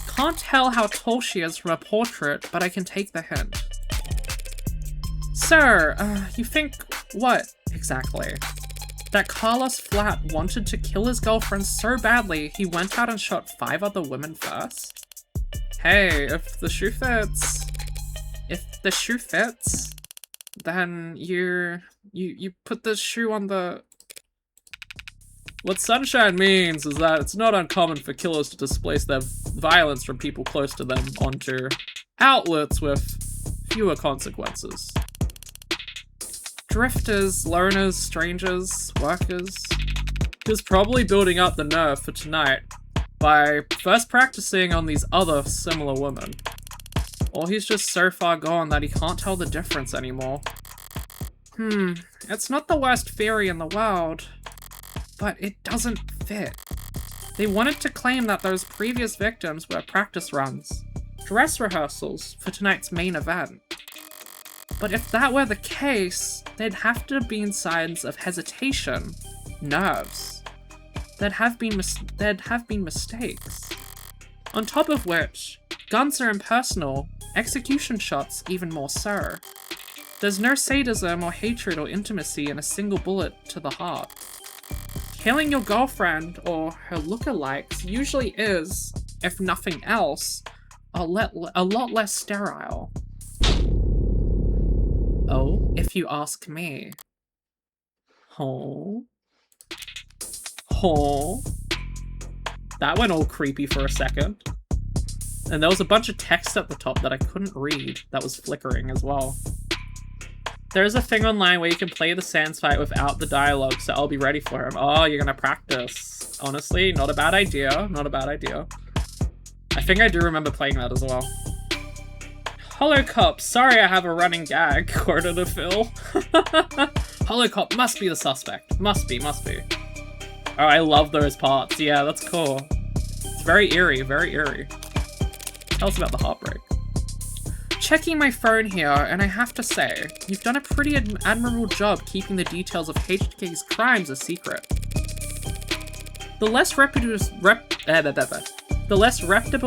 Can't tell how tall she is from a portrait, but I can take the hint. Sir, you think what exactly? That Carlos Flat wanted to kill his girlfriend so badly, he went out and shot 5 other women first? Hey, if the shoe fits... If the shoe fits, then you put the shoe on the... What Sunshine means is that it's not uncommon for killers to displace their violence from people close to them onto outlets with fewer consequences. Drifters, loners, strangers, workers. He was probably building up the nerve for tonight by first practicing on these other similar women. Or he's just so far gone that he can't tell the difference anymore. It's not the worst theory in the world, but it doesn't fit. They wanted to claim that those previous victims were practice runs, dress rehearsals for tonight's main event. But if that were the case, there'd have to have been signs of hesitation, nerves. There'd have been mistakes. On top of which, guns are impersonal, execution shots even more so. There's no sadism or hatred or intimacy in a single bullet to the heart. Killing your girlfriend or her lookalikes usually is, if nothing else, a lot less sterile. Oh, if you ask me. Oh. That went all creepy for a second. And there was a bunch of text at the top that I couldn't read that was flickering as well. There's a thing online where you can play the Sans fight without the dialogue, so I'll be ready for him. Oh, you're gonna practice. Honestly, not a bad idea. Not a bad idea. I think I do remember playing that as well. Holocop, sorry I have a running gag. Quarter to fill. Holocop must be the suspect. Must be. Oh, I love those parts. Yeah, that's cool. It's very eerie, very eerie. Tell us about the heartbreak. Checking my phone here, and I have to say, you've done a pretty admirable job keeping the details of HK's crimes a secret. The less reputable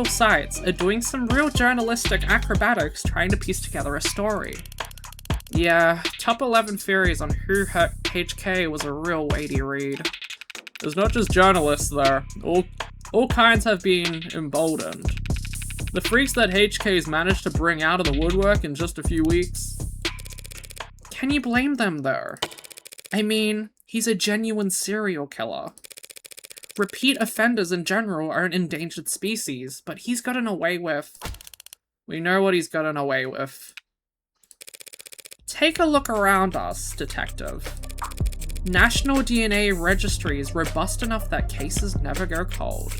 sites are doing some real journalistic acrobatics trying to piece together a story. Yeah, top 11 theories on who hurt HK was a real weighty read. There's not just journalists there, all kinds have been emboldened. The freaks that HK's managed to bring out of the woodwork in just a few weeks. Can you blame them though? I mean, he's a genuine serial killer. Repeat offenders in general are an endangered species, but he's gotten away with... We know what he's gotten away with. Take a look around us, detective. National DNA registry is robust enough that cases never go cold.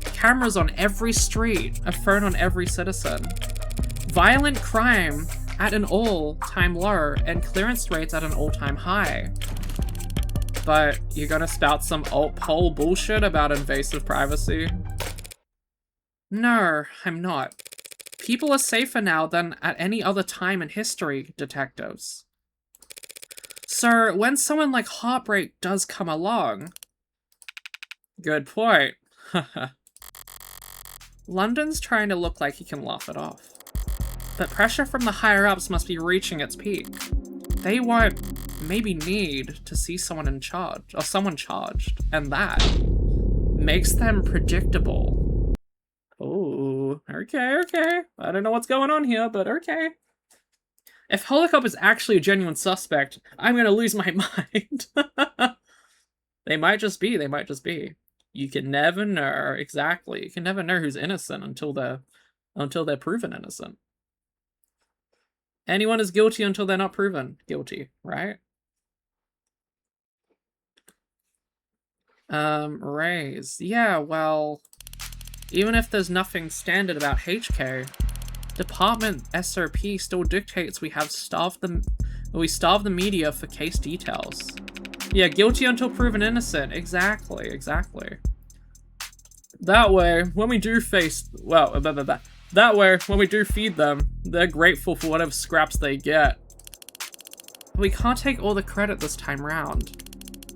Cameras on every street, a phone on every citizen. Violent crime at an all-time low, and clearance rates at an all-time high. But you're gonna spout some alt-pol bullshit about invasive privacy? No, I'm not. People are safer now than at any other time in history, detectives. So, when someone like Heartbreak does come along... Good point. London's trying to look like he can laugh it off. But pressure from the higher-ups must be reaching its peak. They won't maybe need to see someone in charge, or someone charged, and that makes them predictable. Oh, okay. I don't know what's going on here, but okay. If Holocop is actually a genuine suspect, I'm gonna lose my mind. They might just be. You can never know, exactly. You can never know who's innocent until they're proven innocent. Anyone is guilty until they're not proven guilty, right? Raise. Yeah, well, even if there's nothing standard about HK, Department SOP still dictates we starve the media for case details. Yeah, guilty until proven innocent. Exactly. That way, when we do that way, when we do feed them, they're grateful for whatever scraps they get. We can't take all the credit this time round.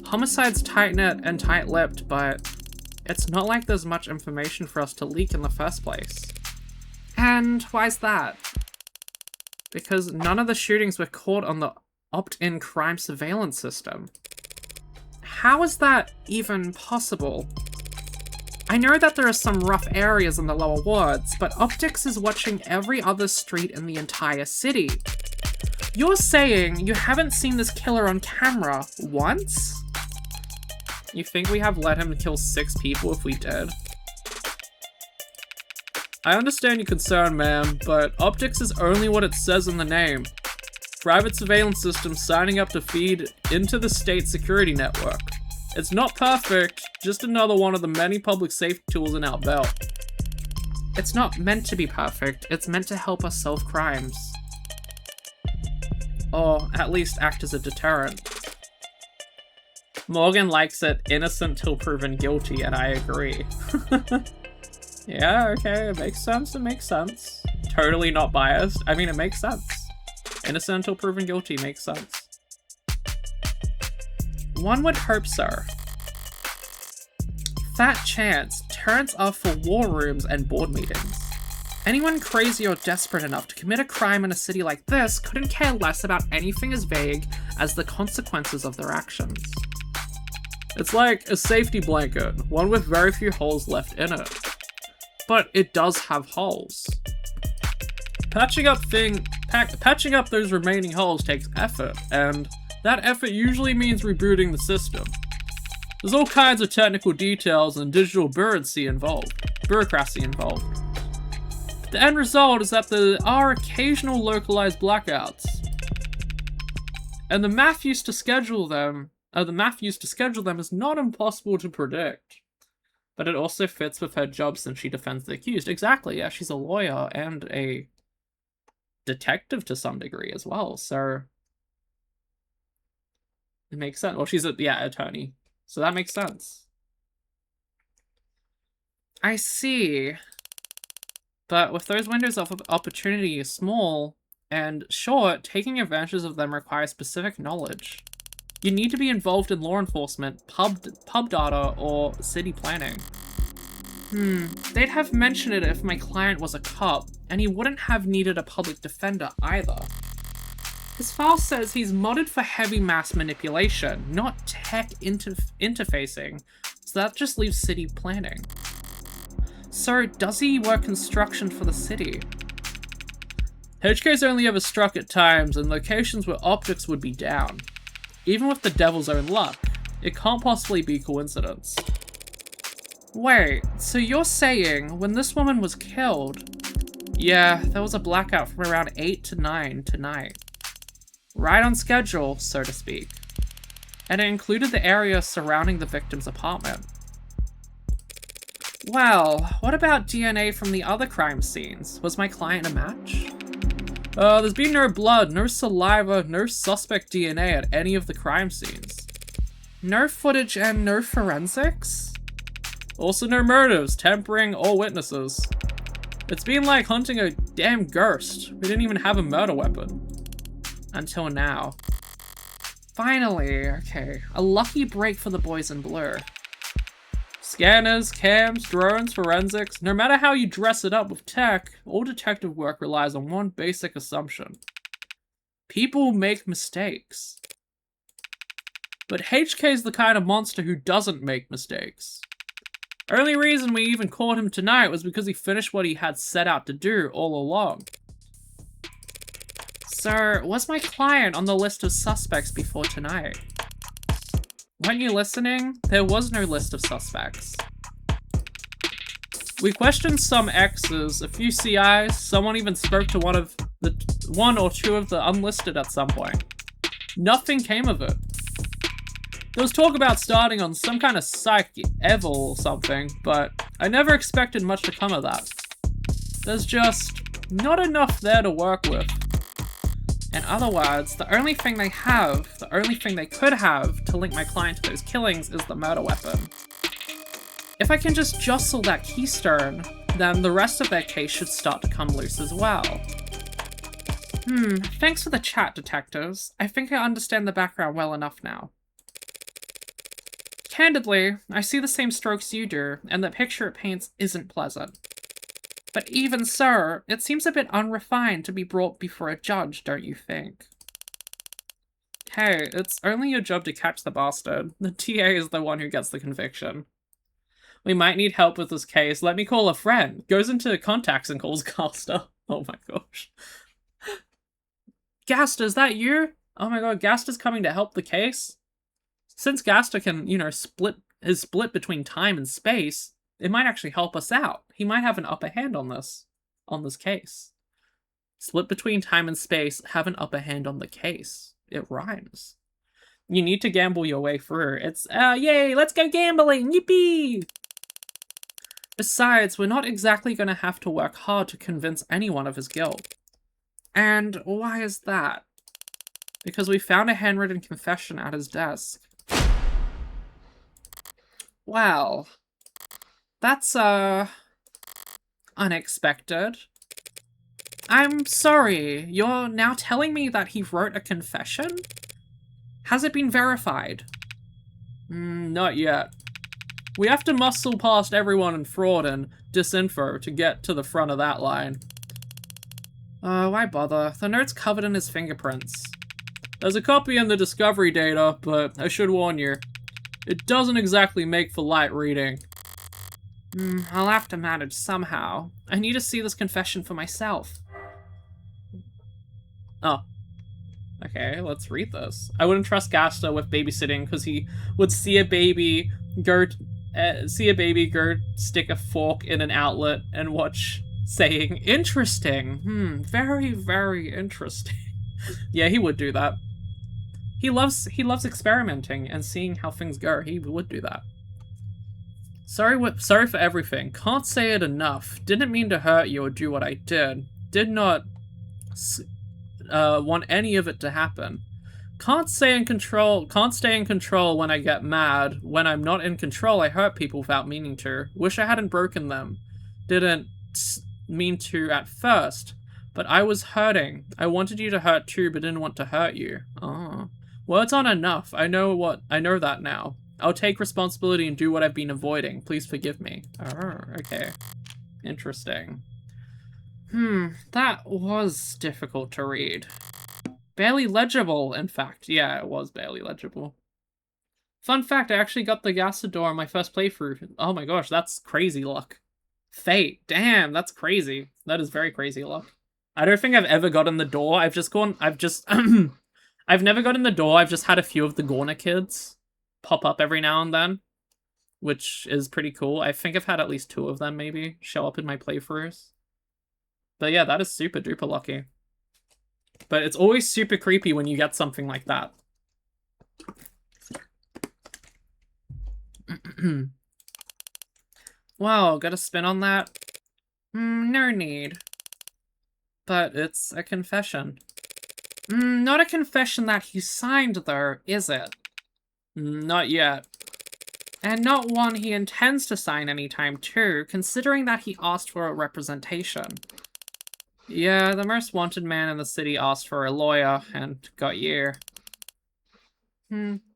Homicide's tight-knit and tight-lipped, but it's not like there's much information for us to leak in the first place. And why's that? Because none of the shootings were caught on the opt-in crime surveillance system. How is that even possible? I know that there are some rough areas in the lower wards, but Optics is watching every other street in the entire city. You're saying you haven't seen this killer on camera once? You think we have let him kill 6 people if we did? I understand your concern, ma'am, but optics is only what it says in the name. Private surveillance system signing up to feed into the state security network. It's not perfect, just another one of the many public safety tools in our belt. It's not meant to be perfect, it's meant to help us solve crimes. Or at least act as a deterrent. Morgan likes it innocent till proven guilty, and I agree. Yeah, okay, it makes sense, Totally not biased. I mean, it makes sense. Innocent until proven guilty makes sense. One would hope so. Fat chance, turns off for war rooms and board meetings. Anyone crazy or desperate enough to commit a crime in a city like this couldn't care less about anything as vague as the consequences of their actions. It's like a safety blanket, one with very few holes left in it. But it does have holes. Patching up those remaining holes takes effort, and that effort usually means rebooting the system. There's all kinds of technical details and digital bureaucracy involved. The end result is that there are occasional localized blackouts. And the math used to schedule them is not impossible to predict. But it also fits with her job since she defends the accused. Exactly, yeah, she's a lawyer and a detective to some degree as well, so it makes sense. Well, she's attorney, so that makes sense. I see. But with those windows of opportunity small and short, taking advantage of them requires specific knowledge. You need to be involved in law enforcement, pub data, or city planning. They'd have mentioned it if my client was a cop, and he wouldn't have needed a public defender either. His file says he's modded for heavy mass manipulation, not tech interfacing, so that just leaves city planning. So, does he work construction for the city? HK's only ever struck at times in locations where optics would be down. Even with the devil's own luck, it can't possibly be coincidence. Wait, so you're saying when this woman was killed, yeah, there was a blackout from around 8 to 9 tonight. Right on schedule, so to speak. And it included the area surrounding the victim's apartment. Well, what about DNA from the other crime scenes? Was my client a match? There's been no blood, no saliva, no suspect DNA at any of the crime scenes. No footage and no forensics? Also no motives, tampering, or witnesses. It's been like hunting a damn ghost. We didn't even have a murder weapon. Until now. Finally, okay. A lucky break for the boys in blue. Scanners, cams, drones, forensics, no matter how you dress it up with tech, all detective work relies on one basic assumption. People make mistakes. But HK's the kind of monster who doesn't make mistakes. Only reason we even caught him tonight was because he finished what he had set out to do all along. So, was my client on the list of suspects before tonight? Weren't you listening? There was no list of suspects. We questioned some X's, a few CIs, someone even spoke to one or two of the unlisted at some point. Nothing came of it. There was talk about starting on some kind of psych evil or something, but I never expected much to come of that. There's just not enough there to work with. In other words, the only thing they could have to link my client to those killings is the murder weapon. If I can just jostle that keystone, then the rest of their case should start to come loose as well. Thanks for the chat, detectives. I think I understand the background well enough now. Candidly, I see the same strokes you do, and the picture it paints isn't pleasant. But even so, it seems a bit unrefined to be brought before a judge, don't you think? Hey, it's only your job to catch the bastard. The TA is the one who gets the conviction. We might need help with this case. Let me call a friend. Goes into contacts and calls Gaster. Oh my gosh. Gaster, is that you? Oh my god, Gaster's coming to help the case? Since Gaster can, split between time and space, It might actually help us out. He might have an upper hand on this case. Split between time and space, have an upper hand on the case. It rhymes. You need to gamble your way through. It's, yay, let's go gambling, yippee! Besides, we're not exactly gonna have to work hard to convince anyone of his guilt. And why is that? Because we found a handwritten confession at his desk. Well, that's, unexpected. I'm sorry, you're now telling me that he wrote a confession? Has it been verified? Not yet. We have to muscle past everyone in fraud and disinfo to get to the front of that line. Why bother? The note's covered in his fingerprints. There's a copy in the discovery data, but I should warn you, it doesn't exactly make for light reading. I'll have to manage somehow. I need to see this confession for myself. Oh. Okay, let's read this. I wouldn't trust Gaster with babysitting because he would see a baby go stick a fork in an outlet and watch saying, interesting. Very, very interesting. Yeah, he would do that. He loves experimenting and seeing how things go. He would do that. Sorry for everything. Can't say it enough. Didn't mean to hurt you or do what I did. Did not want any of it to happen. Can't stay in control when I get mad. When I'm not in control, I hurt people without meaning to. Wish I hadn't broken them. Didn't mean to at first, but I was hurting. I wanted you to hurt too, but didn't want to hurt you. Oh. Words aren't enough. I know that now. I'll take responsibility and do what I've been avoiding. Please forgive me. Oh, okay. Interesting. That was difficult to read. Barely legible, in fact. Yeah, it was barely legible. Fun fact, I actually got the Gassador on my first playthrough. Oh my gosh, that's crazy luck. Fate. Damn, that's crazy. That is very crazy luck. I don't think I've ever gotten the door. I've never gotten the door. I've just had a few of the Gorna kids pop up every now and then, which is pretty cool. I think I've had at least 2 of them maybe show up in my playthroughs. But yeah, that is super duper lucky. But it's always super creepy when you get something like that. Wow, got a spin on that? No need. But it's a confession. Not a confession that he signed, though, is it? Not yet. And not one he intends to sign anytime, too, considering that he asked for a representation. Yeah, the most wanted man in the city asked for a lawyer, and got you.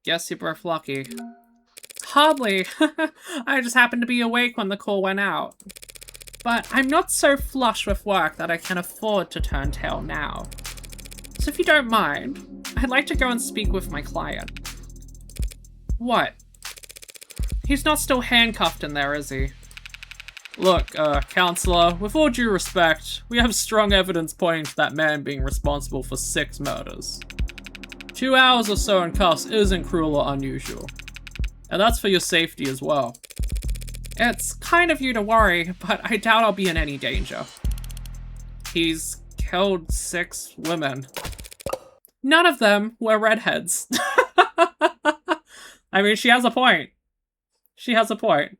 Guess you're both lucky. Hardly. I just happened to be awake when the call went out. But I'm not so flush with work that I can afford to turn tail now. So if you don't mind, I'd like to go and speak with my client. What? He's not still handcuffed in there, is he? Look, counselor, with all due respect, we have strong evidence pointing to that man being responsible for 6 murders. 2 hours or so in cuffs isn't cruel or unusual. And that's for your safety as well. It's kind of you to worry, but I doubt I'll be in any danger. He's killed 6 women. None of them were redheads. I mean, she has a point. She has a point.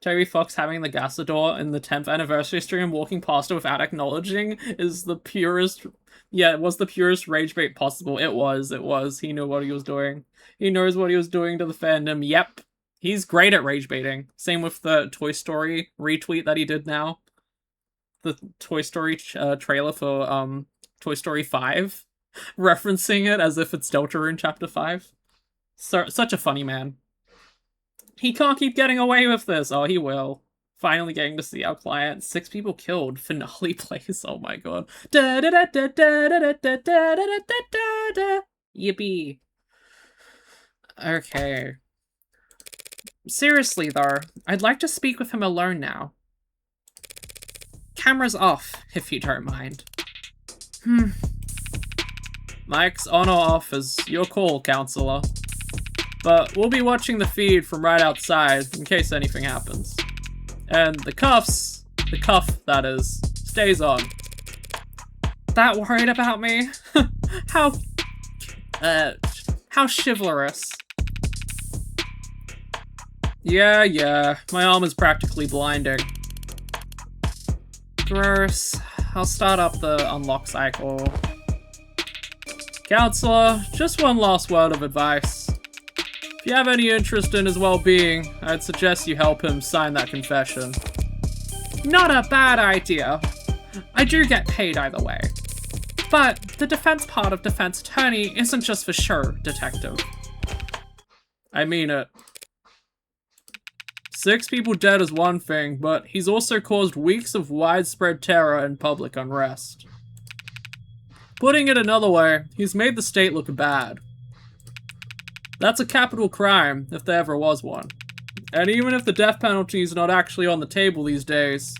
Terry Fox having the Gassador in the 10th anniversary stream, walking past her without acknowledging, is the purest... Yeah, it was the purest rage bait possible. It was. He knew what he was doing. He knows what he was doing to the fandom. Yep. He's great at rage baiting. Same with the Toy Story retweet that he did now. The Toy Story trailer for Toy Story 5. Referencing it as if it's Deltarune Chapter 5. Such a funny man. He can't keep getting away with this. Oh, he will. Finally getting to see our client. 6 people killed. Finale plays. Oh my god. Yippee. Okay. Seriously though, I'd like to speak with him alone now. Camera's off, if you don't mind. Mic's on or off is your call, counselor. But we'll be watching the feed from right outside in case anything happens. And the cuff, that is, stays on. That worried about me? How chivalrous. Yeah, my arm is practically blinding. Gross. I'll start up the unlock cycle. Counselor, just one last word of advice. If you have any interest in his well-being, I'd suggest you help him sign that confession. Not a bad idea. I do get paid either way. But the defense part of defense attorney isn't just for show, detective. I mean it. 6 people dead is one thing, but he's also caused weeks of widespread terror and public unrest. Putting it another way, he's made the state look bad. That's a capital crime, if there ever was one. And even if the death penalty is not actually on the table these days,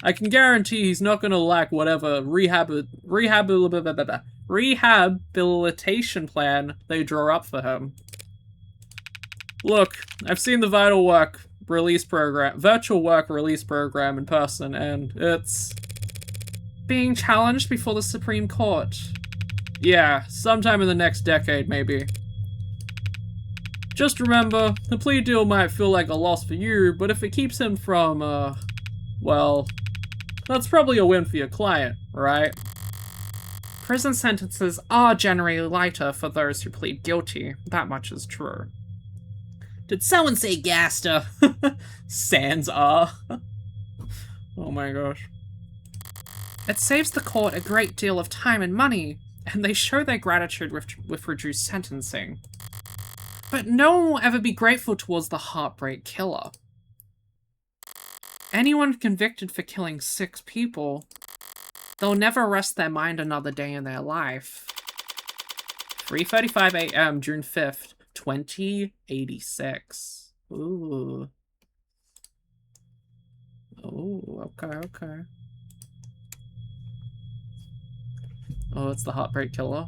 I can guarantee he's not gonna lack whatever rehabilitation plan they draw up for him. Look, I've seen the virtual work release program in person, and it's being challenged before the Supreme Court. Yeah, sometime in the next decade, maybe. Just remember, the plea deal might feel like a loss for you, but if it keeps him from, well, that's probably a win for your client, right? Prison sentences are generally lighter for those who plead guilty, that much is true. Did someone say Gaster? Sans are. Oh my gosh. It saves the court a great deal of time and money, and they show their gratitude with reduced sentencing. But no one will ever be grateful towards the Heartbreak Killer. Anyone convicted for killing 6 people, they'll never rest their mind another day in their life. 3:35 a.m. June 5th, 2086. Ooh. Oh, okay. Oh, it's the Heartbreak Killer.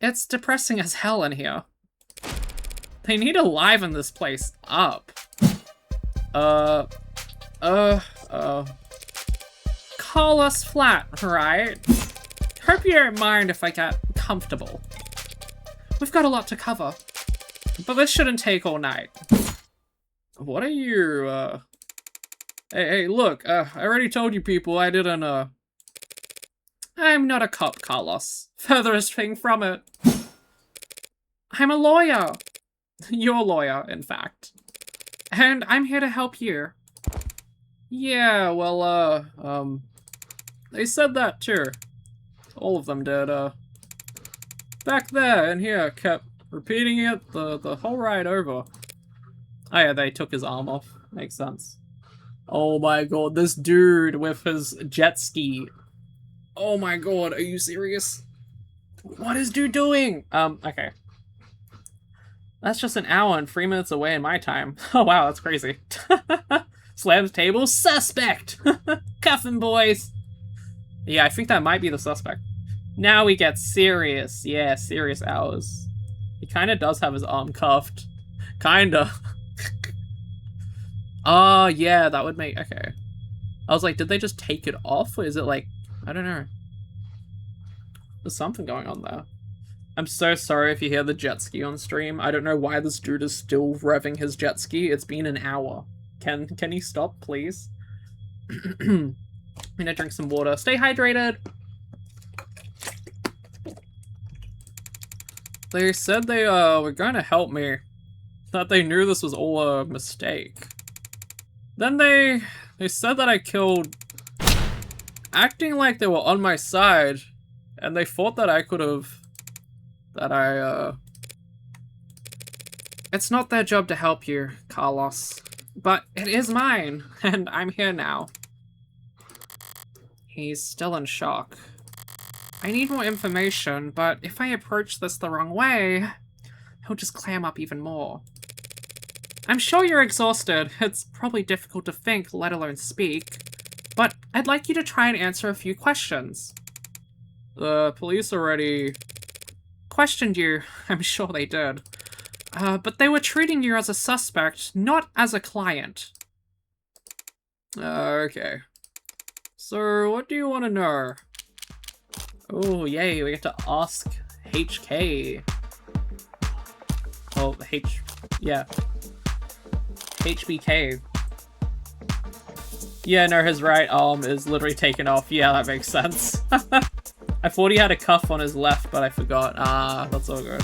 It's depressing as hell in here. They need to liven this place up. Call us flat, right? Hope you don't mind if I get comfortable. We've got a lot to cover, but this shouldn't take all night. What are you, Hey, look, I already told you people I didn't, I'm not a cop, Carlos. Furthest thing from it. I'm a lawyer. You're a lawyer, in fact. And I'm here to help you. Yeah, well, they said that too. All of them did, back there and here, kept repeating it the whole ride over. Oh yeah, they took his arm off. Makes sense. Oh my god, this dude with his jet ski. Oh my god, are you serious? What is dude doing? Okay. That's just an hour and 3 minutes away in my time. Oh wow, that's crazy. Slams table, suspect! Cuffin' boys! Yeah, I think that might be the suspect. Now we get serious. Yeah, serious hours. He kinda does have his arm cuffed. Kinda. Oh, yeah, that would make... Okay. I was like, did they just take it off? Or is it like... I don't know. There's something going on there. I'm so sorry if you hear the jet ski on stream. I don't know why this dude is still revving his jet ski. It's been an hour. Can he stop, please? I'm gonna drink some water. Stay hydrated! They said they were going to help me. That they knew this was all a mistake. Then they said that I killed... Acting like they were on my side. And they thought that I could have... It's not their job to help you, Carlos. But it is mine, and I'm here now. He's still in shock. I need more information, but if I approach this the wrong way, he'll just clam up even more. I'm sure you're exhausted. It's probably difficult to think, let alone speak. But I'd like you to try and answer a few questions. 'Cause I know you're a lawyer, and I know you'll be able to explain everything to me. 3:35 a.m. June 5th, 2086. Ooh. Okay. That's just an hour and 3 minutes away in my time. Oh wow, that's crazy. The police already questioned you. I'm sure they did. But they were treating you as a suspect, not as a client. Okay. So, what do you want to know? Oh, yay, we get to ask HK. Oh, yeah. HBK. Yeah, no, his right arm is literally taken off. Yeah, that makes sense. I thought he had a cuff on his left, but I forgot. Ah, that's all good.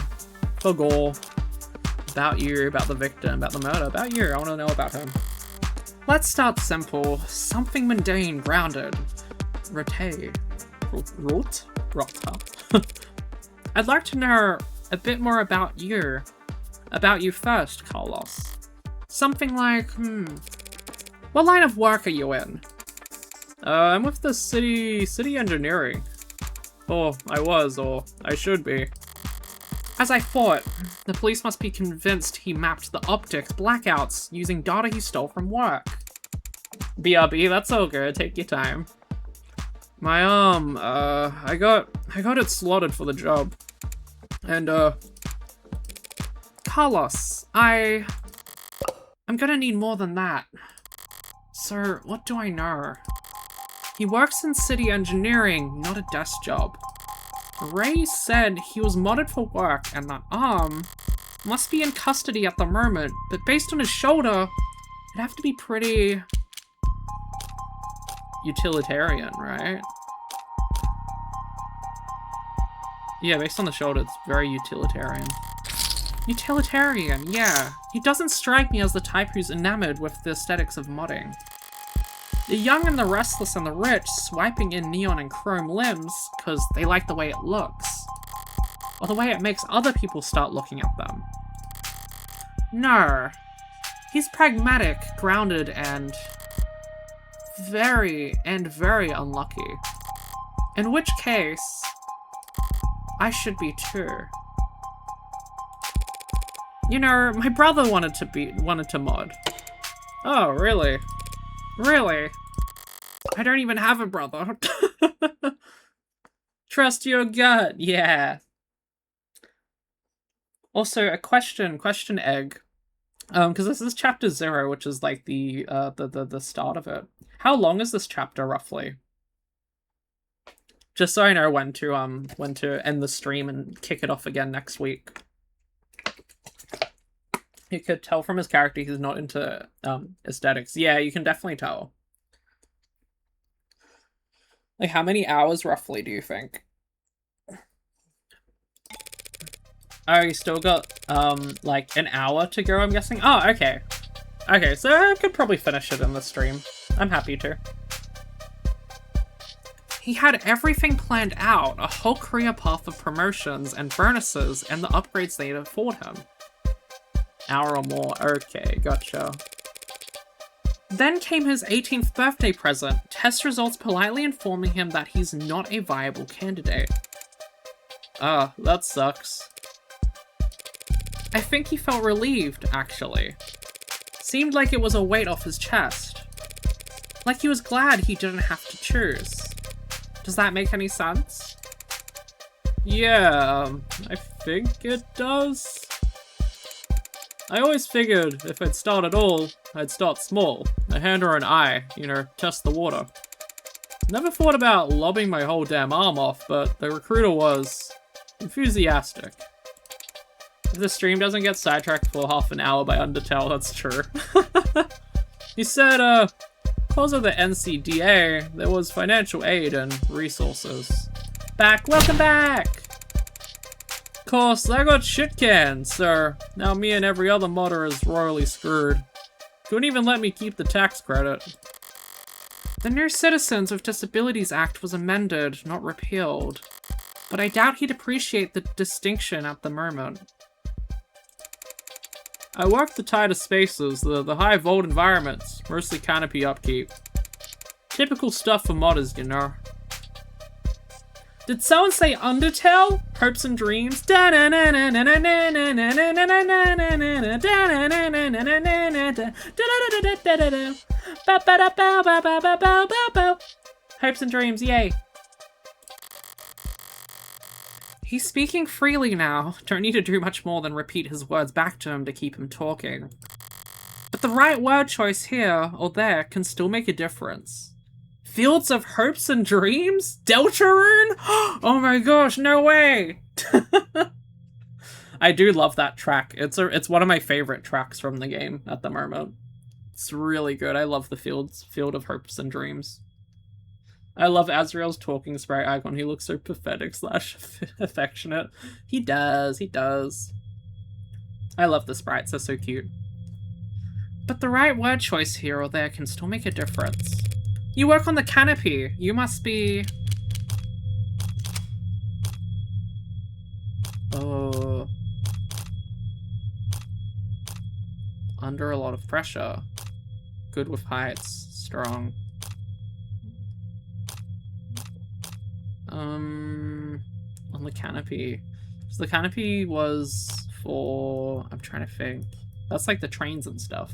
For gore. About you, about the victim, about the murder, about you. I want to know about him. Let's start simple. Something mundane, grounded. Rote. Rot? Rota. I'd like to know a bit more about you. About you first, Carlos. Something like, what line of work are you in? I'm with the city engineering. Or I was, or I should be. As I thought, the police must be convinced he mapped the optics blackouts using data he stole from work. BRB, that's all good, take your time. My arm, I got it slotted for the job. And, Carlos, I'm gonna need more than that. So, what do I know? He works in city engineering, not a desk job. Ray said he was modded for work and that arm must be in custody at the moment, but based on his shoulder, it'd have to be pretty utilitarian, right? Yeah, based on the shoulder, it's very utilitarian. Utilitarian, yeah. He doesn't strike me as the type who's enamored with the aesthetics of modding. The young and the restless and the rich swiping in neon and chrome limbs because they like the way it looks. Or the way it makes other people start looking at them. No. He's pragmatic, grounded, and very unlucky. In which case, I should be too. You know, my brother wanted to mod. Oh, really? Really? I don't even have a brother. Trust your gut, yeah. Also, a question egg. Because this is chapter 0, which is like the start of it. How long is this chapter roughly? Just so I know when to end the stream and kick it off again next week. You could tell from his character he's not into aesthetics. Yeah, you can definitely tell. Like, how many hours roughly do you think? Oh, you still got like an hour to go, I'm guessing? Oh, okay. Okay, so I could probably finish it in the stream. I'm happy to. He had everything planned out, a whole career path of promotions and bonuses and the upgrades they'd afford him. Hour or more, okay, gotcha. Then came his 18th birthday present, test results politely informing him that he's not a viable candidate. Ah, that sucks. I think he felt relieved, actually. Seemed like it was a weight off his chest. Like he was glad he didn't have to choose. Does that make any sense? Yeah, I think it does. I always figured if I'd start at all, I'd start small. A hand or an eye, you know, test the water. Never thought about lobbing my whole damn arm off, but the recruiter was enthusiastic. If the stream doesn't get sidetracked for half an hour by Undertale, that's true. He said, because of the NCDA, there was financial aid and resources. Welcome back! Course, I got shit canned, so now me and every other modder is royally screwed. Couldn't even let me keep the tax credit. The New Citizens with Disabilities Act was amended, not repealed. But I doubt he'd appreciate the distinction at the moment. I worked the tighter spaces, the high volt environments, mostly canopy upkeep. Typical stuff for modders, you know. Did someone say Undertale? Hopes and dreams? Hopes and dreams, yay. He's speaking freely now. Don't need to do much more than repeat his words back to him to keep him talking. But the right word choice here or there can still make a difference. Fields of Hopes and Dreams? Deltarune? Oh my gosh, no way! I do love that track. It's one of my favorite tracks from the game at the moment. It's really good. I love the Field of Hopes and Dreams. I love Azrael's talking sprite icon. He looks so pathetic / affectionate. He does. I love the sprites. They're so cute. But the right word choice here or there can still make a difference. You work on the canopy. You must be... Oh... Under a lot of pressure. Good with heights. Strong. On the canopy. So the canopy was for... I'm trying to think. That's like the trains and stuff.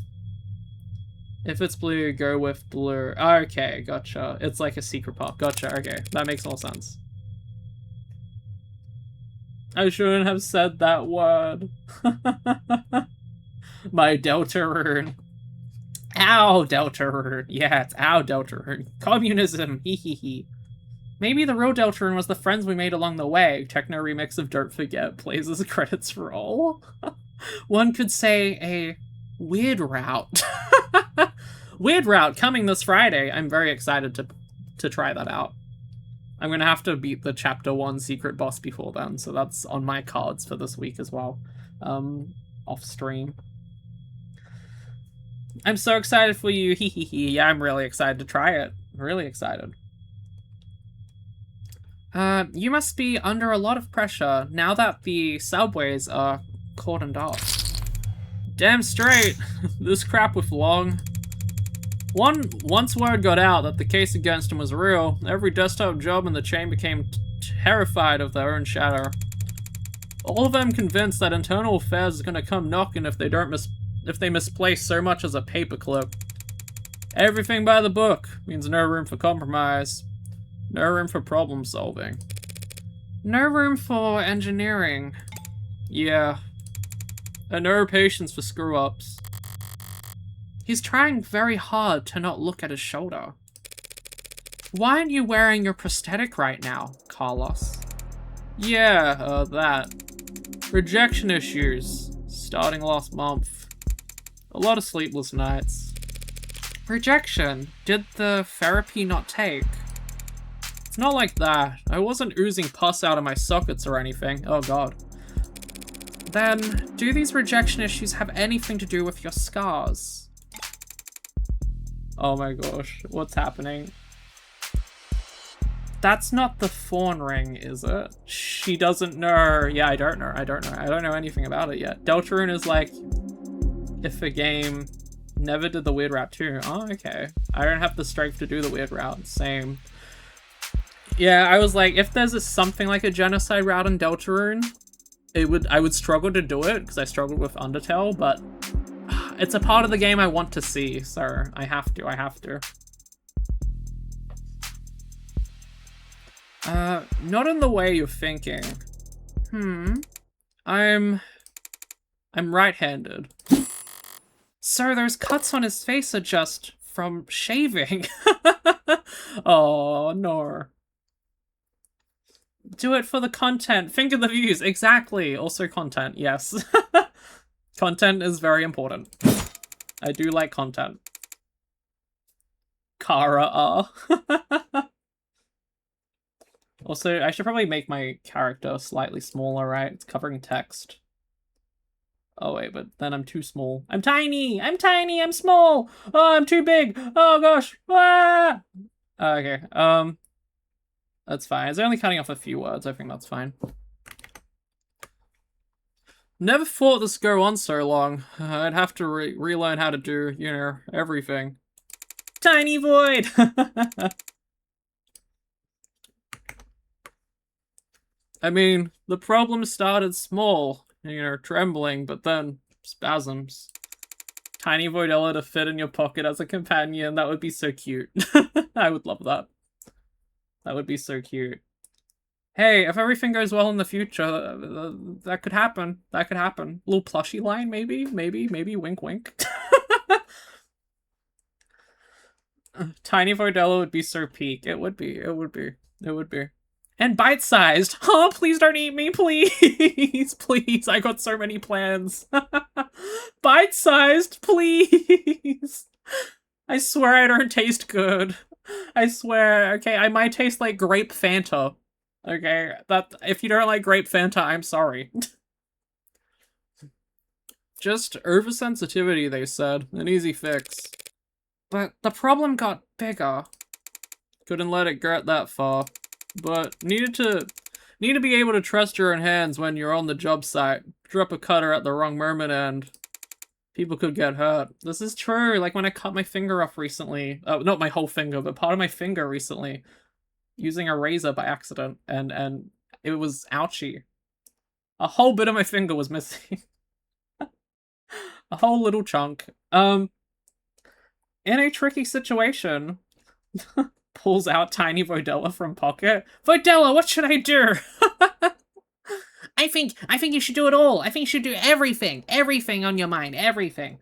If it's blue, go with blue. Okay, gotcha. It's like a secret path. Gotcha, okay. That makes all sense. I shouldn't have said that word. My Deltarune. Ow, Deltarune. Yeah, it's ow, Deltarune. Communism. Hee hee hee. Maybe the real Deltarune was the friends we made along the way. Techno remix of Don't Forget plays as credits roll. One could say a weird route. Weird route coming this Friday. I'm very excited to try that out. I'm gonna have to beat the chapter 1 secret boss before then, so that's on my cards for this week as well. Off stream. I'm so excited for you. Hee hee hee. Yeah, I'm really excited to try it. Really excited. You must be under a lot of pressure now that the subways are cordoned off. Damn straight. This crap with Long. Once word got out that the case against him was real, every desktop job in the chain became terrified of their own shadow. All of them convinced that internal affairs is gonna come knocking if they misplace so much as a paperclip. Everything by the book means no room for compromise. No room for problem solving. No room for engineering. Yeah. And no patience for screw-ups. He's trying very hard to not look at his shoulder. Why aren't you wearing your prosthetic right now, Carlos? Yeah, that. Rejection issues. Starting last month. A lot of sleepless nights. Rejection? Did the therapy not take? It's not like that. I wasn't oozing pus out of my sockets or anything. Oh god. Then, do these rejection issues have anything to do with your scars? Oh my gosh, what's happening? That's not the Fawn Ring, is it? She doesn't know. Yeah, I don't know. I don't know anything about it yet. Deltarune is like, if a game never did the weird route too. Oh, okay. I don't have the strength to do the weird route. Same. Yeah, I was like, if there's something like a genocide route in Deltarune, I would struggle to do it because I struggled with Undertale, but it's a part of the game I want to see, so I have to. Not in the way you're thinking. I'm right-handed. So those cuts on his face are just from shaving. Oh, no. Do it for the content. Think of the views. Exactly. Also content. Yes. Content is very important. I do like content. Kara. Also, I should probably make my character slightly smaller, right? It's covering text. Oh, wait, but then I'm too small. I'm tiny! I'm tiny! I'm small! Oh, I'm too big! Oh, gosh! Ah! Okay, that's fine. It's only cutting off a few words. I think that's fine. Never thought this would go on so long. I'd have to relearn how to do, you know, everything. Tiny void! I mean, the problem started small, you know, trembling, but then spasms. Tiny Voidella to fit in your pocket as a companion, that would be so cute. I would love that. That would be so cute. Hey, if everything goes well in the future, that could happen. That could happen. Little plushie line, maybe? Maybe, wink wink. Tiny Vordella would be so peak. It would be. And bite-sized. Oh, please don't eat me, please. Please, I got so many plans. Bite-sized, please. I swear I don't taste good. I swear. Okay, I might taste like grape Fanta. Okay, that if you don't like grape Fanta, I'm sorry. Just oversensitivity, they said. An easy fix. But the problem got bigger. Couldn't let it get that far. But need to be able to trust your own hands when you're on the job site. Drop a cutter at the wrong moment and people could get hurt. This is true. Like when I cut my finger off recently. Oh, not my whole finger, but part of my finger recently. Using a razor by accident. And it was ouchy. A whole bit of my finger was missing. A whole little chunk. In a tricky situation. Pulls out tiny Vodella from pocket. Vodella, what should I do? I think you should do it all. I think you should do everything. Everything on your mind. Everything.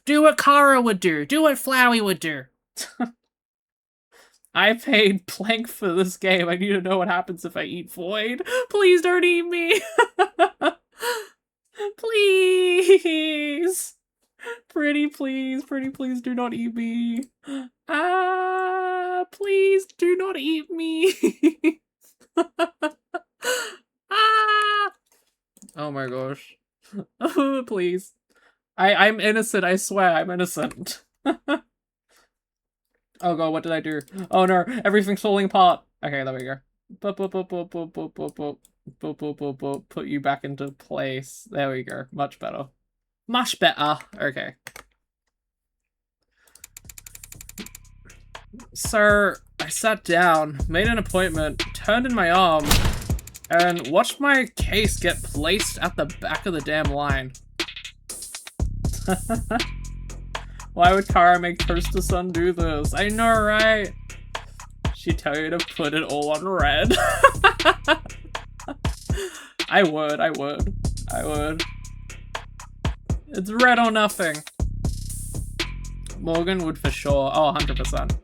Do what Kara would do. Do what Flowey would do. I paid Plank for this game. I need to know what happens if I eat Void. Please don't eat me. Please. Pretty please do not eat me. Please do not eat me. Oh my gosh. Please. I'm innocent, I swear, I'm innocent. Oh god, what did I do? Oh no, everything's falling apart. Okay, there we go. Put you back into place. There we go. Much better. Much better. Okay. So, I sat down, made an appointment, turned in my arm, and watched my case get placed at the back of the damn line. Why would Kara make Toaster-san do this? I know, right? She'd tell you to put it all on red. I would. It's red or nothing. Morgan would for sure. Oh, 100%.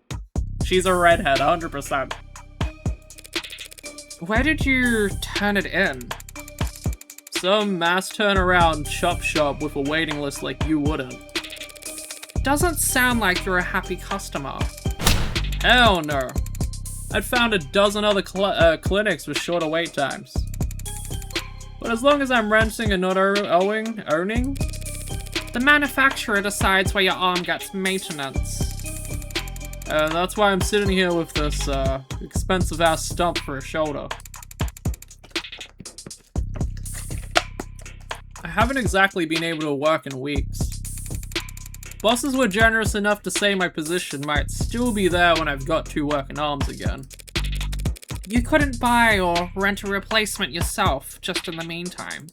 She's a redhead, 100%. Where did you turn it in? Some mass turnaround chop shop with a waiting list like you wouldn't. Doesn't sound like you're a happy customer. Hell no. I'd found a dozen other clinics with shorter wait times. But as long as I'm renting and not owning, the manufacturer decides where your arm gets maintenance. And that's why I'm sitting here with this expensive ass stump for a shoulder. I haven't exactly been able to work in weeks. Bosses were generous enough to say my position might still be there when I've got 2 working arms again. You couldn't buy or rent a replacement yourself, just in the meantime.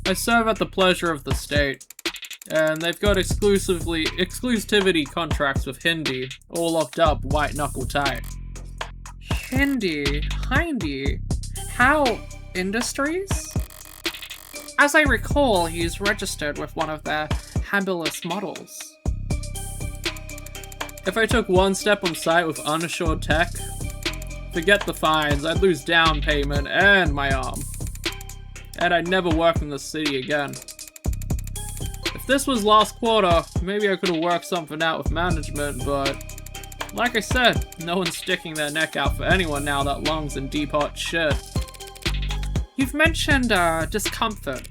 I serve at the pleasure of the state, and they've got exclusivity contracts with Hindi, all locked up white knuckle tight. Hindi? How? Industries? As I recall, he's registered with one of their habilis models. If I took one step on site with unassured tech, forget the fines, I'd lose down payment and my arm. And I'd never work in the city again. If this was last quarter, maybe I could have worked something out with management, but like I said, no one's sticking their neck out for anyone now that Lung's in deep hot shit. You've mentioned discomfort.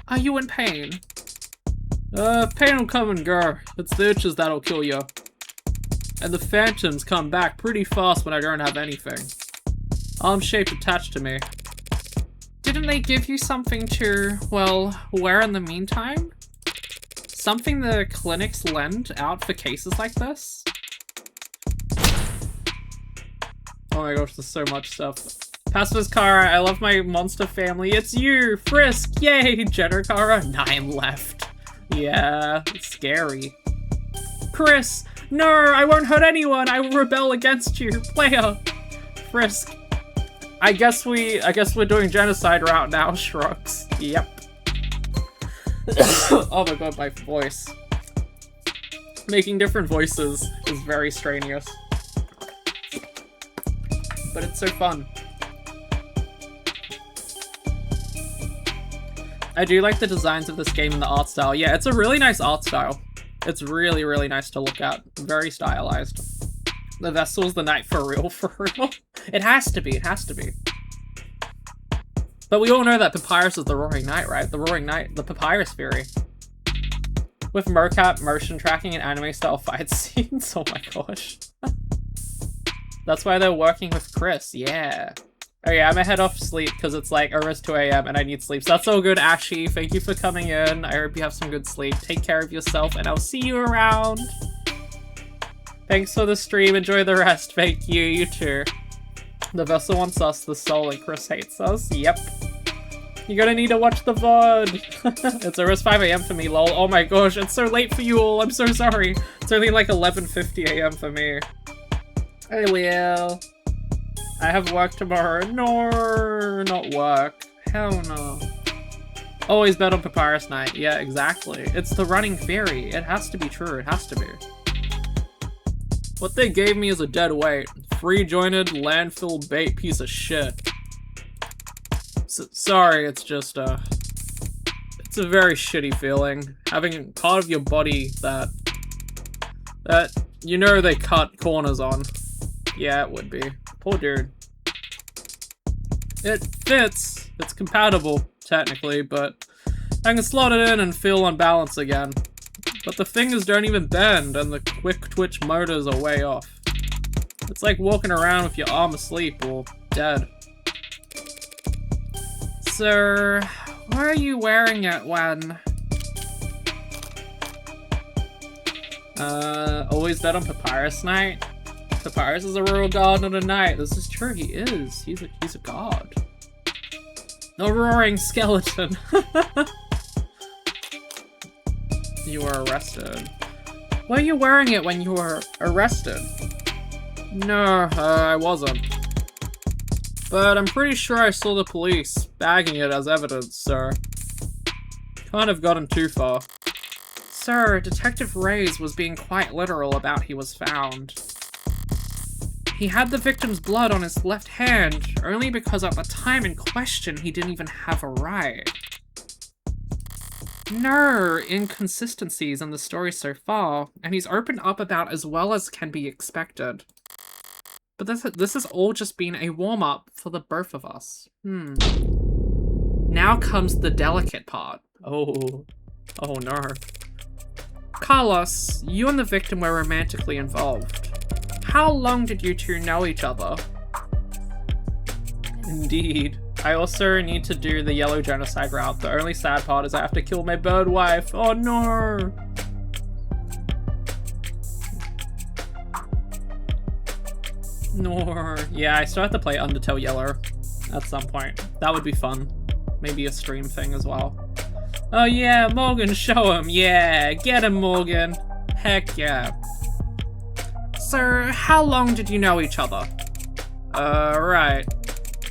Are you in pain? Pain will come and go. It's the itches that'll kill you. And the phantoms come back pretty fast when I don't have anything. Arm shaped attached to me. Didn't they give you something to, well, wear in the meantime? Something the clinics lend out for cases like this? Oh my gosh, there's so much stuff. Pacifist Kara, I love my monster family. It's you! Frisk! Yay! Jenner Kara, 9 left. Yeah, it's scary. Chris! No, I won't hurt anyone! I will rebel against you! Player! Frisk. I guess we're doing genocide route now, Shrugs. Yep. Oh my god, my voice. Making different voices is very strenuous. But it's so fun. I do like the designs of this game and the art style. Yeah, it's a really nice art style. It's really, really nice to look at. Very stylized. The vessel's the knight for real, for real. It has to be, it has to be. But we all know that Papyrus is the Roaring Knight, right? The Roaring Knight, the Papyrus Fury. With mocap, motion tracking, and anime-style fight scenes. Oh my gosh. That's why they're working with Chris, yeah. Oh yeah, I'm gonna head off to sleep because it's like almost 2 AM and I need sleep. So that's all good, Ashy. Thank you for coming in. I hope you have some good sleep. Take care of yourself and I'll see you around. Thanks for the stream. Enjoy the rest. Thank you. You too. The vessel wants us, the soul, and Chris hates us. Yep. You're gonna need to watch the VOD. It's almost 5 AM for me, lol. Oh my gosh, it's so late for you all. I'm so sorry. It's only like 11:50 AM for me. I will. I have work tomorrow. No, not work. Hell no. Always bet on Papyrus Knight. Yeah, exactly. It's the running theory. It has to be true. It has to be. What they gave me is a dead weight. Free-jointed, landfill bait piece of shit. Sorry, it's just, it's a very shitty feeling. Having part of your body that, you know they cut corners on. Yeah, it would be. Poor dude. It fits. It's compatible, technically, but I can slot it in and feel on balance again. But the fingers don't even bend, and the quick twitch motors are way off. It's like walking around with your arm asleep or dead. Sir, why are you wearing it when? Always bet on Papyrus Knight? Papyrus is a royal god, not a knight. This is true, he is. He's a god. A roaring skeleton. You were arrested. Why are you wearing it when you were arrested? No, I wasn't. But I'm pretty sure I saw the police bagging it as evidence, sir. Can't have gotten too far. Sir, Detective Reyes was being quite literal about he was found. He had the victim's blood on his left hand, only because at the time in question he didn't even have a right. No inconsistencies in the story so far, and he's opened up about as well as can be expected. But this has all just been a warm-up for the both of us. Now comes the delicate part. Oh no. Carlos, you and the victim were romantically involved. How long did you two know each other? Indeed. I also need to do the yellow genocide route. The only sad part is I have to kill my bird wife. Oh no! No. Yeah, I still have to play Undertale Yellow at some point. That would be fun. Maybe a stream thing as well. Oh yeah, Morgan, show him. Yeah, get him, Morgan. Heck yeah. Sir, how long did you know each other? Right.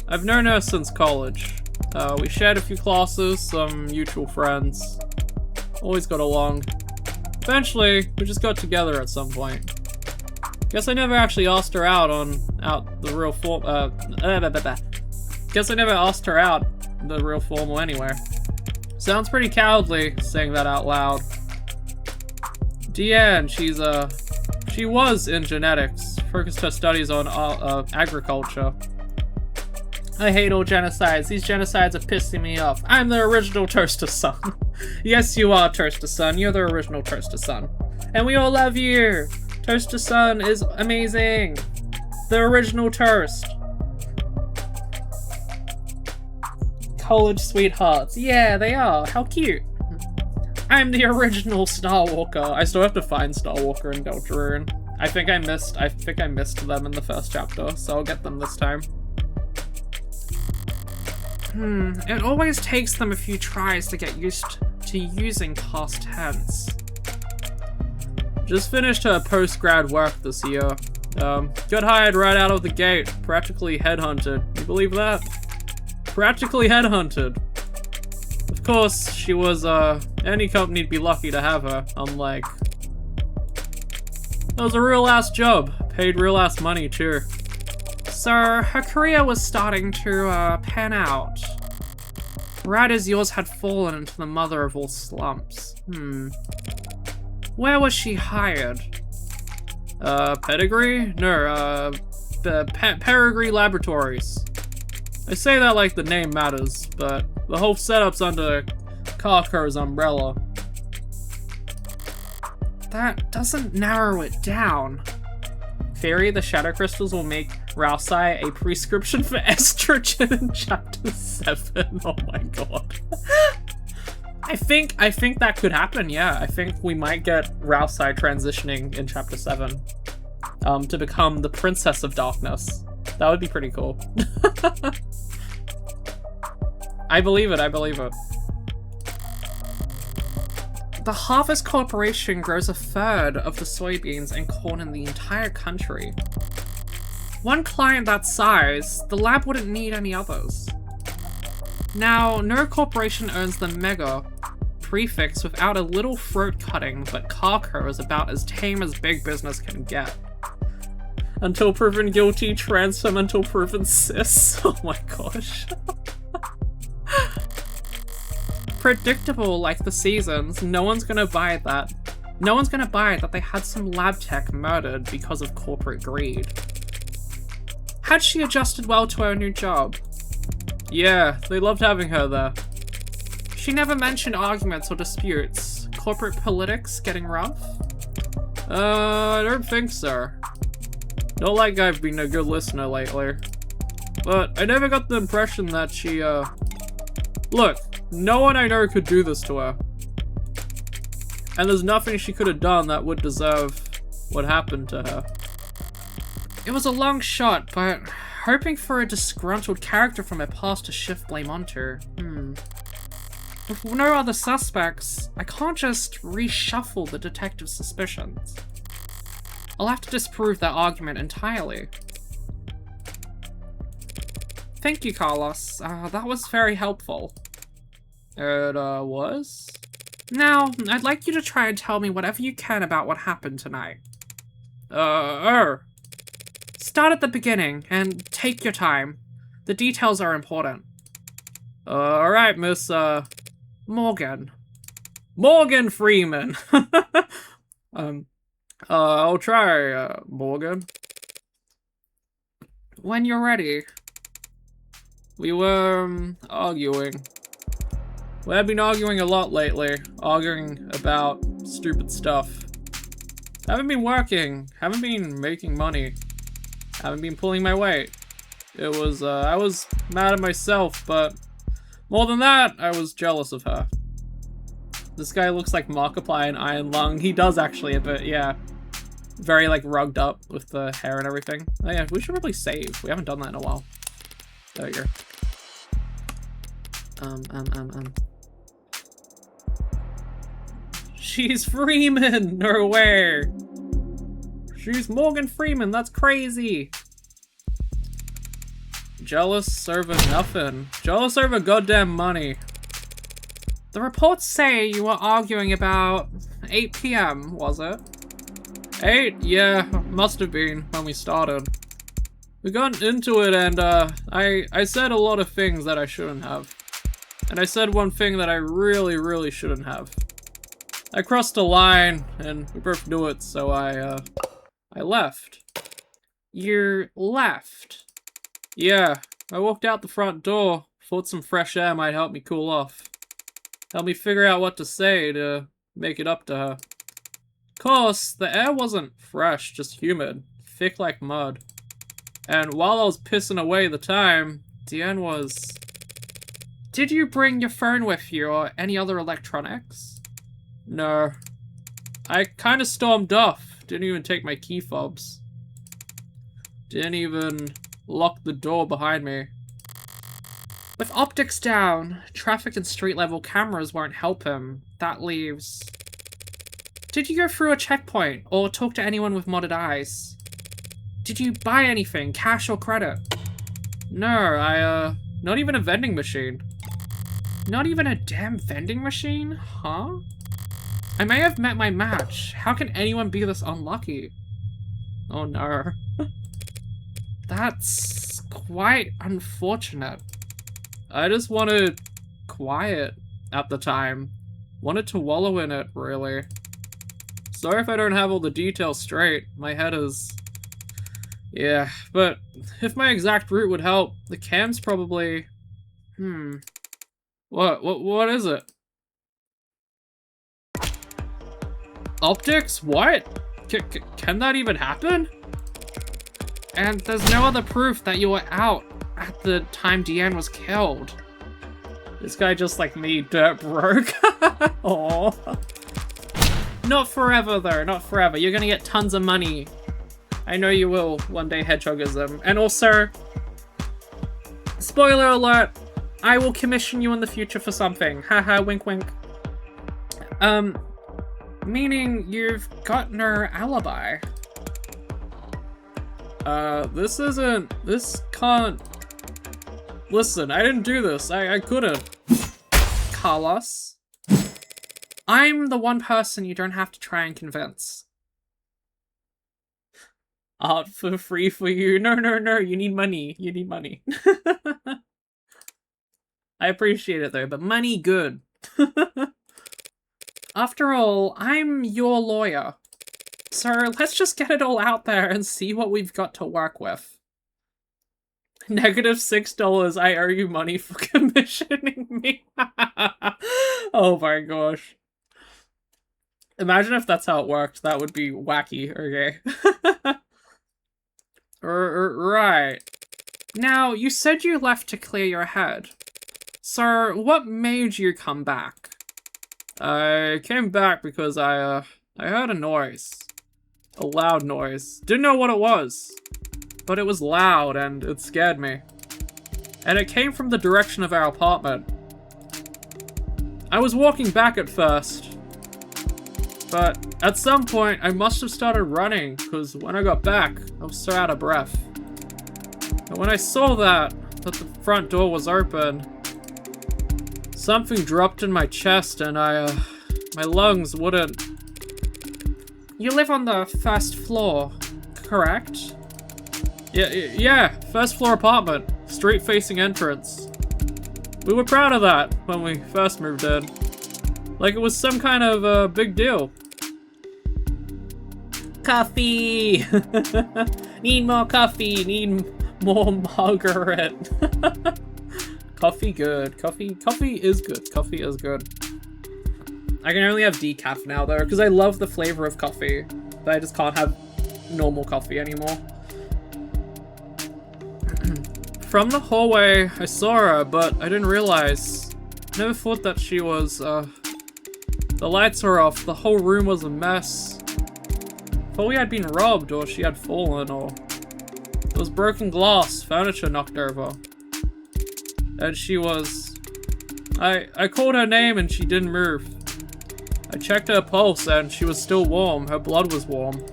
I've known her since college. We shared a few classes, some mutual friends. Always got along. Eventually, we just got together at some point. Guess I never actually asked her out the real form, Guess I never asked her out the real formal anyway. Sounds pretty cowardly, saying that out loud. Deanne, she was in genetics, focused her studies on agriculture. I hate all genocides. These genocides are pissing me off. I'm the original Toaster Son. Yes, you are, Toaster Son. You're the original Toaster Son. And we all love you. Toaster Son is amazing. The original toast. College sweethearts. Yeah, they are. How cute. I'm the original Starwalker. I still have to find Starwalker and Deltarune. I think I missed them in the first chapter, so I'll get them this time. It always takes them a few tries to get used to using past tense. Just finished her post-grad work this year. Got hired right out of the gate, practically headhunted. You believe that? Practically headhunted. Of course, she was, any company'd be lucky to have her, unlike... That was a real-ass job. Paid real-ass money, too. So, her career was starting to, pan out. Right as yours had fallen into the mother of all slumps. Where was she hired? Pedigree? No, Peregrine Laboratories. I say that like the name matters, but the whole setup's under Carco's umbrella. That doesn't narrow it down. Theory, the shadow crystals will make Rausai a prescription for estrogen in chapter 7. Oh my god. I think that could happen, yeah. I think we might get Rausai transitioning in chapter 7. To become the Princess of Darkness. That would be pretty cool. I believe it, I believe it. The Harvest Corporation grows 1/3 of the soybeans and corn in the entire country. One client that size, the lab wouldn't need any others. Now, no corporation owns the Mega prefix without a little throat cutting, but Carco is about as tame as big business can get. Until proven guilty, transform until proven cis. Oh my gosh. Predictable like the seasons, no one's gonna buy that. No one's gonna buy that they had some lab tech murdered because of corporate greed. Had she adjusted well to her new job? Yeah, they loved having her there. She never mentioned arguments or disputes. Corporate politics getting rough? I don't think so. Not like I've been a good listener lately. But I never got the impression that she, Look, no one I know could do this to her. And there's nothing she could have done that would deserve what happened to her. It was a long shot, but hoping for a disgruntled character from her past to shift blame onto her. With no other suspects, I can't just reshuffle the detective's suspicions. I'll have to disprove that argument entirely. Thank you, Carlos. That was very helpful. It, was? Now, I'd like you to try and tell me whatever you can about what happened tonight. Start at the beginning, and take your time. The details are important. Alright, Miss, Morgan. Morgan Freeman! I'll try, Morgan. When you're ready. We were, arguing. We've been arguing a lot lately. Arguing about stupid stuff. Haven't been working. Haven't been making money. Haven't been pulling my weight. It was, I was mad at myself, but more than that, I was jealous of her. This guy looks like Markiplier in Iron Lung. He does actually a bit, yeah. Very, like, rugged up with the hair and everything. Oh yeah, we should probably save. We haven't done that in a while. There we go. She's Freeman! No way! She's Morgan Freeman, that's crazy! Jealous over nothing. Jealous over goddamn money. The reports say you were arguing about 8 PM, was it? 8? Yeah, must have been when we started. We got into it and I said a lot of things that I shouldn't have. And I said one thing that I really, really shouldn't have. I crossed a line and we both knew it, so I left. You left? Yeah, I walked out the front door, thought some fresh air might help me cool off. Help me figure out what to say to make it up to her. Of course, the air wasn't fresh, just humid, thick like mud. And while I was pissing away the time, Deanne was... Did you bring your phone with you or any other electronics? No. I kinda stormed off, didn't even take my key fobs. Didn't even lock the door behind me. With optics down, traffic and street level cameras won't help him. That leaves... Did you go through a checkpoint or talk to anyone with modded eyes? Did you buy anything, cash or credit? No, not even a vending machine. Not even a damn vending machine? Huh? I may have met my match. How can anyone be this unlucky? Oh no. That's quite unfortunate. I just wanted quiet at the time. Wanted to wallow in it, really. Sorry if I don't have all the details straight. My head is... Yeah, but if my exact route would help, the cam's probably... What is it? Optics? What? Can that even happen? And there's no other proof that you were out at the time Deanne was killed. This guy just like me, dirt broke. Aww. Not forever though, not forever. You're gonna get tons of money. I know you will one day, Hedgehogism. And also, spoiler alert, I will commission you in the future for something. Haha, wink wink. Meaning you've got no alibi. This can't... Listen, I didn't do this. I couldn't. Carlos. I'm the one person you don't have to try and convince. Art for free for you. No, you need money. You need money. I appreciate it though, but money good. After all, I'm your lawyer. So let's just get it all out there and see what we've got to work with. -$6, I owe you money for commissioning me. Oh my gosh. Imagine if that's how it worked. That would be wacky, okay? Right. Now, you said you left to clear your head. So, what made you come back? I came back because I heard a noise. A loud noise. Didn't know what it was. But it was loud and it scared me. And it came from the direction of our apartment. I was walking back at first. But at some point, I must have started running, because when I got back, I was so out of breath. And when I saw that the front door was open, something dropped in my chest and my lungs wouldn't... You live on the first floor, correct? Yeah, first floor apartment, street facing entrance. We were proud of that when we first moved in. Like it was some kind of big deal. Coffee! Need more coffee, need more Margaret. Coffee good. Coffee is good. Coffee is good. I can only have decaf now though, because I love the flavor of coffee. But I just can't have normal coffee anymore. From the hallway, I saw her, but I didn't realize. Never thought that she was, The lights were off, the whole room was a mess. Thought we had been robbed, or she had fallen, or... There was broken glass, furniture knocked over. And she was... I called her name and she didn't move. I checked her pulse and she was still warm, her blood was warm.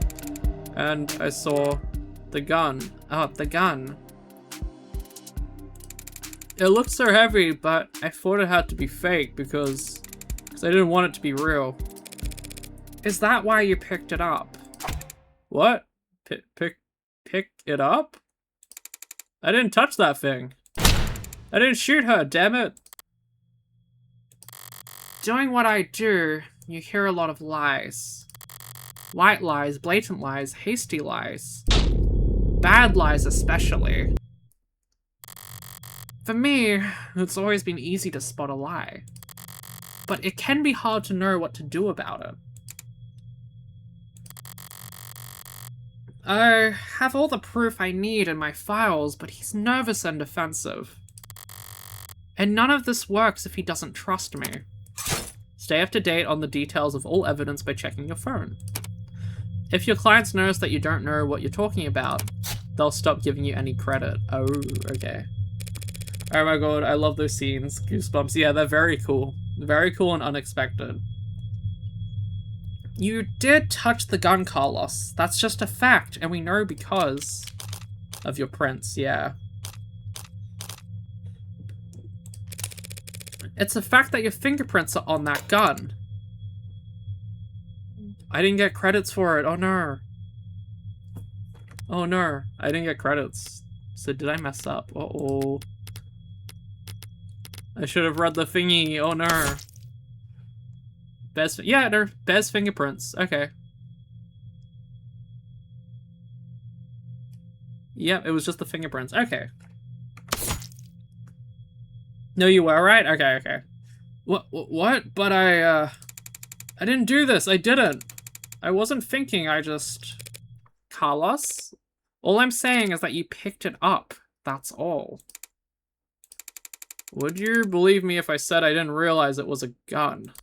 And I saw the gun. Oh, the gun. It looked so heavy, but I thought it had to be fake because I didn't want it to be real. Is that why you picked it up? What? Pick it up? I didn't touch that thing. I didn't shoot her, damn it. Doing what I do, you hear a lot of lies. White lies, blatant lies, hasty lies. Bad lies especially. For me, it's always been easy to spot a lie. But it can be hard to know what to do about it. I have all the proof I need in my files, but he's nervous and defensive. And none of this works if he doesn't trust me. Stay up to date on the details of all evidence by checking your phone. If your clients notice that you don't know what you're talking about, they'll stop giving you any credit. Oh, okay. Oh my god, I love those scenes. Goosebumps. Yeah, they're very cool. Very cool and unexpected. You did touch the gun, Carlos. That's just a fact, and we know because of your prints, yeah. It's the fact that your fingerprints are on that gun. I didn't get credits for it. Oh no. Oh no. I didn't get credits. So did I mess up? Uh-oh. I should have read the thingy. Oh no. Yeah, no. Bear's fingerprints. Okay. Yep, it was just the fingerprints. Okay. No, you were right? Okay, okay. What? But I didn't do this. I didn't. I wasn't thinking, I just... Carlos? All I'm saying is that you picked it up. That's all. Would you believe me if I said I didn't realize it was a gun?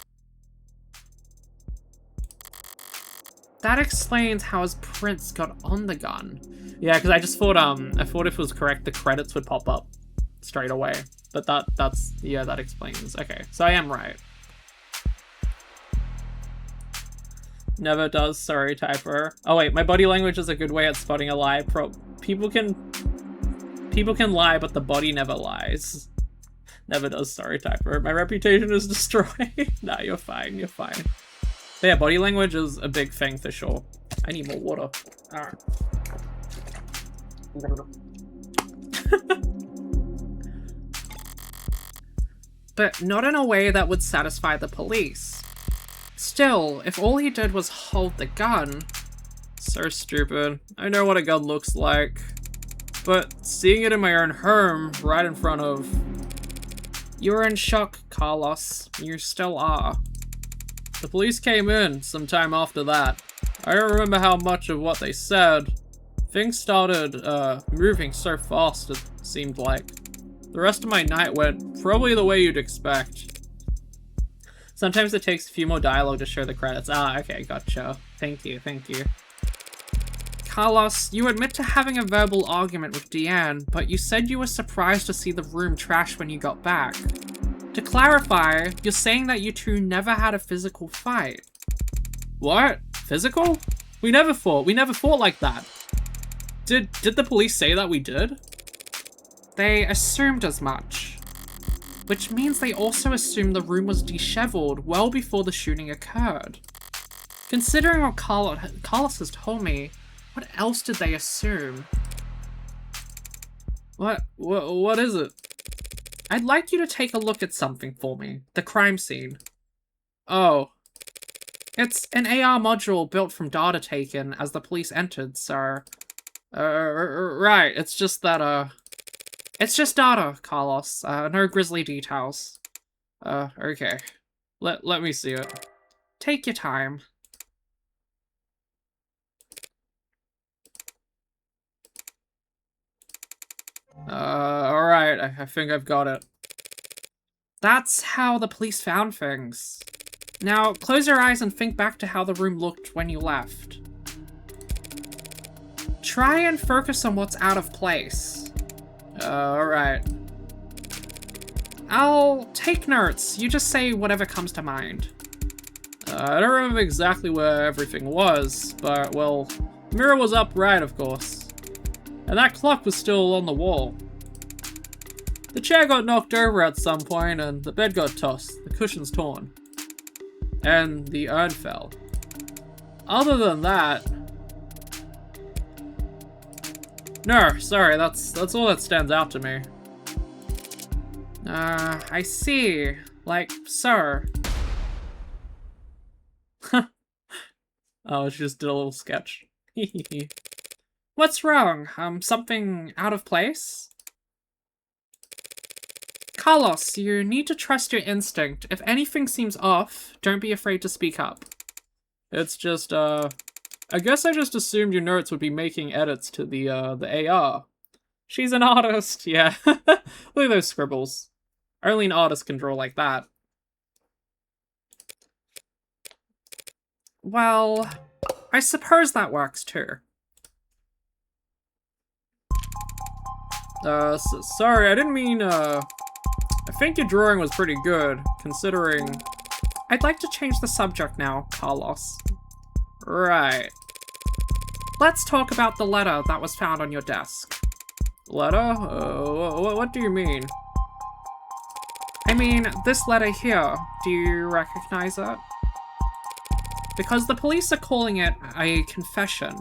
That explains how his prints got on the gun. Yeah, because I just thought, I thought if it was correct, the credits would pop up straight away. But that's, yeah, that explains. Okay, so I am right. Never does, sorry, typer. Oh wait, my body language is a good way at spotting a lie. People can lie, but the body never lies. Never does, sorry, typer. My reputation is destroyed. Nah, you're fine, you're fine. But yeah, body language is a big thing for sure. I need more water. Alright. But not in a way that would satisfy the police. Still, if all he did was hold the gun... So stupid. I know what a gun looks like. But seeing it in my own home, right in front of... You were in shock, Carlos. You still are. The police came in sometime after that. I don't remember how much of what they said. Things started, moving so fast, it seemed like. The rest of my night went probably the way you'd expect. Sometimes it takes a few more dialogue to show the credits. Ah, okay, gotcha. Thank you, thank you. Carlos, you admit to having a verbal argument with Deanne, but you said you were surprised to see the room trashed when you got back. To clarify, you're saying that you two never had a physical fight. What? Physical? We never fought like that. Did the police say that we did? They assumed as much. Which means they also assumed the room was disheveled well before the shooting occurred. Considering what Carlos has told me, what else did they assume? What is it? I'd like you to take a look at something for me. The crime scene. Oh. It's an AR module built from data taken as the police entered, so... right, it's just that, It's just data, Carlos. No grisly details. Okay. Let me see it. Take your time. Alright, I think I've got it. That's how the police found things. Now, close your eyes and think back to how the room looked when you left. Try and focus on what's out of place. Alright. I'll take notes. You just say whatever comes to mind. I don't remember exactly where everything was, but, well, the mirror was upright, of course. And that clock was still on the wall. The chair got knocked over at some point, and the bed got tossed, the cushions torn. And the urn fell. Other than that... No, sorry, that's all that stands out to me. I see. Like, so. Oh, she just did a little sketch. What's wrong? Something out of place? Carlos, you need to trust your instinct. If anything seems off, don't be afraid to speak up. It's just, I guess I just assumed your notes would be making edits to the AR. She's an artist, yeah. Look at those scribbles. Only an artist can draw like that. Well, I suppose that works too. Sorry, I didn't mean, I think your drawing was pretty good, considering... I'd like to change the subject now, Carlos. Right. Let's talk about the letter that was found on your desk. Letter? What do you mean? I mean, this letter here, do you recognize it? Because the police are calling it a confession.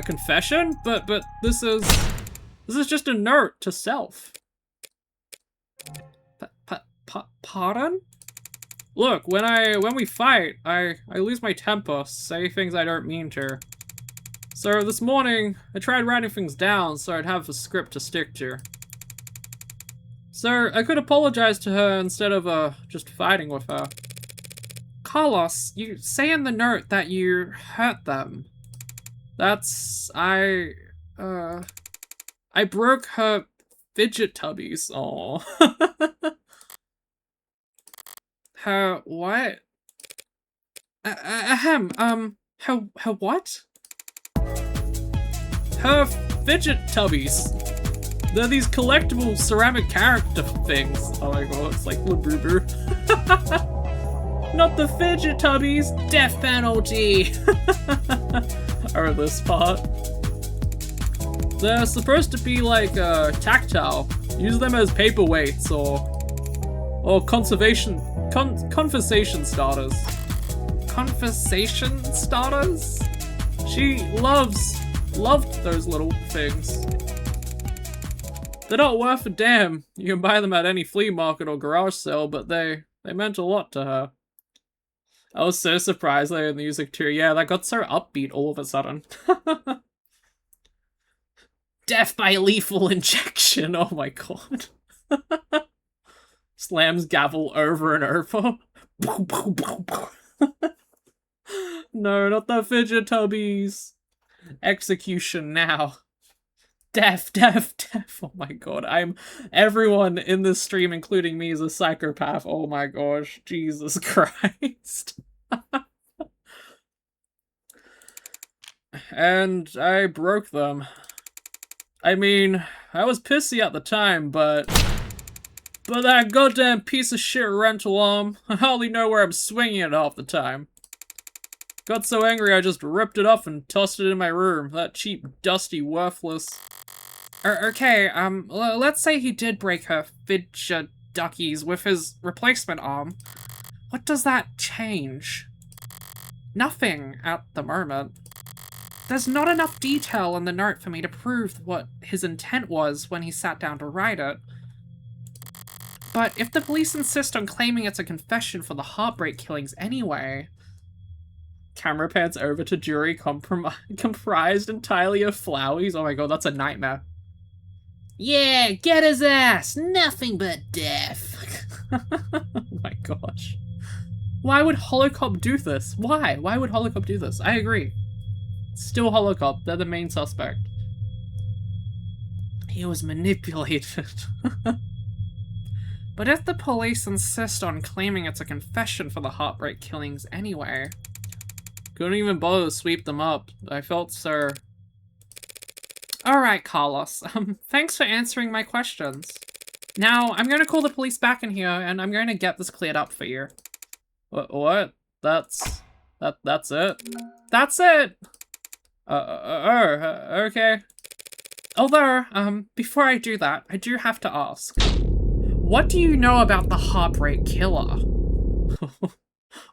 Confession? But this is just a note to self. Pardon? Look, when we fight, I lose my temper, say things I don't mean to. So this morning, I tried writing things down so I'd have a script to stick to. So I could apologize to her instead of just fighting with her. Carlos, you say in the note that you hurt them. I broke her fidget tubbies. Aww. Her what? Her what? Her fidget tubbies. They're these collectible ceramic character things. Oh my god, it's like Labubu. Not the fidget tubbies! Death penalty! Or this part. They're supposed to be like tactile. Use them as paperweights or conversation starters. Conversation starters? She loved those little things. They're not worth a damn. You can buy them at any flea market or garage sale, but they meant a lot to her. I was so surprised there in the music too. Yeah, that got so upbeat all of a sudden. Death by lethal injection. Oh my god. Slams gavel over and over. No, not the fidget tubbies. Execution now. Death. Oh my god, everyone in this stream, including me, is a psychopath. Oh my gosh, Jesus Christ. And I broke them. I mean, I was pissy at the time, but that goddamn piece of shit rental arm, I hardly know where I'm swinging it half the time. Got so angry I just ripped it off and tossed it in my room. That cheap, dusty, worthless... Okay, let's say he did break her fidget duckies with his replacement arm. What does that change? Nothing at the moment. There's not enough detail in the note for me to prove what his intent was when he sat down to write it. But if the police insist on claiming it's a confession for the heartbreak killings anyway... Camera pans over to jury comprised entirely of Flowies. Oh my god, that's a nightmare. Yeah, get his ass! Nothing but death! Oh my gosh. Why would Holocop do this? Why? Why would Holocop do this? I agree. Still Holocop, they're the main suspect. He was manipulated. But if the police insist on claiming it's a confession for the heartbreak killings anyway... Couldn't even bother to sweep them up. I felt so... Alright, Carlos. Thanks for answering my questions. Now, I'm gonna call the police back in here, and I'm gonna get this cleared up for you. What? That's it? That's it! Okay. Although, before I do that, I do have to ask. What do you know about the Heartbreak Killer?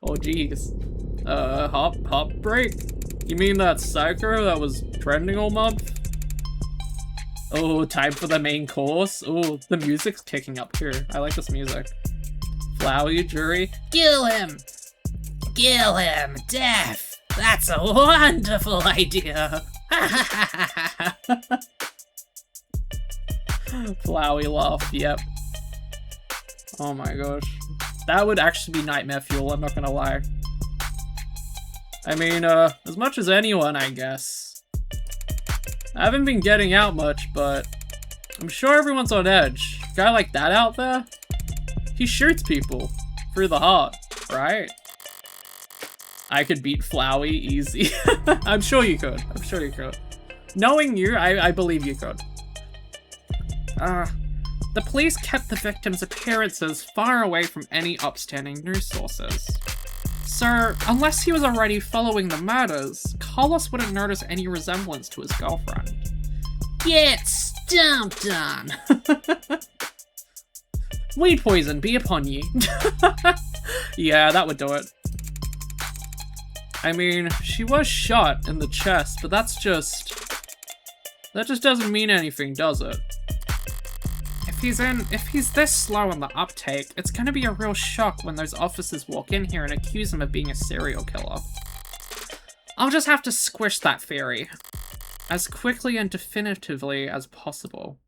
Oh, jeez. Heartbreak? You mean that psycho that was trending all month? Oh, time for the main course? Oh, the music's kicking up here. I like this music. Flowey jury. Kill him! Kill him! Death! That's a wonderful idea! Flowey laugh, yep. Oh my gosh. That would actually be nightmare fuel, I'm not gonna lie. I mean, as much as anyone, I guess. I haven't been getting out much, but I'm sure everyone's on edge. A guy like that out there? He shoots people through the heart, right? I could beat Flowey easy. I'm sure you could. I'm sure you could. Knowing you, I believe you could. The police kept the victim's appearances far away from any upstanding news sources. So, unless he was already following the murders, Carlos wouldn't notice any resemblance to his girlfriend. Get stomped on! Weed poison be upon ye. Yeah, that would do it. I mean, she was shot in the chest, but that just doesn't mean anything, does it? If he's this slow in the uptake, it's gonna be a real shock when those officers walk in here and accuse him of being a serial killer. I'll just have to squish that theory as quickly and definitively as possible.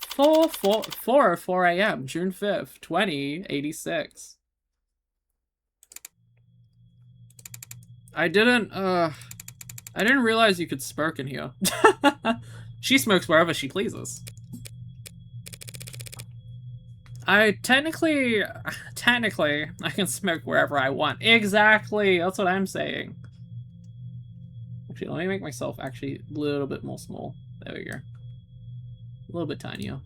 4:04 a.m., June 5th, 2086. I didn't realize you could smoke in here. She smokes wherever she pleases. Technically, I can smoke wherever I want. Exactly, that's what I'm saying. Actually, let me make myself actually a little bit more small. There we go. A little bit tinier.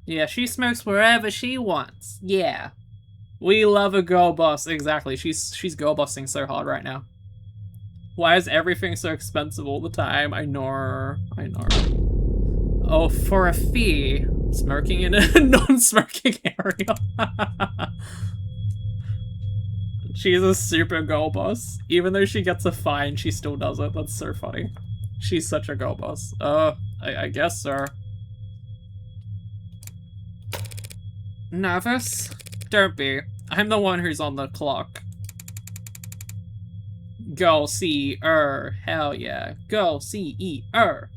Yeah, she smokes wherever she wants. Yeah. We love a girl boss. Exactly, she's girl bossing so hard right now. Why is everything so expensive all the time? I know. Oh, for a fee. Smoking in a non-smoking area. She's a super girl boss. Even though she gets a fine, she still does it. That's so funny. She's such a girl boss. I guess so. Nervous? Don't be. I'm the one who's on the clock. Go see her. Hell yeah. Go see her.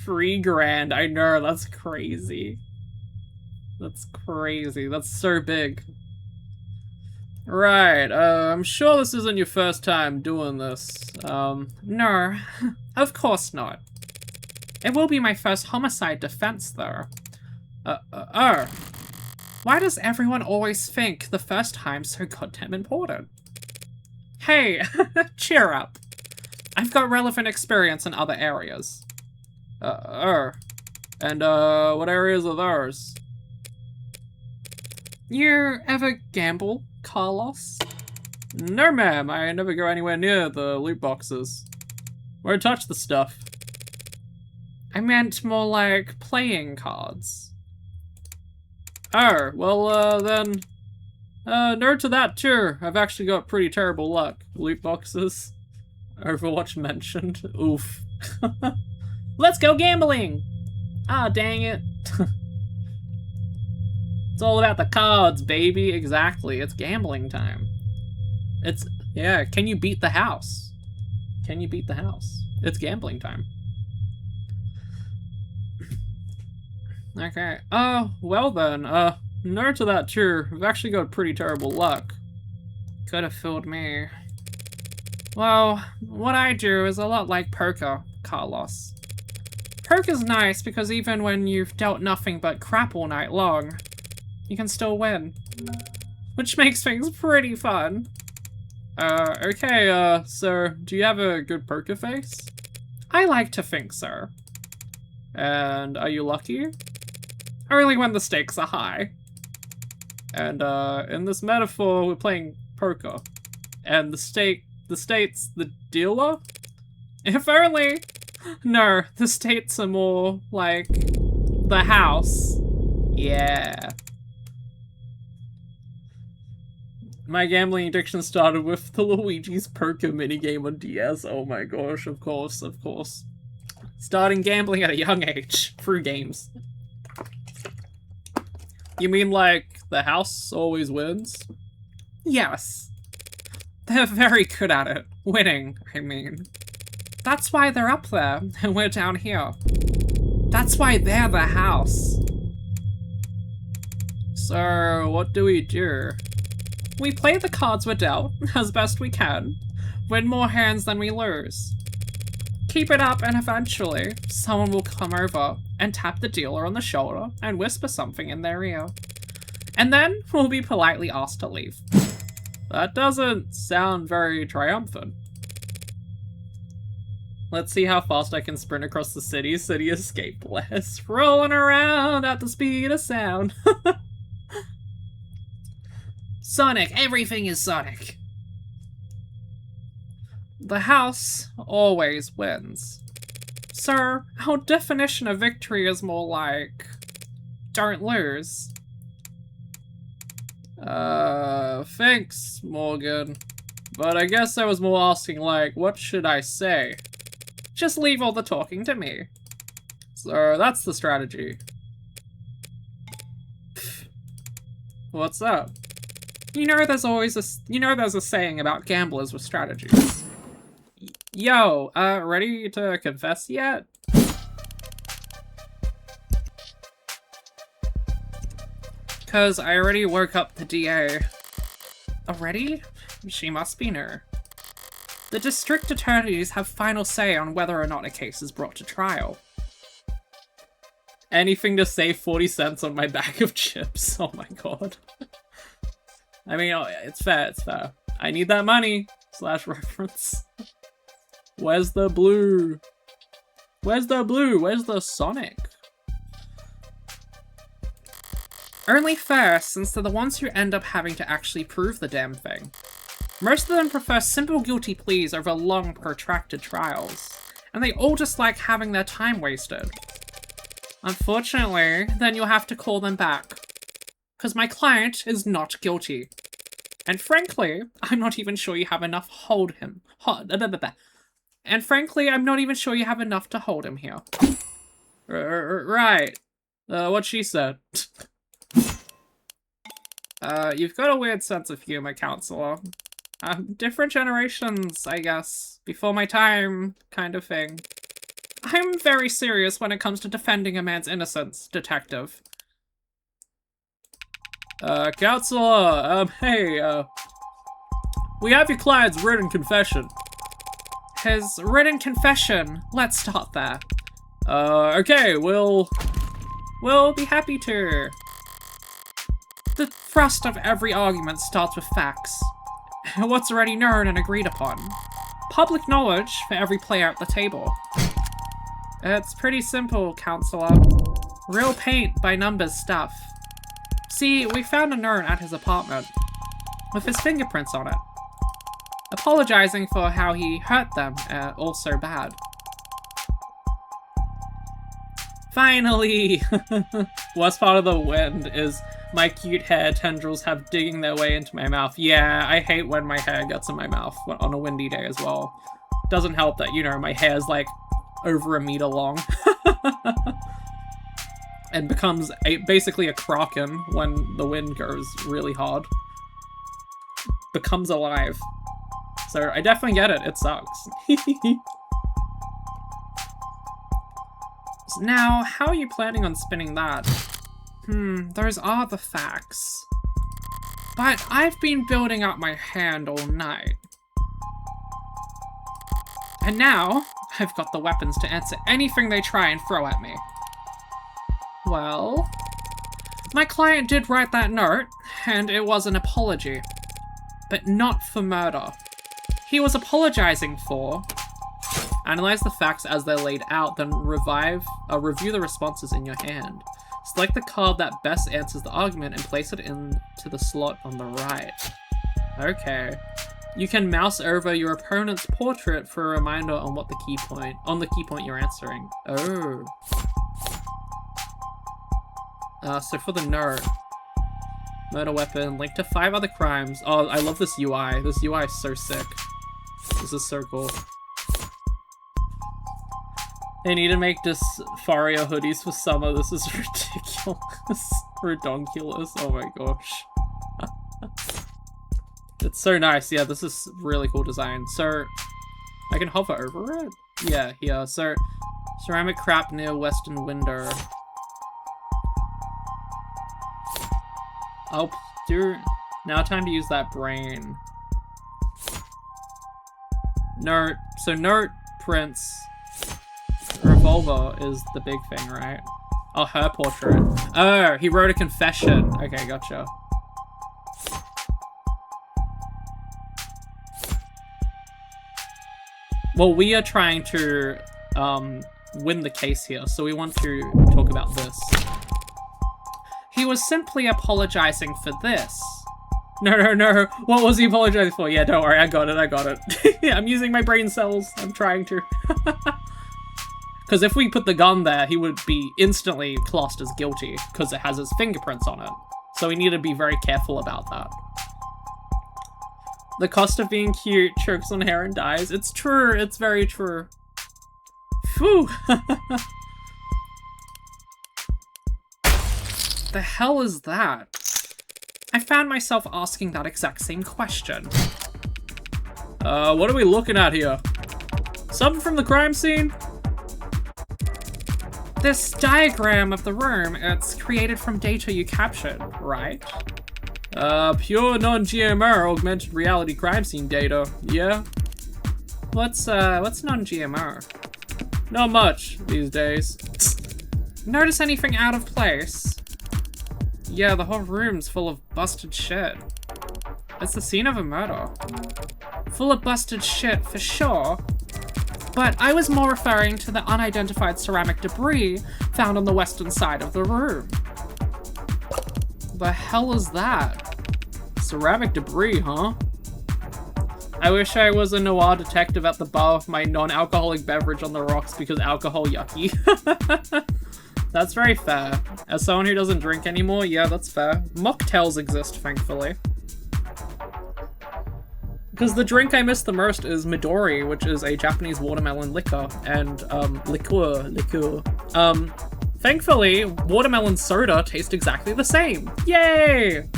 $3,000. I know, that's crazy. That's crazy. That's so big. Right, I'm sure this isn't your first time doing this. No. Of course not. It will be my first homicide defense, though. Why does everyone always think the first time's so goddamn important? Hey, cheer up. I've got relevant experience in other areas. And, what areas are those? You ever gamble, Carlos? No, ma'am, I never go anywhere near the loot boxes. Won't touch the stuff. I meant more like playing cards. Oh, well, then... no to that, too. I've actually got pretty terrible luck. Loot boxes. Overwatch mentioned. Oof. Let's go gambling! Ah, dang it. It's all about the cards, baby. Exactly. It's gambling time. Yeah, can you beat the house? Can you beat the house? It's gambling time. Okay. Well then, no to that too. I've actually got pretty terrible luck. Could have fooled me. Well, what I do is a lot like poker, Carlos. Poker's nice because even when you've dealt nothing but crap all night long, you can still win. Which makes things pretty fun. Okay, so do you have a good poker face? I like to think so. And are you lucky? Only when the stakes are high. And, in this metaphor, we're playing poker. And the state's the dealer? If only! No, the states are more like the house. Yeah. My gambling addiction started with the Luigi's Poker minigame on DS. Oh my gosh, of course. Starting gambling at a young age through games. You mean like the house always wins? Yes. They're very good at it. Winning, I mean. That's why they're up there, and we're down here. That's why they're the house. So, what do we do? We play the cards we're dealt, as best we can. Win more hands than we lose. Keep it up, and eventually, someone will come over and tap the dealer on the shoulder and whisper something in their ear. And then, we'll be politely asked to leave. That doesn't sound very triumphant. Let's see how fast I can sprint across the city. City escape blast. Rolling around at the speed of sound. Sonic. Everything is Sonic. The house always wins. So, our definition of victory is more like don't lose. Thanks, Morgan. But I guess I was more asking, like, what should I say? Just leave all the talking to me. So that's the strategy. What's up? You know there's a saying about gamblers with strategies. Yo, ready to confess yet? Cause I already woke up the DA. Already? She must be new. The district attorneys have final say on whether or not a case is brought to trial. Anything to save 40 cents on my bag of chips. Oh my god. I mean, it's fair, it's fair. I need that money. / reference. Where's the blue? Where's the blue? Where's the Sonic? Only fair, since they're the ones who end up having to actually prove the damn thing. Most of them prefer simple guilty pleas over long, protracted trials. And they all just like having their time wasted. Unfortunately, then you'll have to call them back. Because my client is not guilty. And frankly, I'm not even sure you have enough And frankly, I'm not even sure you have enough to hold him here. Right. What she said. You've got a weird sense of humor, counselor. Different generations, I guess. Before my time, kind of thing. I'm very serious when it comes to defending a man's innocence, detective. Counselor, hey, we have your client's written confession. His written confession. Let's start there. Okay, we'll be happy to. The thrust of every argument starts with facts. What's already known and agreed upon. Public knowledge for every player at the table. It's pretty simple, counselor. Real paint by numbers stuff. See, we found a note at his apartment, with his fingerprints on it. Apologizing for how he hurt them, all so bad. Finally! Worst part of the wind is my cute hair tendrils have digging their way into my mouth. Yeah, I hate when my hair gets in my mouth on a windy day as well. Doesn't help that, you know, my hair's like over 1 meter long. And becomes basically a kraken when the wind goes really hard. Becomes alive. So I definitely get it, it sucks. Now, how are you planning on spinning that? Those are the facts. But I've been building up my hand all night. And now, I've got the weapons to answer anything they try and throw at me. Well, my client did write that note, and it was an apology. But not for murder. He was apologizing for... Analyze the facts as they're laid out, then review the responses in your hand. Select the card that best answers the argument and place it into the slot on the right. Okay. You can mouse over your opponent's portrait for a reminder on the key point you're answering. Oh. So for the note. Murder weapon, link to 5 other crimes. Oh, I love this UI. This UI is so sick. This is so cool. They need to make this Faria hoodies for summer. This is ridiculous. Redonkulous. Oh my gosh. It's so nice. Yeah, this is really cool design. So, I can hover over it? Yeah, here. So, ceramic crap near western window. I'll do... Now time to use that brain. Note. So, note prints... Revolver is the big thing, right? Oh, her portrait. Oh, he wrote a confession. Okay, gotcha. Well, we are trying to win the case here, so we want to talk about this. He was simply apologizing for this. No. What was he apologizing for? Yeah, don't worry, I got it. Yeah, I'm using my brain cells. I'm trying to. Because if we put the gun there, he would be instantly classed as guilty, because it has his fingerprints on it. So we need to be very careful about that. The cost of being cute chokes on hair and dies. It's true, it's very true. Phew. The hell is that? I found myself asking that exact same question. What are we looking at here? Something from the crime scene? This diagram of the room, it's created from data you captured, right? Pure non-GMO augmented reality crime scene data, yeah? What's non-GMO? Not much, these days. Notice anything out of place? Yeah, the whole room's full of busted shit. It's the scene of a murder. Full of busted shit, for sure. But I was more referring to the unidentified ceramic debris found on the western side of the room. The hell is that? Ceramic debris, huh? I wish I was a noir detective at the bar with my non-alcoholic beverage on the rocks because alcohol yucky. That's very fair. As someone who doesn't drink anymore, yeah, that's fair. Mocktails exist, thankfully. Because the drink I miss the most is Midori, which is a Japanese watermelon liquor, and, liqueur. Thankfully, watermelon soda tastes exactly the same. Yay!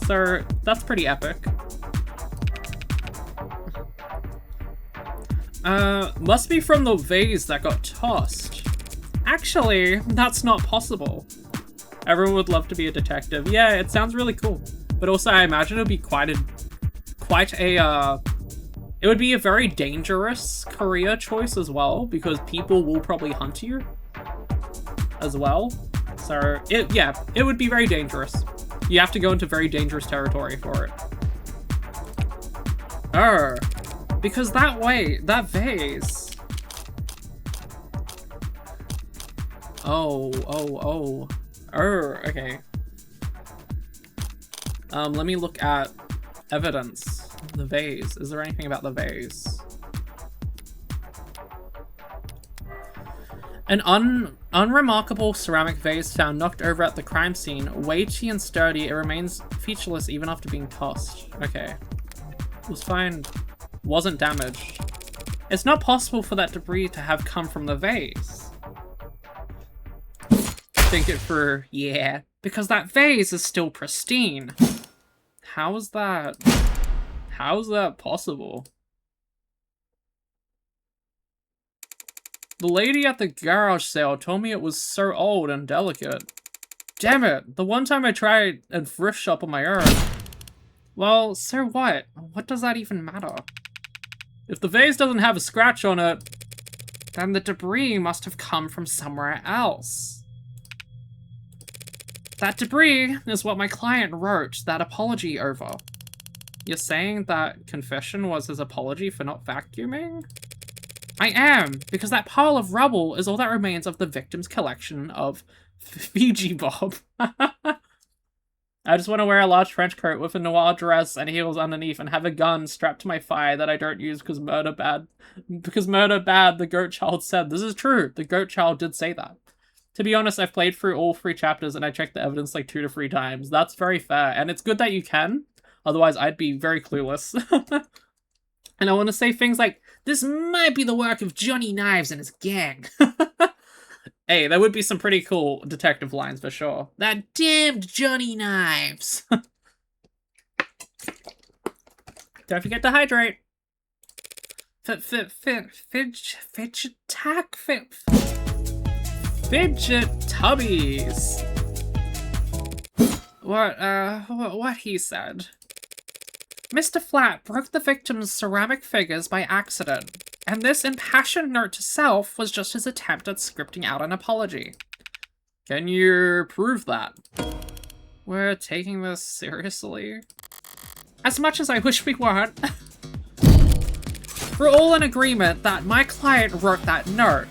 So, that's pretty epic. Must be from the vase that got tossed. Actually, that's not possible. Everyone would love to be a detective. Yeah, it sounds really cool. But also, I imagine it would be it would be a very dangerous career choice as well, because people will probably hunt you as well. So, it would be very dangerous. You have to go into very dangerous territory for it. Because that vase... okay. Let me look at evidence. The vase. Is there anything about the vase? An unremarkable ceramic vase found knocked over at the crime scene. Weighty and sturdy, it remains featureless even after being tossed. Okay. It was fine. Wasn't damaged. It's not possible for that debris to have come from the vase. Think it through. Yeah. Because that vase is still pristine. How is that? How is that possible? The lady at the garage sale told me it was so old and delicate. Damn it, the one time I tried a thrift shop on my own. Well, so what? What does that even matter? If the vase doesn't have a scratch on it, then the debris must have come from somewhere else. That debris is what my client wrote that apology over. You're saying that confession was his apology for not vacuuming? I am, because that pile of rubble is all that remains of the victim's collection of Fiji Bob. I just want to wear a large trench coat with a noir dress and heels underneath and have a gun strapped to my thigh that I don't use because murder bad. Because murder bad, the goat child said. This is true. The goat child did say that. To be honest, I've played through all 3 chapters and I checked the evidence like 2 to 3 times. That's very fair. And it's good that you can. Otherwise, I'd be very clueless. And I want to say things like, this might be the work of Johnny Knives and his gang. Hey, that would be some pretty cool detective lines for sure. That damned Johnny Knives. Don't forget to hydrate. Fidget tubbies. What he said. Mr. Flat broke the victim's ceramic figures by accident, and this impassioned note to self was just his attempt at scripting out an apology. Can you prove that? We're taking this seriously? As much as I wish we weren't. We're all in agreement that my client wrote that note.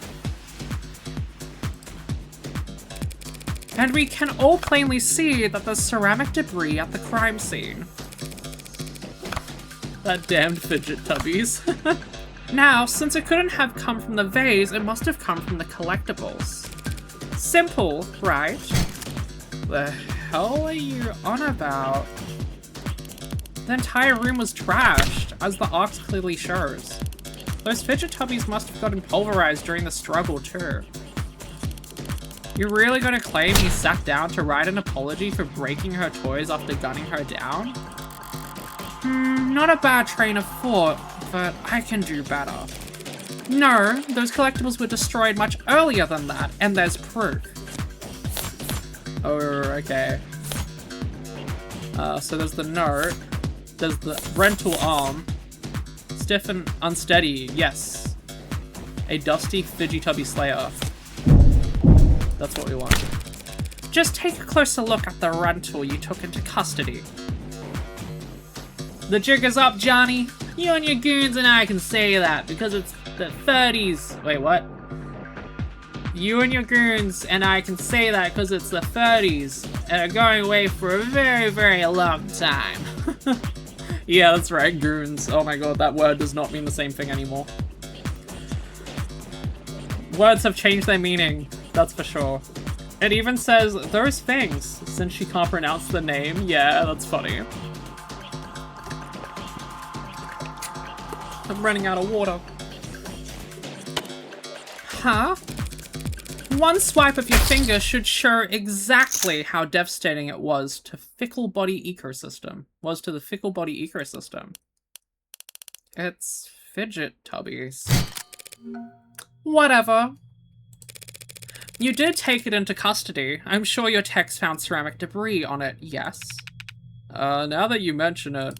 And we can all plainly see that there's ceramic debris at the crime scene. That damned fidget tubbies. Now, since it couldn't have come from the vase, it must have come from the collectibles. Simple, right? The hell are you on about? The entire room was trashed, as the Ox clearly shows. Those fidget tubbies must have gotten pulverized during the struggle too. You're really gonna claim he sat down to write an apology for breaking her toys after gunning her down? Not a bad train of thought, but I can do better. No, those collectibles were destroyed much earlier than that, and there's proof. Oh, okay. So there's the note, there's the rental arm, stiff and unsteady, yes. A dusty Fidgy-Tubby Slayer. That's what we want. Just take a closer look at the rental you took into custody. The jig is up, Johnny. You and your goons and I can say that because it's the 30s. Wait, what? You and your goons and I can say that because it's the 30s and are going away for a very, very long time. Yeah, that's right, goons. Oh my god, that word does not mean the same thing anymore. Words have changed their meaning, that's for sure. It even says those things, since she can't pronounce the name. Yeah, that's funny. I'm running out of water. Huh? One swipe of your finger should show exactly how devastating it was to the fickle body ecosystem. It's fidget tubbies. Whatever. You did take it into custody. I'm sure your techs found ceramic debris on it, yes? Now that you mention it.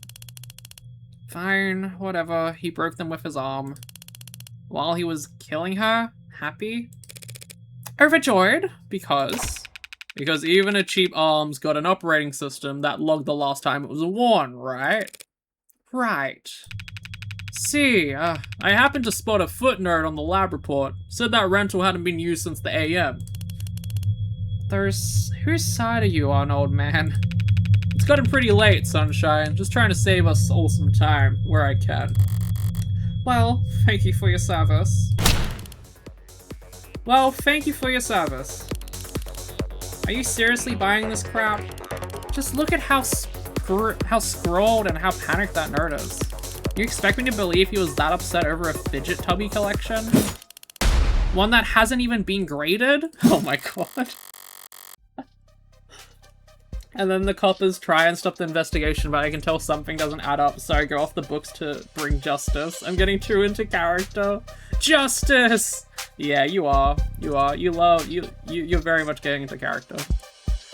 Fine, whatever. He broke them with his arm. While he was killing her? Happy? Overjoyed? Because even a cheap arm's got an operating system that logged the last time it was worn, right? Right. See, I happened to spot a footnote on the lab report. Said that rental hadn't been used since the AM. Whose side are you on, old man? It's gotten pretty late, Sunshine. Just trying to save us all some time, where I can. Well, thank you for your service. Are you seriously buying this crap? Just look at how scrolled and how panicked that nerd is. You expect me to believe he was that upset over a fidget tubby collection? One that hasn't even been graded? Oh my god. And then the coppers try and stop the investigation, but I can tell something doesn't add up, so I go off the books to bring justice. I'm getting too into character. Justice! Yeah, you are. You're very much getting into character.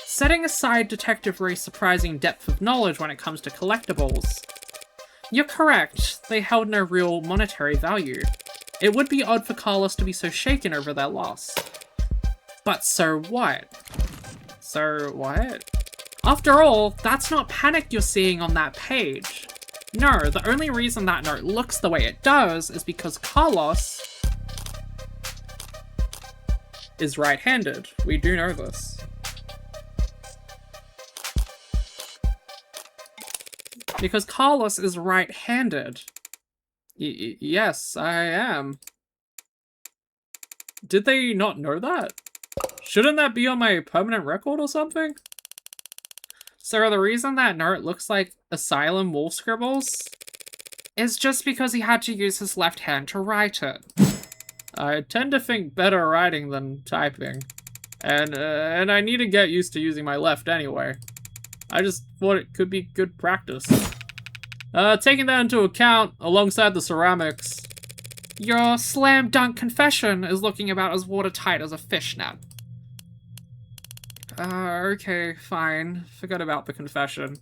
Setting aside Detective Ray's surprising depth of knowledge when it comes to collectibles. You're correct, they held no real monetary value. It would be odd for Carlos to be so shaken over their loss. But so what? After all, that's not panic you're seeing on that page. No, the only reason that note looks the way it does is because Carlos is right-handed. We do know this. Because Carlos is right-handed. Yes, I am. Did they not know that? Shouldn't that be on my permanent record or something? So the reason that note looks like Asylum wolf scribbles is just because he had to use his left hand to write it. I tend to think better writing than typing. And I need to get used to using my left anyway. I just thought it could be good practice. Taking that into account, alongside the ceramics, your slam dunk confession is looking about as watertight as a fishnet. Okay, fine. Forgot about the confession.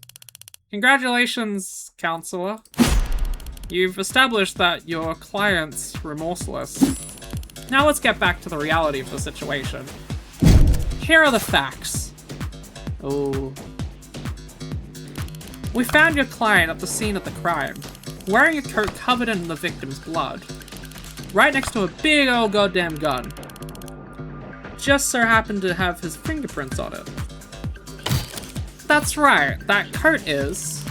Congratulations, counselor. You've established that your client's remorseless. Now let's get back to the reality of the situation. Here are the facts. Oh. We found your client at the scene of the crime, wearing a coat covered in the victim's blood, right next to a big old goddamn gun. Just so happened to have his fingerprints on it. That's right, that coat is...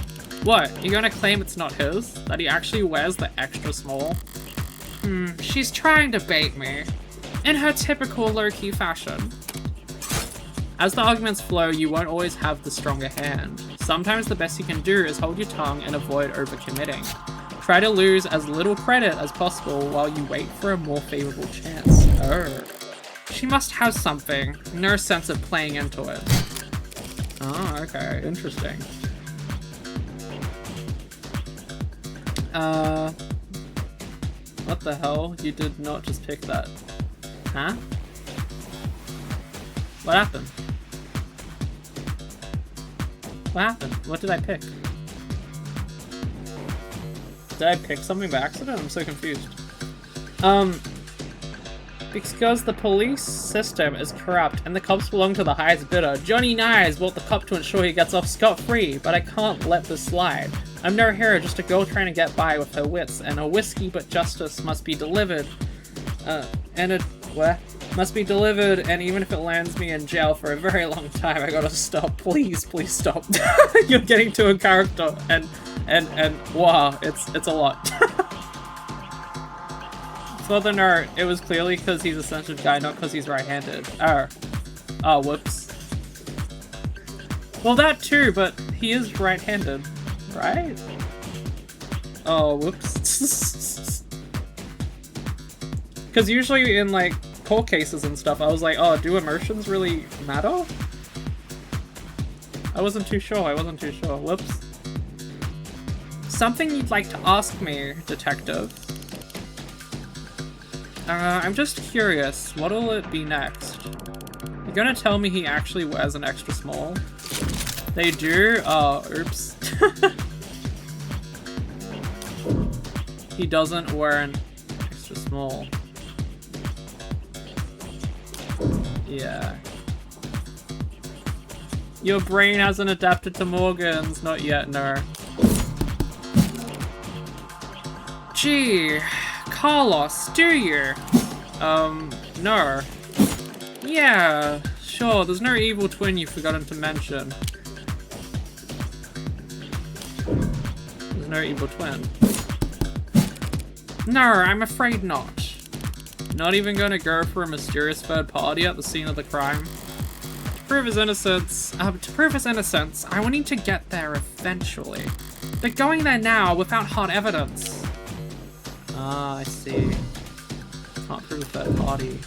What, you gonna claim it's not his? That he actually wears the extra small? She's trying to bait me. In her typical low-key fashion. As the arguments flow, you won't always have the stronger hand. Sometimes the best you can do is hold your tongue and avoid overcommitting. Try to lose as little credit as possible while you wait for a more favorable chance. Oh. She must have something. No sense of playing into it. Oh, okay. Interesting. What the hell? You did not just pick that. Huh? What happened? What happened? What did I pick? Did I pick something by accident? I'm so confused. Because the police system is corrupt and the cops belong to the highest bidder, Johnny Nyes bought the cop to ensure he gets off scot-free, but I can't let this slide. I'm no hero, just a girl trying to get by with her wits, and a whiskey but justice must be delivered. Must be delivered, and even if it lands me in jail for a very long time, I gotta stop. Please, please stop. You're getting to a character, and wow, it's a lot. Further note, it was clearly because he's a censored guy, not because he's right-handed. Oh, whoops. Well, that too, but he is right-handed, right? Oh, whoops. Because usually in, like, court cases and stuff, I was like, oh, do emotions really matter? I wasn't too sure, Whoops. Something you'd like to ask me, detective? I'm just curious, what'll it be next? You're gonna tell me he actually wears an extra small? They do? Oh, oops. He doesn't wear an extra small. Yeah. Your brain hasn't adapted to Morgan's. Not yet, no. Gee, Carlos, do you? No. Yeah, sure, there's no evil twin you've forgotten to mention. There's no evil twin. No, I'm afraid not. Not even gonna go for a mysterious third party at the scene of the crime? To prove his innocence, I will need to get there eventually. But going there now without hard evidence. Ah, I see. Can't prove a third party.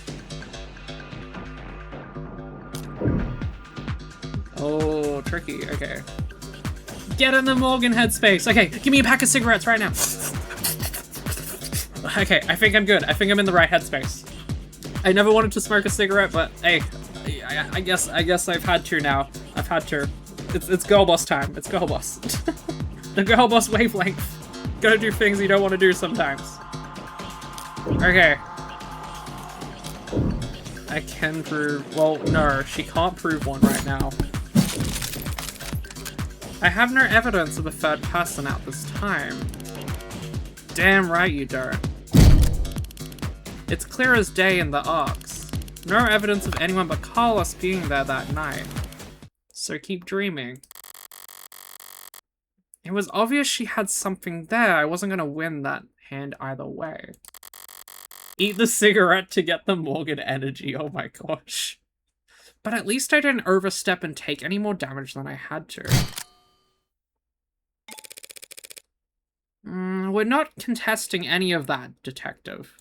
Oh, tricky, okay. Get in the Morgan headspace. Okay, give me a pack of cigarettes right now. Okay, I think I'm good. I think I'm in the right headspace. I never wanted to smoke a cigarette, but hey, I guess I've had to now. I've had to. It's girl boss time. It's girl boss. The girl boss wavelength. Gotta do things you don't want to do sometimes. Okay. I can prove... Well, no, she can't prove one right now. I have no evidence of a third person at this time. Damn right you don't. It's clear as day in the arcs. No evidence of anyone but Carlos being there that night. So keep dreaming. It was obvious she had something there. I wasn't gonna win that hand either way. Eat the cigarette to get the Morgan energy. Oh my gosh. But at least I didn't overstep and take any more damage than I had to. We're not contesting any of that, detective.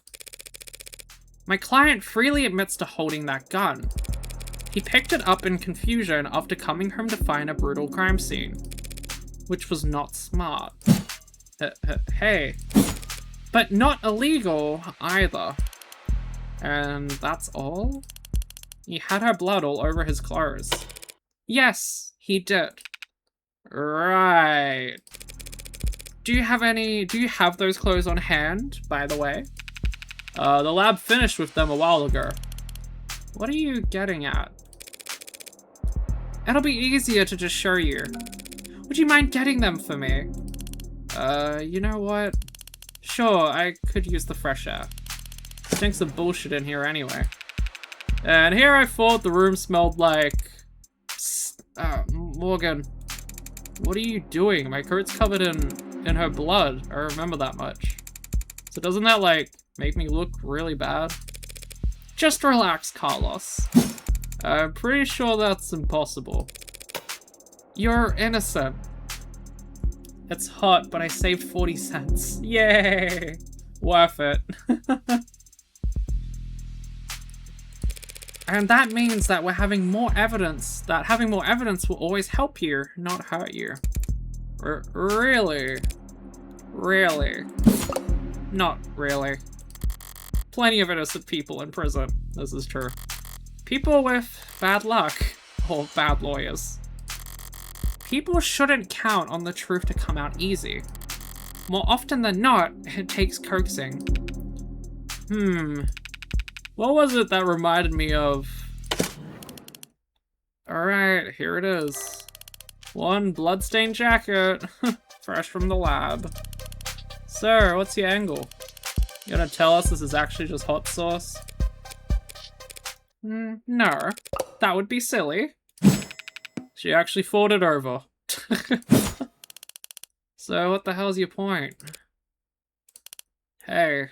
My client freely admits to holding that gun. He picked it up in confusion after coming home to find a brutal crime scene. Which was not smart. Hey. But not illegal, either. And that's all? He had her blood all over his clothes. Yes, he did. Right. Do you have those clothes on hand, by the way? The lab finished with them a while ago. What are you getting at? It'll be easier to just show you. Would you mind getting them for me? You know what? Sure, I could use the fresh air. Stinks of bullshit in here anyway. And here I thought the room smelled like... Morgan. What are you doing? My coat's covered in her blood. I remember that much. So doesn't that, like, Make me look really bad? Just relax, Carlos. I'm pretty sure that's impossible. You're innocent. It's hot, but I saved 40 cents. Yay! Worth it. And that means that we're having more evidence, that having more evidence will always help you, not hurt you. Really? Really? Not really. Plenty of innocent people in prison. This is true. People with bad luck, or bad lawyers. People shouldn't count on the truth to come out easy. More often than not, it takes coaxing. What was it that reminded me of? Alright, here it is. One bloodstained jacket, fresh from the lab. Sir, what's your angle? You gonna tell us this is actually just hot sauce? No, that would be silly. She actually fought it over. So what the hell's your point? Hey.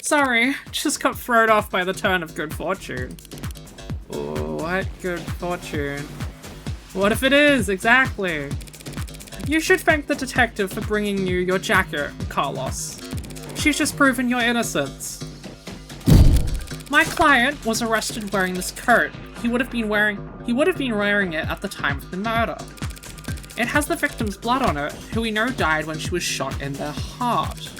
Sorry, just got thrown off by the turn of good fortune. Oh, what good fortune? What if it is, exactly? You should thank the detective for bringing you your jacket, Carlos. She's just proven your innocence. My client was arrested wearing this coat. He would have been wearing it at the time of the murder. It has the victim's blood on it, who we know died when she was shot in the heart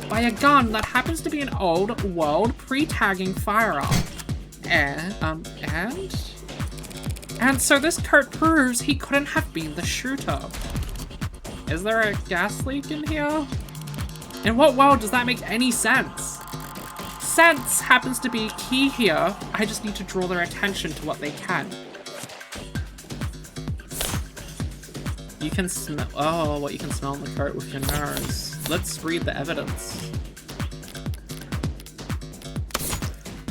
by a gun that happens to be an old world pre-tagging firearm. And so this coat proves he couldn't have been the shooter. Is there a gas leak in here? In what world does that make any sense? Sense happens to be key here. I just need to draw their attention to what they can. You can smell, oh, what you can smell in the coat with your nose. Let's read the evidence.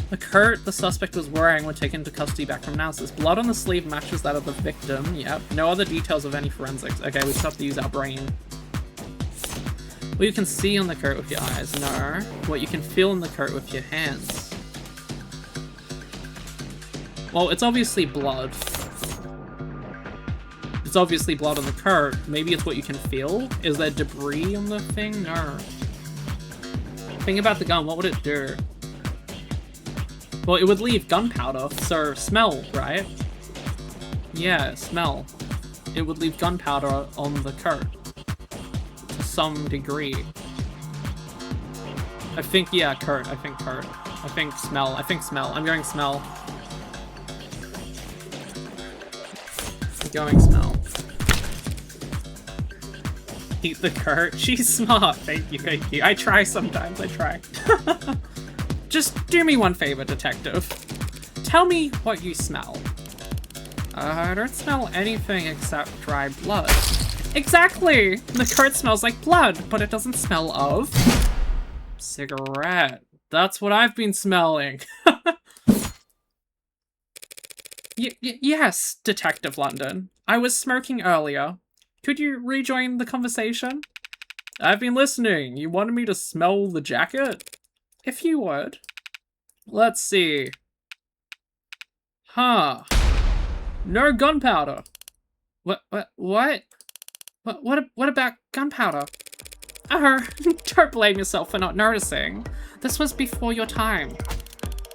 The coat the suspect was wearing when taken into custody back from analysis. Blood on the sleeve matches that of the victim. Yep. No other details of any forensics. Okay, we just have to use our brain. What you can see on the coat with your eyes. No. What you can feel in the coat with your hands. Well, it's obviously blood. It's obviously blood on the coat. Maybe it's what you can feel? Is there debris on the thing? No. Think about the gun. What would it do? Well, it would leave gunpowder, so smell, right? Yeah, smell. It would leave gunpowder on the coat. To some degree. I think, yeah, coat. I think coat. I think smell. I think smell. I'm going smell. I'm going smell. Eat the coat. She's smart. Thank you, thank you. I try sometimes, I try. Just do me one favor, detective. Tell me what you smell. I don't smell anything except dry blood. Exactly! The coat smells like blood, but it doesn't smell of... cigarette. That's what I've been smelling. Yes, Detective London. I was smoking earlier. Could you rejoin the conversation? I've been listening. You wanted me to smell the jacket? If you would. Let's see. Huh. No gunpowder. What about gunpowder? Oh, don't blame yourself for not noticing. This was before your time.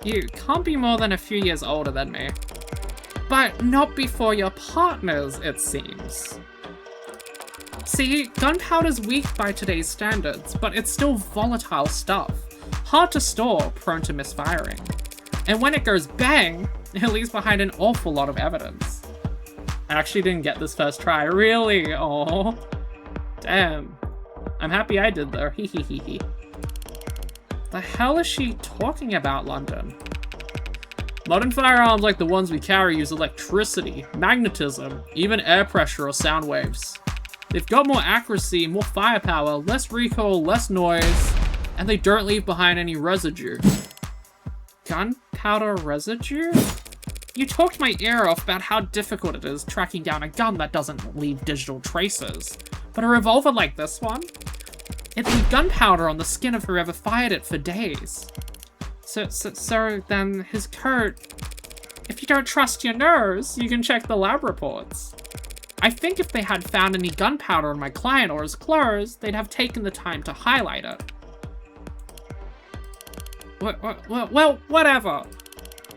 You can't be more than a few years older than me. But not before your partners, it seems. See, gunpowder's weak by today's standards, but it's still volatile stuff. Hard to store, prone to misfiring. And when it goes bang, it leaves behind an awful lot of evidence. I actually didn't get this first try, really? Oh, damn. I'm happy I did though, hehehehe. The hell is she talking about, London? Modern firearms like the ones we carry use electricity, magnetism, even air pressure or sound waves. They've got more accuracy, more firepower, less recoil, less noise, and they don't leave behind any residue. Gunpowder residue? You talked my ear off about how difficult it is tracking down a gun that doesn't leave digital traces. But a revolver like this one? It leave gunpowder on the skin of whoever fired it for days. So then his coat... If you don't trust your nose, you can check the lab reports. I think if they had found any gunpowder on my client or his clothes, they'd have taken the time to highlight it. Well, whatever.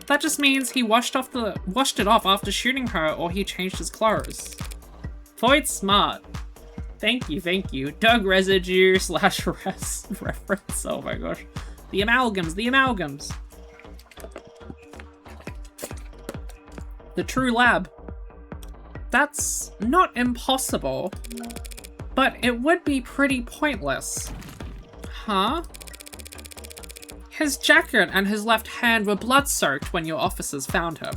That just means he washed it off after shooting her, or he changed his clothes. Floyd's smart. Thank you. Doug residue / reference. Oh my gosh. The amalgams. The true lab. That's not impossible, but it would be pretty pointless. Huh? His jacket and his left hand were blood-soaked when your officers found him.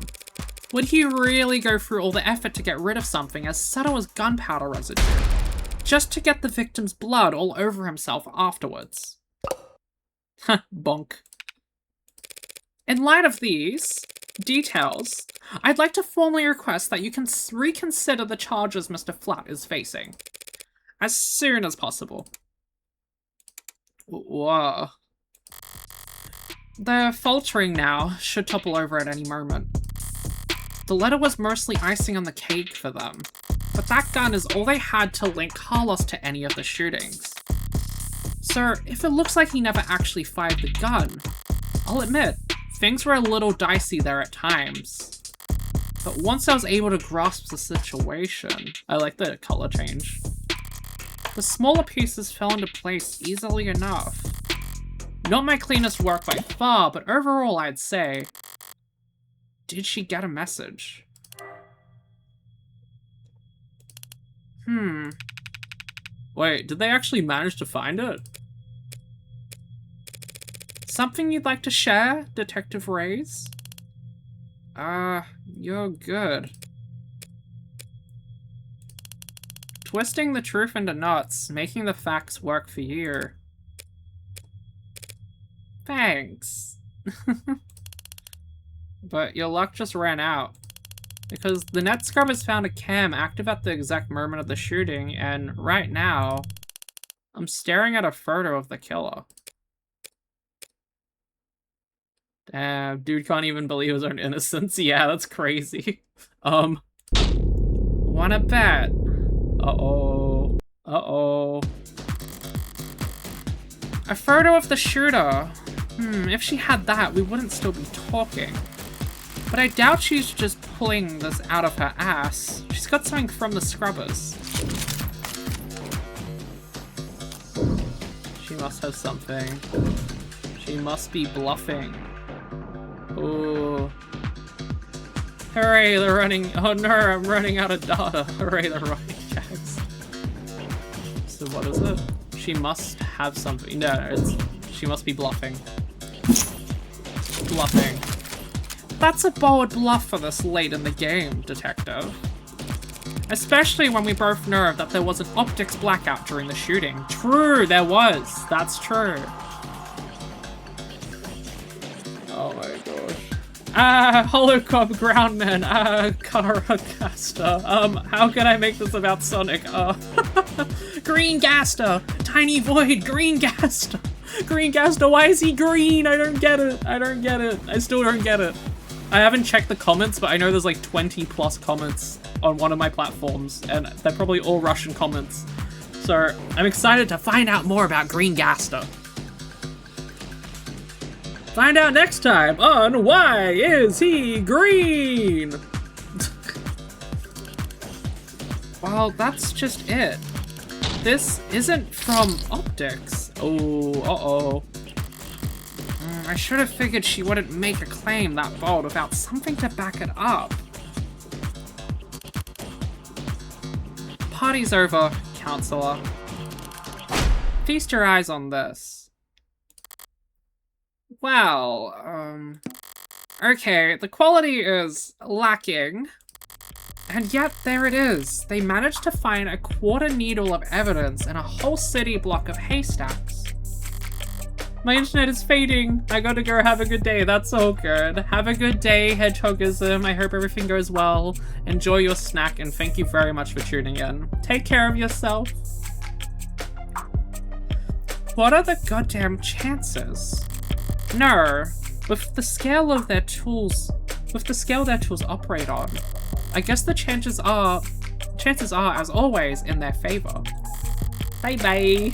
Would he really go through all the effort to get rid of something as subtle as gunpowder residue, just to get the victim's blood all over himself afterwards? Bonk. In light of these details, I'd like to formally request that you can reconsider the charges Mr. Flat is facing, as soon as possible. Whoa. They're faltering now, should topple over at any moment. The letter was mostly icing on the cake for them, but that gun is all they had to link Carlos to any of the shootings. So, if it looks like he never actually fired the gun, I'll admit, things were a little dicey there at times. But once I was able to grasp the situation, I like the color change. The smaller pieces fell into place easily enough. Not my cleanest work by far, but overall I'd say... Did she get a message? Wait, did they actually manage to find it? Something you'd like to share, Detective Reyes? You're good. Twisting the truth into knots, making the facts work for you. Thanks. But your luck just ran out. Because the net scrubbers found a cam active at the exact moment of the shooting, and right now, I'm staring at a photo of the killer. Damn, dude can't even believe his own innocence. Yeah, that's crazy. Wanna bet? Uh-oh. A photo of the shooter. If she had that, we wouldn't still be talking. But I doubt she's just pulling this out of her ass. She's got something from the scrubbers. She must have something. She must be bluffing. Ooh. Hooray, they're running. Oh no, I'm running out of data. Hooray, they're running checks. So what is it? She must have something. No, she must be bluffing. Bluffing. That's a bold bluff for this late in the game, Detective. Especially when we both know that there was an optics blackout during the shooting. True, there was. That's true. Oh my gosh. Holocop Groundman, Karagaster. How can I make this about Sonic? Green Gaster! Tiny Void, Green Gaster! Green Gaster, why is he green? I don't get it. I still don't get it. I haven't checked the comments, but I know there's like 20 plus comments on one of my platforms, and they're probably all Russian comments. So I'm excited to find out more about Green Gaster. Find out next time on Why Is He Green? Well, that's just it. This isn't from optics. Oh, uh-oh. I should have figured she wouldn't make a claim that bold without something to back it up. Party's over, counselor. Feast your eyes on this. Well, okay, the quality is lacking. And yet, there it is. They managed to find a quarter needle of evidence in a whole city block of haystacks. My internet is fading. I gotta go. Have a good day. That's so good. Have a good day, Hedgehogism. I hope everything goes well. Enjoy your snack, and thank you very much for tuning in. Take care of yourself. What are the goddamn chances? No, with the scale their tools operate on, I guess the chances are, as always, in their favor. Bye-bye.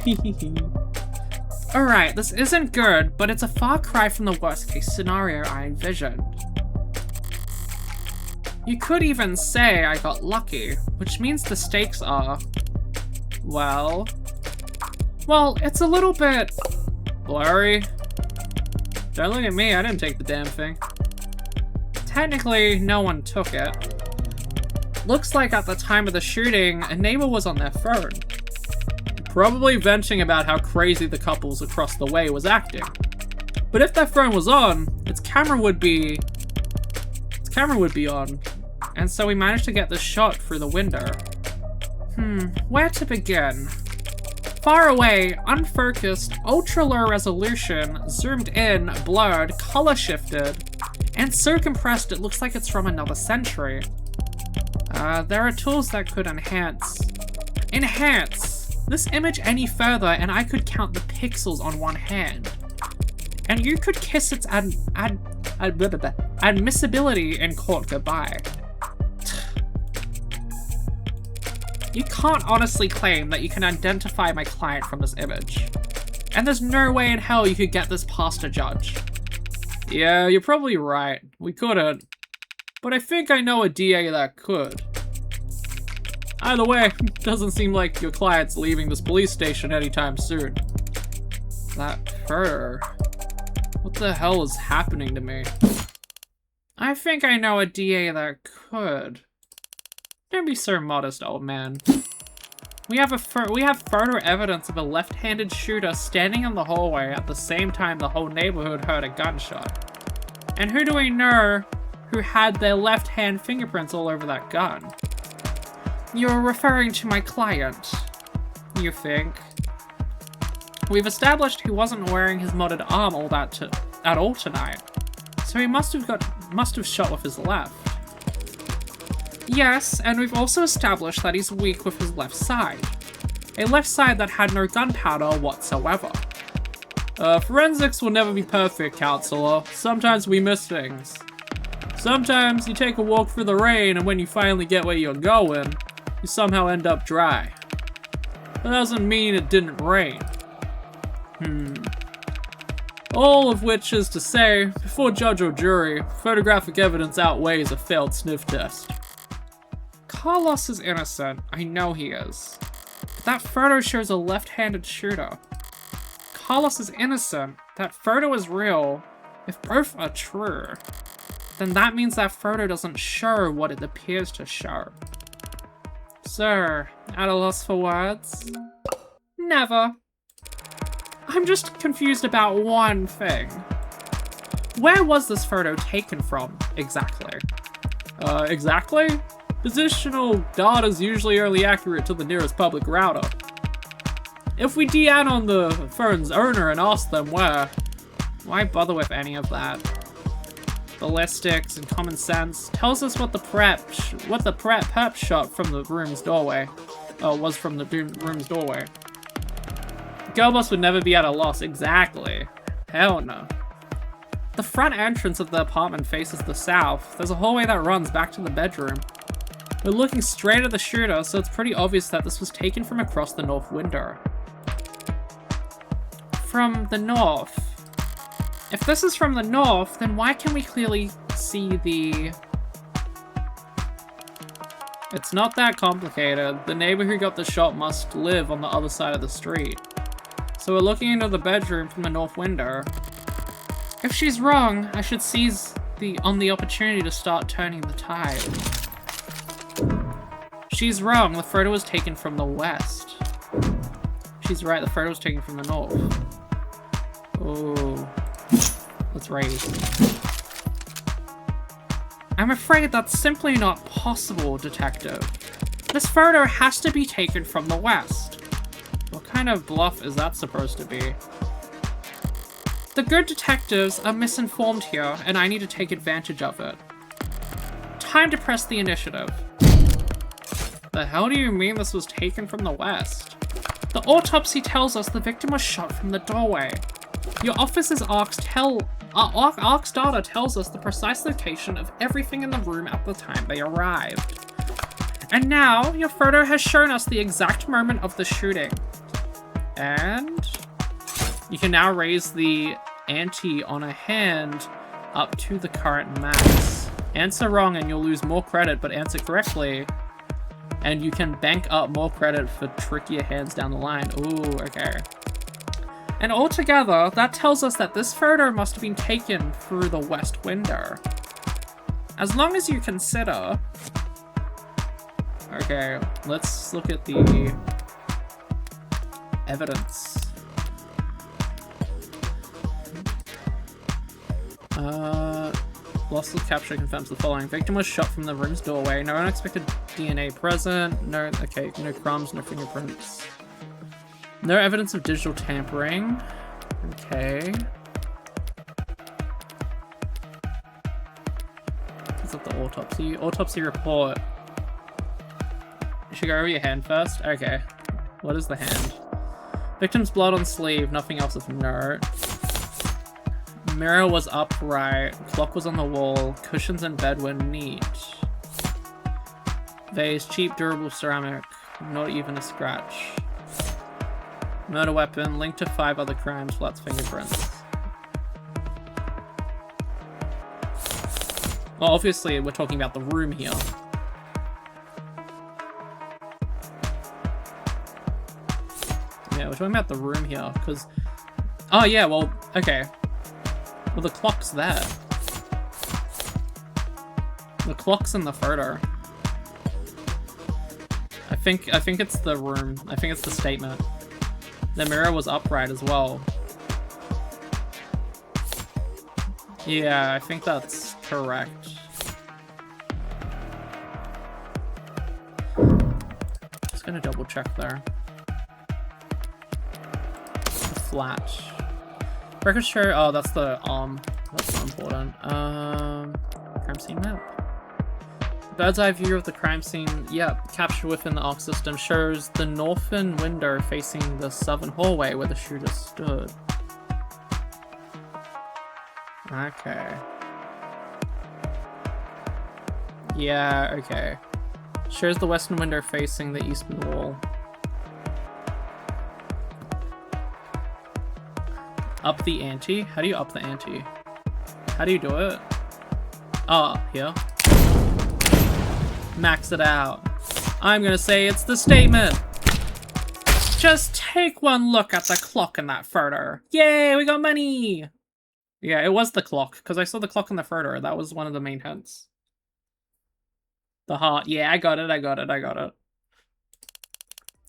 Alright, this isn't good, but it's a far cry from the worst-case scenario I envisioned. You could even say I got lucky, which means the stakes are... well, it's a little bit... blurry. Don't look at me, I didn't take the damn thing. Technically, no one took it. Looks like at the time of the shooting, a neighbor was on their phone. Probably venting about how crazy the couples across the way was acting. But if their phone was on, its camera would be on. And so we managed to get this shot through the window. Where to begin? Far away, unfocused, ultra-low resolution, zoomed in, blurred, color shifted, and so compressed it looks like it's from another century. There are tools that could enhance this image any further and I could count the pixels on one hand. And you could kiss its admissibility in court goodbye. You can't honestly claim that you can identify my client from this image. And there's no way in hell you could get this past a judge. Yeah, you're probably right. We couldn't. But I think I know a DA that could. Either way, doesn't seem like your client's leaving this police station anytime soon. That fur. What the hell is happening to me? I think I know a DA that could. Don't be so modest, old man. We have photo evidence of a left-handed shooter standing in the hallway at the same time the whole neighborhood heard a gunshot. And who do we know who had their left hand fingerprints all over that gun? You're referring to my client, you think? We've established he wasn't wearing his modded arm at all tonight, so he must have shot with his left. Yes, and we've also established that he's weak with his left side. A left side that had no gunpowder whatsoever. Forensics will never be perfect, counselor. Sometimes we miss things. Sometimes you take a walk through the rain and when you finally get where you're going, you somehow end up dry. That doesn't mean it didn't rain. All of which is to say, before judge or jury, photographic evidence outweighs a failed sniff test. Carlos is innocent, I know he is. But that photo shows a left-handed shooter. Carlos is innocent, that photo is real. If both are true, then that means that photo doesn't show what it appears to show. Sir, at a loss for words? Never. I'm just confused about one thing. Where was this photo taken from, exactly? Exactly? Positional data is usually only accurate to the nearest public router. If we DN on the phone's owner and ask them where, why bother with any of that? Ballistics and common sense tells us what the perp shot from the room's doorway. Was from the room's doorway. Girl boss would never be at a loss, exactly. Hell no. The front entrance of the apartment faces the south. There's a hallway that runs back to the bedroom. We're looking straight at the shooter, so it's pretty obvious that this was taken from across the north window. From the north. If this is from the north, then why can we clearly see the... It's not that complicated. The neighbor who got the shot must live on the other side of the street. So we're looking into the bedroom from the north window. If she's wrong, I should seize on the opportunity to start turning the tide. She's wrong, the photo was taken from the west. She's right, the photo was taken from the north. Oh. Let's raise. I'm afraid that's simply not possible, detective. This photo has to be taken from the west. What kind of bluff is that supposed to be? The good detectives are misinformed here, and I need to take advantage of it. Time to press the initiative. The hell do you mean this was taken from the west? The autopsy tells us the victim was shot from the doorway. Your officer's ARC's data tells us the precise location of everything in the room at the time they arrived. And now, your photo has shown us the exact moment of the shooting. And you can now raise the ante on a hand up to the current max. Answer wrong and you'll lose more credit, but answer correctly and you can bank up more credit for trickier hands down the line. Ooh, okay. And altogether, that tells us that this photo must have been taken through the west window. As long as you consider... Okay, let's look at the evidence. Lossless capture confirms the following. Victim was shot from the room's doorway. No unexpected DNA present. No crumbs, no fingerprints. No evidence of digital tampering. Okay. Is that the autopsy? Autopsy report. You should go over your hand first? Okay. What is the hand? Victim's blood on sleeve. Nothing else of note. Mirror was upright. Clock was on the wall. Cushions in bed were neat. Vase, cheap, durable ceramic. Not even a scratch. Murder weapon, linked to 5 other crimes, Flat's fingerprints. Well, obviously, we're talking about the room here. Yeah, we're talking about the room here, because... Oh, yeah, well, okay. Well, the clock's there. The clock's in the photo. I think it's the room. I think it's the statement. The mirror was upright as well. Yeah, I think that's correct. Just gonna double check there. The flat. Records show, oh, that's the arm. That's not important. Crime scene map. Bird's eye view of the crime scene, yep, captured within the ARC system, shows the northern window facing the southern hallway where the shooter stood. Okay. Yeah, okay. Shows the western window facing the eastern wall. Up the ante? How do you up the ante? How do you do it? Oh, here. Max it out. I'm gonna say it's the statement. Just take one look at the clock in that photo. Yay, we got money! Yeah, it was the clock, because I saw the clock in the photo. That was one of the main hints. The heart. Yeah, I got it.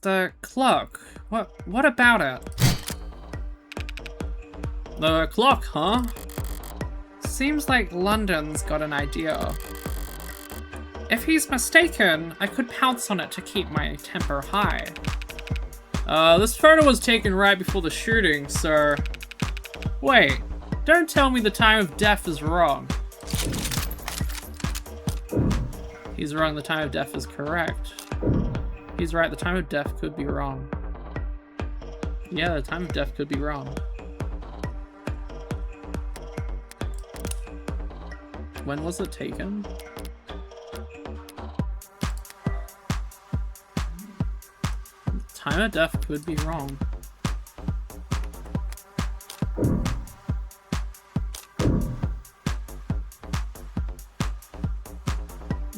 The clock. What about it? The clock, huh? Seems like London's got an idea. If he's mistaken, I could pounce on it to keep my temper high. This photo was taken right before the shooting, sir. Wait, don't tell me the time of death is wrong. He's wrong, the time of death is correct. He's right, the time of death could be wrong. Yeah, the time of death could be wrong. When was it taken? Time of death could be wrong.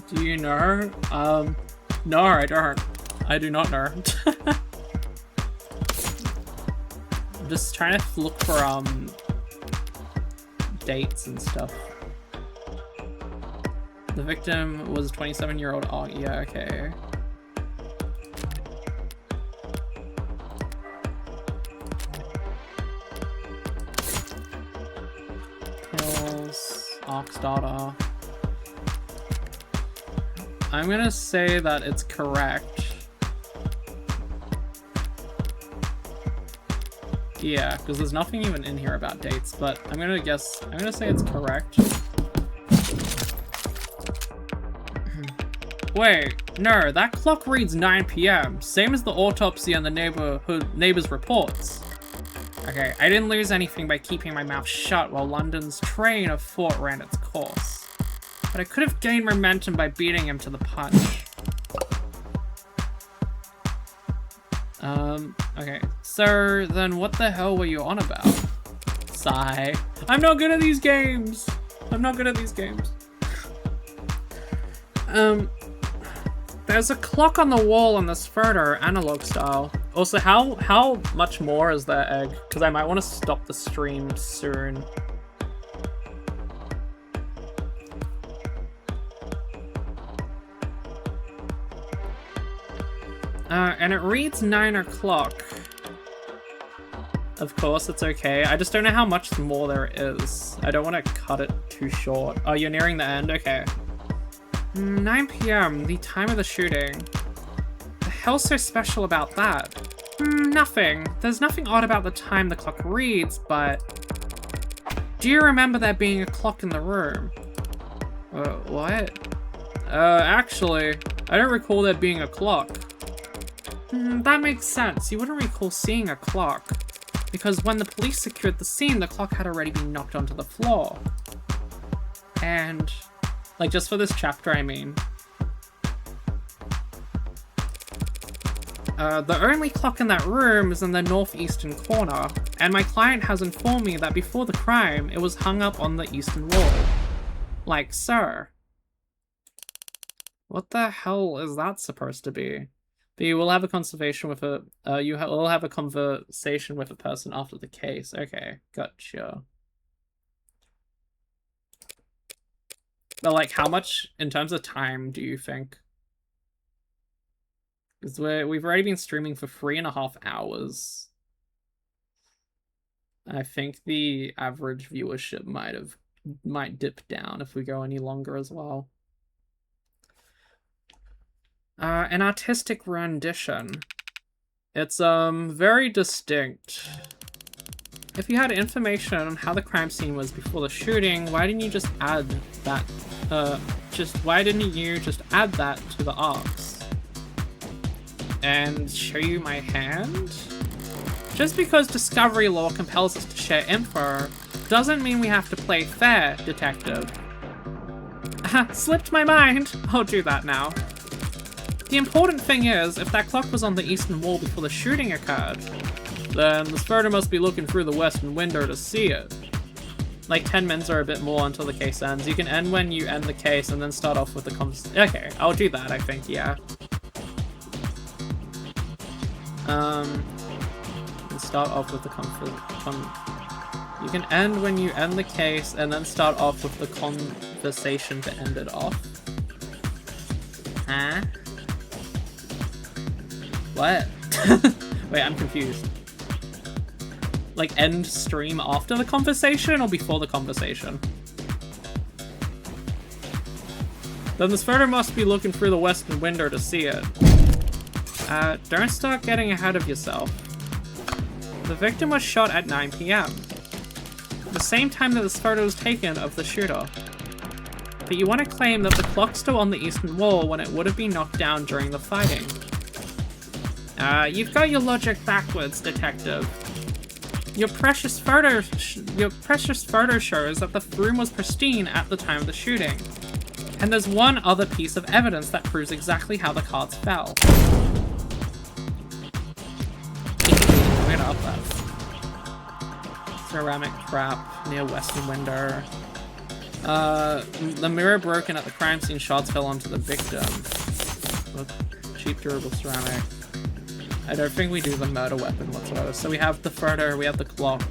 Do you know? No, I don't. I do not know. I'm just trying to look for, dates and stuff. The victim was a 27-year-old. Oh, yeah, okay. ARC's data. I'm gonna say that it's correct. Yeah, because there's nothing even in here about dates, but I'm gonna say it's correct. Wait, No, that clock reads 9 p.m. Same as the autopsy and the neighbor's reports. Okay, I didn't lose anything by keeping my mouth shut while London's train of thought ran its course. But I could have gained momentum by beating him to the punch. Okay. So, then what the hell were you on about? Sigh. I'm not good at these games! I'm not good at these games. There's a clock on the wall in this photo, analog style. Also, how much more is that egg? Because I might want to stop the stream soon. And it reads 9 o'clock. Of course, it's okay. I just don't know how much more there is. I don't want to cut it too short. Oh, you're nearing the end? Okay. 9 p.m., the time of the shooting. The hell's so special about that? Nothing. There's nothing odd about the time the clock reads, but... Do you remember there being a clock in the room? What? Actually, I don't recall there being a clock. That makes sense. You wouldn't recall seeing a clock. Because when the police secured the scene, the clock had already been knocked onto the floor. And... like, just for this chapter, I mean. The only clock in that room is in the northeastern corner, and my client has informed me that before the crime, it was hung up on the eastern wall. Like so. What the hell is that supposed to be? But you will have a conversation with a, will have a conversation with a person after the case. Okay, gotcha. But, like, how much, in terms of time, do you think? Because we've already been streaming for 3.5 hours. I think the average viewership might dip down if we go any longer as well. An artistic rendition. It's, very distinct. If you had information on how the crime scene was before the shooting, why didn't you just add that, why didn't you just add that to the arcs? And show you my hand? Just because discovery law compels us to share info, doesn't mean we have to play fair, detective. Slipped my mind! I'll do that now. The important thing is, if that clock was on the eastern wall before the shooting occurred, then this photo must be looking through the western window to see it. Like 10 minutes or a bit more until the case ends. You can end when you end the case and then start off with the okay, I'll do that, I think, yeah. And start off with the you can end when you end the case and then start off with the conversation to end it off. Huh? What? Wait, I'm confused. Like, end stream after the conversation or before the conversation? Then this photo must be looking through the western window to see it. Don't start getting ahead of yourself. The victim was shot at 9 p.m. The same time that this photo was taken of the shooter. But you want to claim that the clock's still on the eastern wall when it would have been knocked down during the fighting. You've got your logic backwards, detective. Your precious photo shows that the room was pristine at the time of the shooting. And there's one other piece of evidence that proves exactly how the cards fell. We're gonna up that. Ceramic trap near western window. The mirror broken at the crime scene, shards fell onto the victim. Cheap durable ceramic. I don't think we do the murder weapon whatsoever. So we have the photo, we have the clock.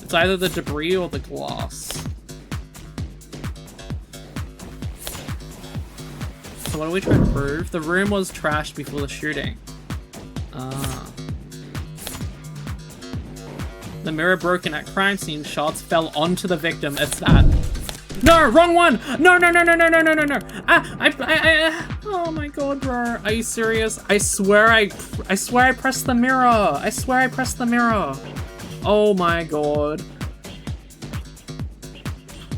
It's either the debris or the glass. So what are we trying to prove? The room was trashed before the shooting. The mirror broken at crime scene, shards fell onto the victim. It's that. No, wrong one! No! Oh my god, bro. Are you serious? I swear I pressed the mirror. I swear I pressed the mirror. Oh my god.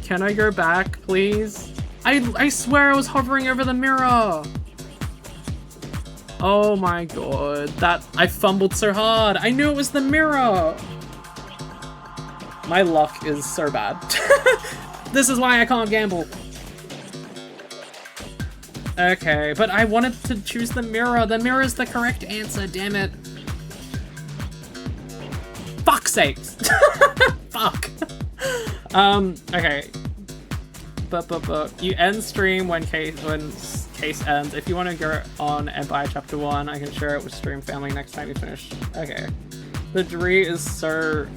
Can I go back, please? I swear I was hovering over the mirror. Oh my god, I fumbled so hard. I knew it was the mirror. My luck is so bad. This is why I can't gamble. Okay, but I wanted to choose the mirror. The mirror is the correct answer, damn it. Fuck's sakes. Fuck. Okay. But you end stream when case ends. If you want to go on and buy chapter 1, I can share it with stream family next time you finish. Okay. The Dree is so...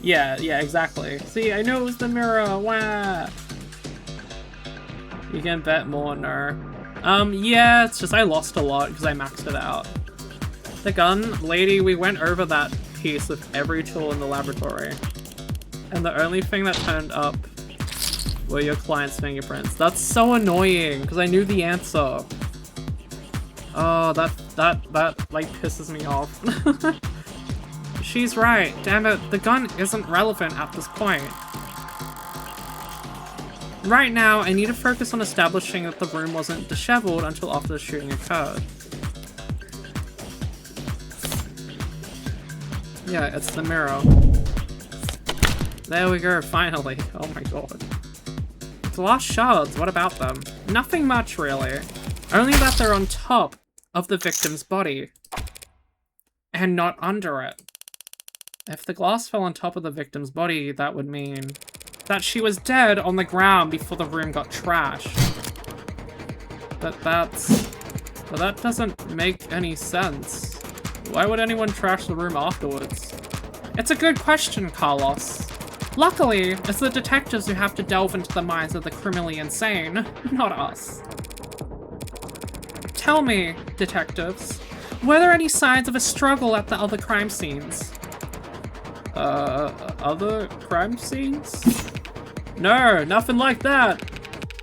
Yeah, exactly. See, I knew it was the mirror. Wah! You can bet more, no. Yeah, it's just I lost a lot because I maxed it out. The gun, lady, we went over that piece with every tool in the laboratory. And the only thing that turned up were your client's fingerprints. That's so annoying, because I knew the answer. Oh, that like pisses me off. She's right, damn it, the gun isn't relevant at this point. Right now, I need to focus on establishing that the room wasn't disheveled until after the shooting occurred. Yeah, it's the mirror. There we go, finally. Oh my god. Glass shards, what about them? Nothing much, really. Only that they're on top of the victim's body. And not under it. If the glass fell on top of the victim's body, that would mean that she was dead on the ground before the room got trashed. But that doesn't make any sense. Why would anyone trash the room afterwards? It's a good question, Carlos. Luckily, it's the detectives who have to delve into the minds of the criminally insane, not us. Tell me, detectives, were there any signs of a struggle at the other crime scenes? Other crime scenes? No, nothing like that.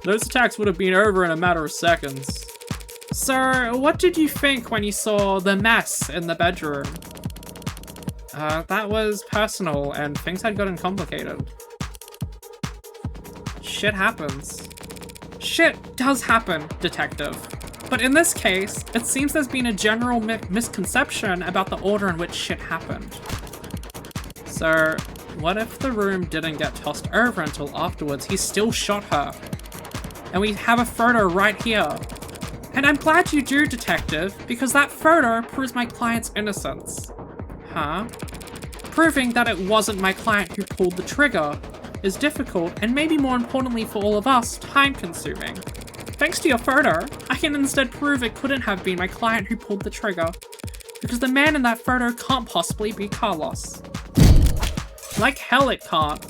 Those attacks would have been over in a matter of seconds. So, what did you think when you saw the mess in the bedroom? That was personal, and things had gotten complicated. Shit happens. Shit does happen, detective. But in this case, it seems there's been a general misconception about the order in which shit happened. So, what if the room didn't get tossed over until afterwards he still shot her? And we have a photo right here. And I'm glad you do, detective, because that photo proves my client's innocence. Huh? Proving that it wasn't my client who pulled the trigger is difficult, and maybe more importantly for all of us, time-consuming. Thanks to your photo, I can instead prove it couldn't have been my client who pulled the trigger, because the man in that photo can't possibly be Carlos. Like hell it can't.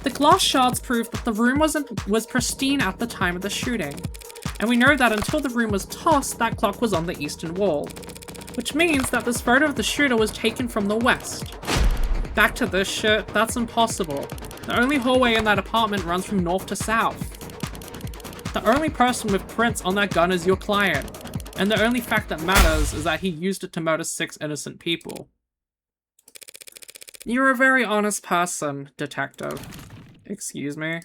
The glass shards prove that the room was pristine at the time of the shooting, and we know that until the room was tossed, that clock was on the eastern wall. Which means that this photo of the shooter was taken from the west. Back to this shit, that's impossible. The only hallway in that apartment runs from north to south. The only person with prints on that gun is your client, and the only fact that matters is that he used it to murder 6 innocent people. You're a very honest person, detective. Excuse me?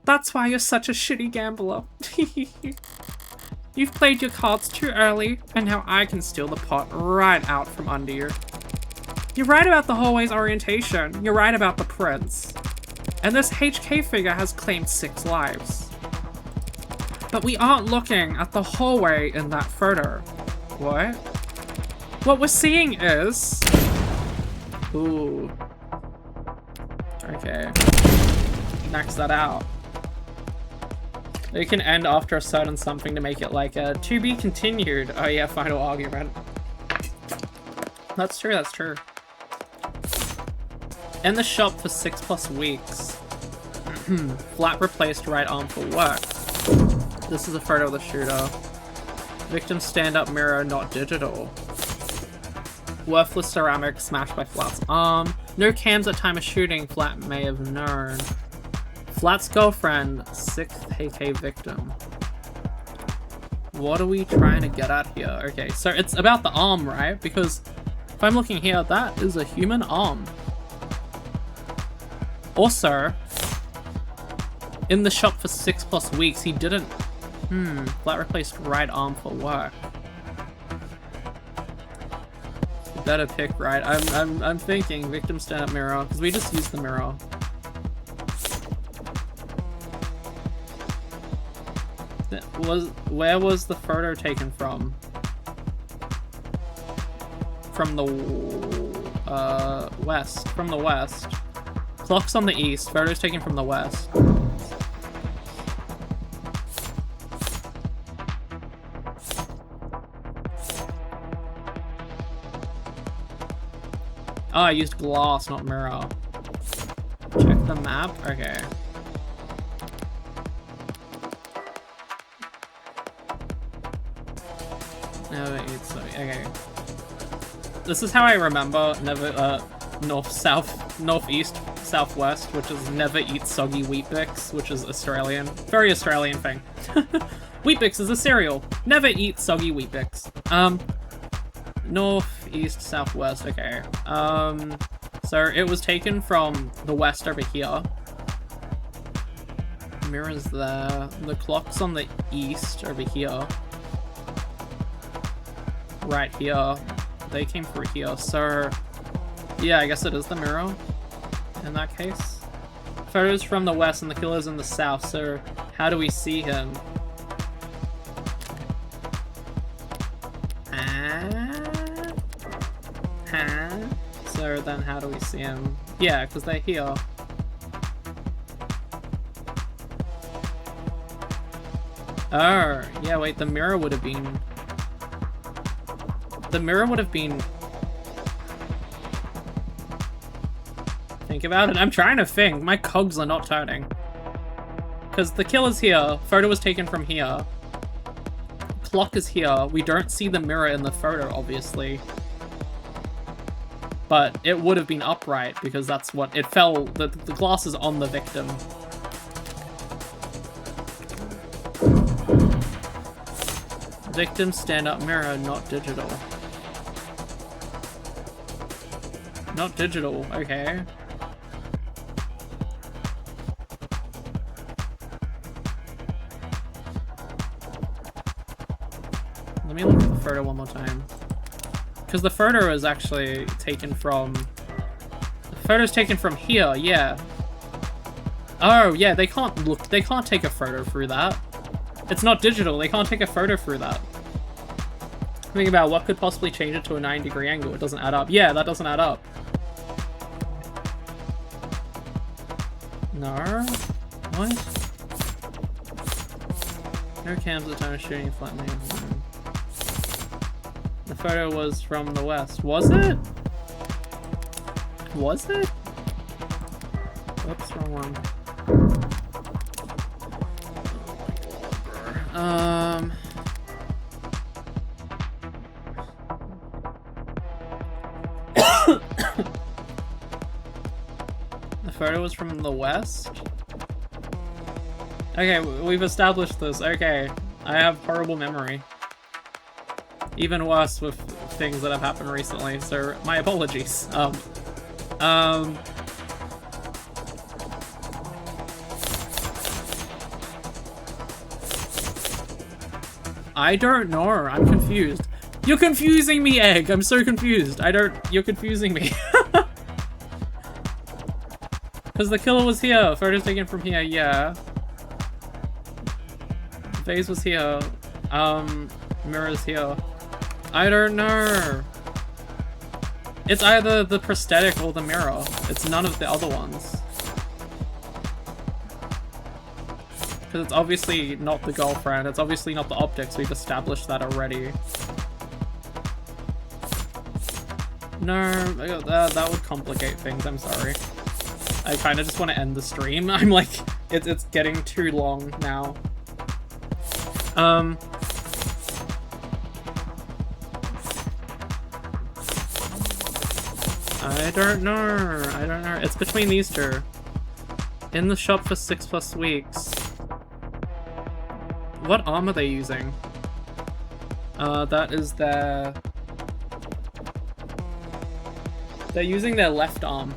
That's why you're such a shitty gambler. You've played your cards too early, and now I can steal the pot right out from under you. You're right about the hallway's orientation, you're right about the prints. And this HK figure has claimed 6 lives. But we aren't looking at the hallway in that photo. What? What we're seeing is... Ooh. Okay. Max that out. It can end after a certain something to make it like a to be continued. Oh yeah, final argument. That's true, that's true. In the shop for 6+ weeks. Flat replaced right arm for work. This is a photo of the shooter. Victim stand-up mirror, not digital. Worthless ceramic smashed by Flat's arm. No cams at time of shooting, Flat may have known. Flat's girlfriend, 6th AK victim. What are we trying to get at here? Okay, so it's about the arm, right? Because if I'm looking here, that is a human arm. Also, in the shop for 6+ weeks, he didn't... Flat replaced right arm for work. better pick, right? I'm thinking victim stand-up mirror, because we just used the mirror. Where was the photo taken from? From the west. From the west. Clock's on the east. Photo's taken from the west. Oh, I used glass, not mirror. Check the map? Okay. No, it's okay. This is how I remember never north, south, northeast, southwest, which is never eat soggy Wheat Bix, which is Australian. Very Australian thing. Wheat Bix is a cereal. Never eat soggy Wheat Bix. North, east, southwest, okay. So it was taken from the west over here. Mirror's there. The clock's on the east over here. Right here. They came through here, so... Yeah, I guess it is the mirror, in that case. Photos from the west and the killer's in the south, so how do we see him? So then how do we see him? Yeah, because they're here. Oh, yeah, wait, the mirror would have been... The mirror would have been... Think about it. I'm trying to think. My cogs are not turning. Because the killer's here. Photo was taken from here. Clock is here. We don't see the mirror in the photo, obviously. But it would have been upright because that's what... It fell... The glass is on the victim. Victim stand-up mirror, not digital. Not digital, okay. Let me look at the photo one more time. Because the photo is actually taken from... The photo's taken from here, yeah. Oh, yeah, they can't look... They can't take a photo through that. It's not digital, they can't take a photo through that. Think about what could possibly change it to a 9-degree angle. It doesn't add up. Yeah, that doesn't add up. No? What? No cams at the time of shooting flatly. The photo was from the west. Was it? Was it? Oops, wrong one. The photo was from the west? Okay, we've established this. Okay, I have horrible memory. Even worse with things that have happened recently, so my apologies. I don't know. I'm confused. You're confusing me, Egg. I'm so confused. You're confusing me. Because the killer was here. Photos taken from here, yeah. Vase was here. Mirror's here. I don't know. It's either the prosthetic or the mirror. It's none of the other ones. Because it's obviously not the girlfriend. It's obviously not the optics. We've established that already. No, that would complicate things. I'm sorry. I kind of just want to end the stream. I'm like, it's getting too long now. I don't know. I don't know. It's between these two. In the shop for 6+ weeks. What arm are they using? That is their... They're using their left arm.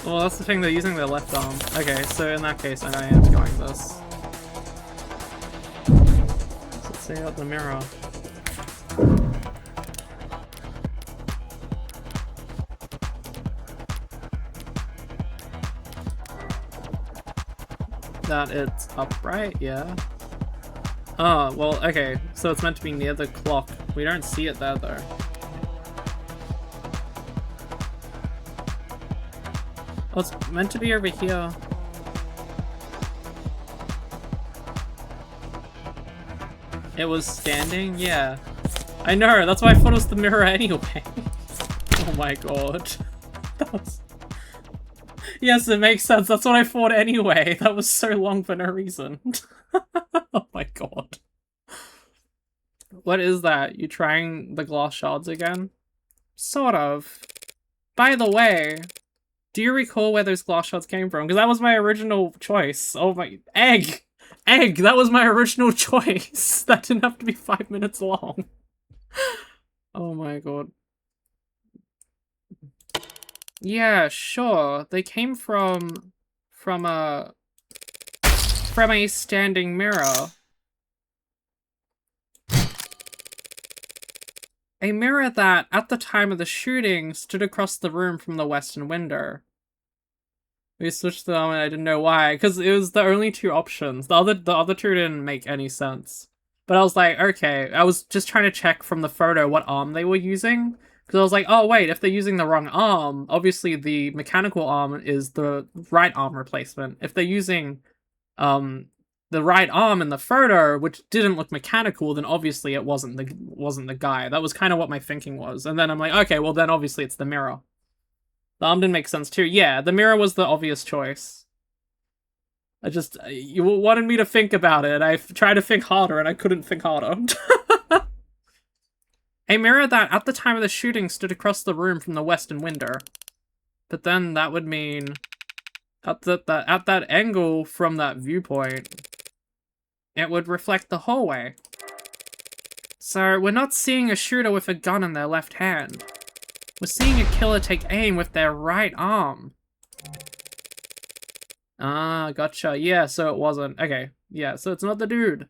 Well, that's the thing, they're using their left arm. Okay, so in that case, I am going this. Stay out the mirror. That it's upright, yeah. Oh, well, okay. So it's meant to be near the clock. We don't see it there, though. Oh, it's meant to be over here. It was standing? Yeah. I know, that's why I thought it was the mirror anyway. Oh my god. That was... Yes, it makes sense. That's what I thought anyway. That was so long for no reason. Oh my god. What is that? You trying the glass shards again? Sort of. By the way, do you recall where those glass shards came from? Because that was my original choice. Oh my... Egg! Egg! That was my original choice! That didn't have to be 5 minutes long. Oh my god. Yeah, sure. They came from a standing mirror. A mirror that, at the time of the shooting, stood across the room from the western window. We switched them and I didn't know why, because it was the only two options. The other two didn't make any sense. But I was like, okay, I was just trying to check from the photo what arm they were using. Because I was like, oh wait, if they're using the wrong arm, obviously the mechanical arm is the right arm replacement. If they're using the right arm in the photo, which didn't look mechanical, then obviously it wasn't the guy. That was kind of what my thinking was. And then I'm like, okay, well then obviously it's the mirror. The arm didn't make sense too. Yeah, the mirror was the obvious choice. You wanted me to think about it. I tried to think harder and I couldn't think harder. A mirror that, at the time of the shooting, stood across the room from the western window. But then that would mean, at that angle from that viewpoint, it would reflect the hallway. So we're not seeing a shooter with a gun in their left hand. We're seeing a killer take aim with their right arm. Ah, gotcha. Yeah, so it wasn't. Okay, yeah, so it's not the dude.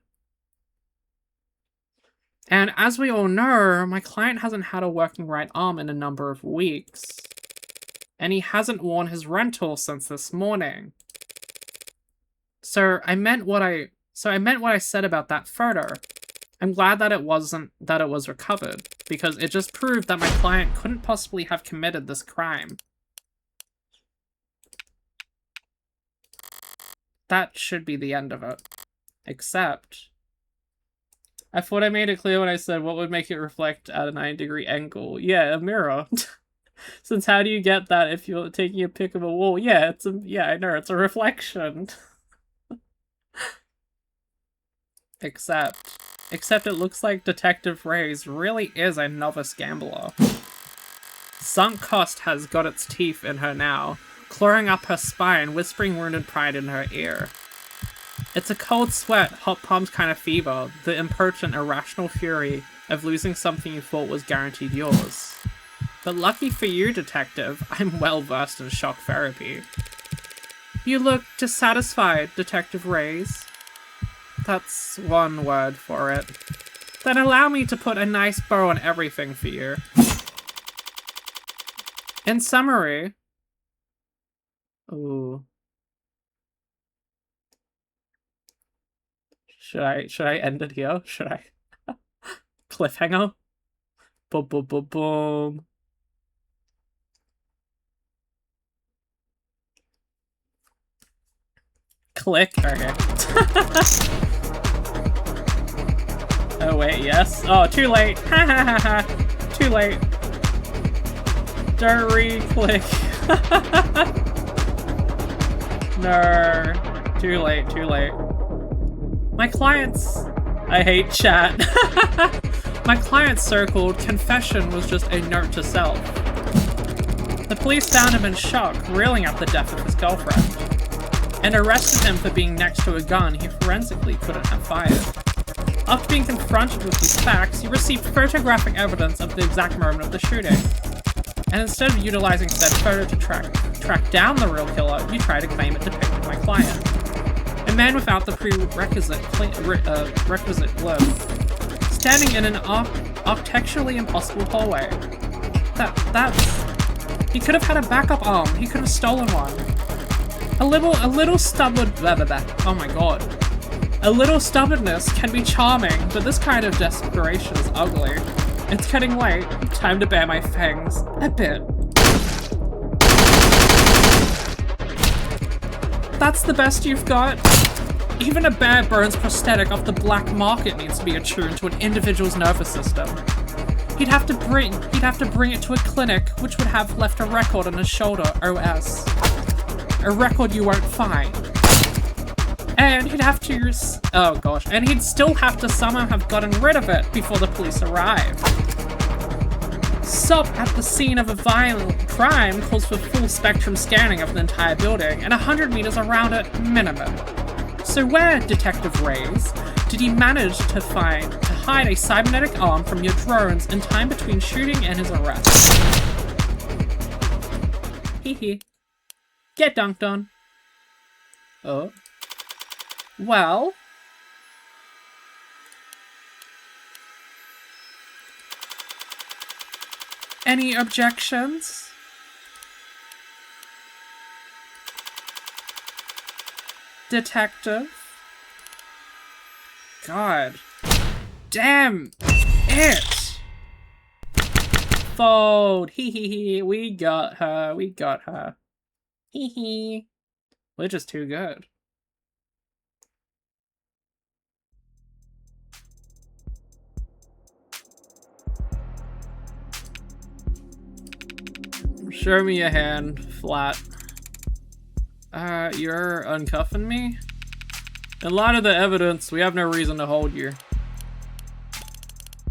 And as we all know, my client hasn't had a working right arm in a number of weeks. And he hasn't worn his rental since this morning. So I meant what I said about that photo. I'm glad that it was recovered, because it just proved that my client couldn't possibly have committed this crime. That should be the end of it. Except, I thought I made it clear when I said what would make it reflect at a 90-degree angle. Yeah, a mirror. Since how do you get that if you're taking a pic of a wall? Yeah, I know, it's a reflection. Except it looks like Detective Reyes really is a novice gambler. Sunk cost has got its teeth in her now, clawing up her spine, whispering wounded pride in her ear. It's a cold sweat, hot palms kind of fever, the impotent, irrational fury of losing something you thought was guaranteed yours. But lucky for you, Detective, I'm well versed in shock therapy. You look dissatisfied, Detective Reyes. That's one word for it. Then allow me to put a nice bow on everything for you. In summary... Ooh. Should I end it here? Should I? Cliffhanger? Boom, boom, boom, boom. Click. Okay. Oh wait, yes. Oh, too late. Ha ha ha ha. Too late. Don't re-click. No. Too late, too late. My client's... I hate chat. My client's so-called confession was just a note to self. The police found him in shock, reeling at the death of his girlfriend, and arrested him for being next to a gun he forensically couldn't have fired. After being confronted with these facts, he received photographic evidence of the exact moment of the shooting. And instead of utilizing said photo to track down the real killer, you try to claim it depicted my client. A man without the prerequisite requisite blood. standing in an architecturally impossible hallway. That's... He could have had a backup arm. He could have stolen one. A little stubborn... Blah, blah, blah. Oh my god. A little stubbornness can be charming, but this kind of desperation is ugly. It's getting late. Time to bare my fangs. A bit. That's the best you've got? Even a bare bones prosthetic off the black market needs to be attuned to an individual's nervous system. He'd have to bring it to a clinic, which would have left a record on his shoulder, OS. A record you won't find. And he'd have to use... Oh gosh. And he'd still have to somehow have gotten rid of it before the police arrived. Stop at the scene of a violent crime calls for full spectrum scanning of the entire building and 100 meters around it minimum. So where, Detective Reyes, did he manage to hide a cybernetic arm from your drones in time between shooting and his arrest? Hee. Get dunked on. Oh. Well. Any objections? Detective? God. Damn it! Fold. Hee. We got her. Hee. We're just too good. Show me a hand, flat. You're uncuffing me? In light of the evidence, we have no reason to hold you.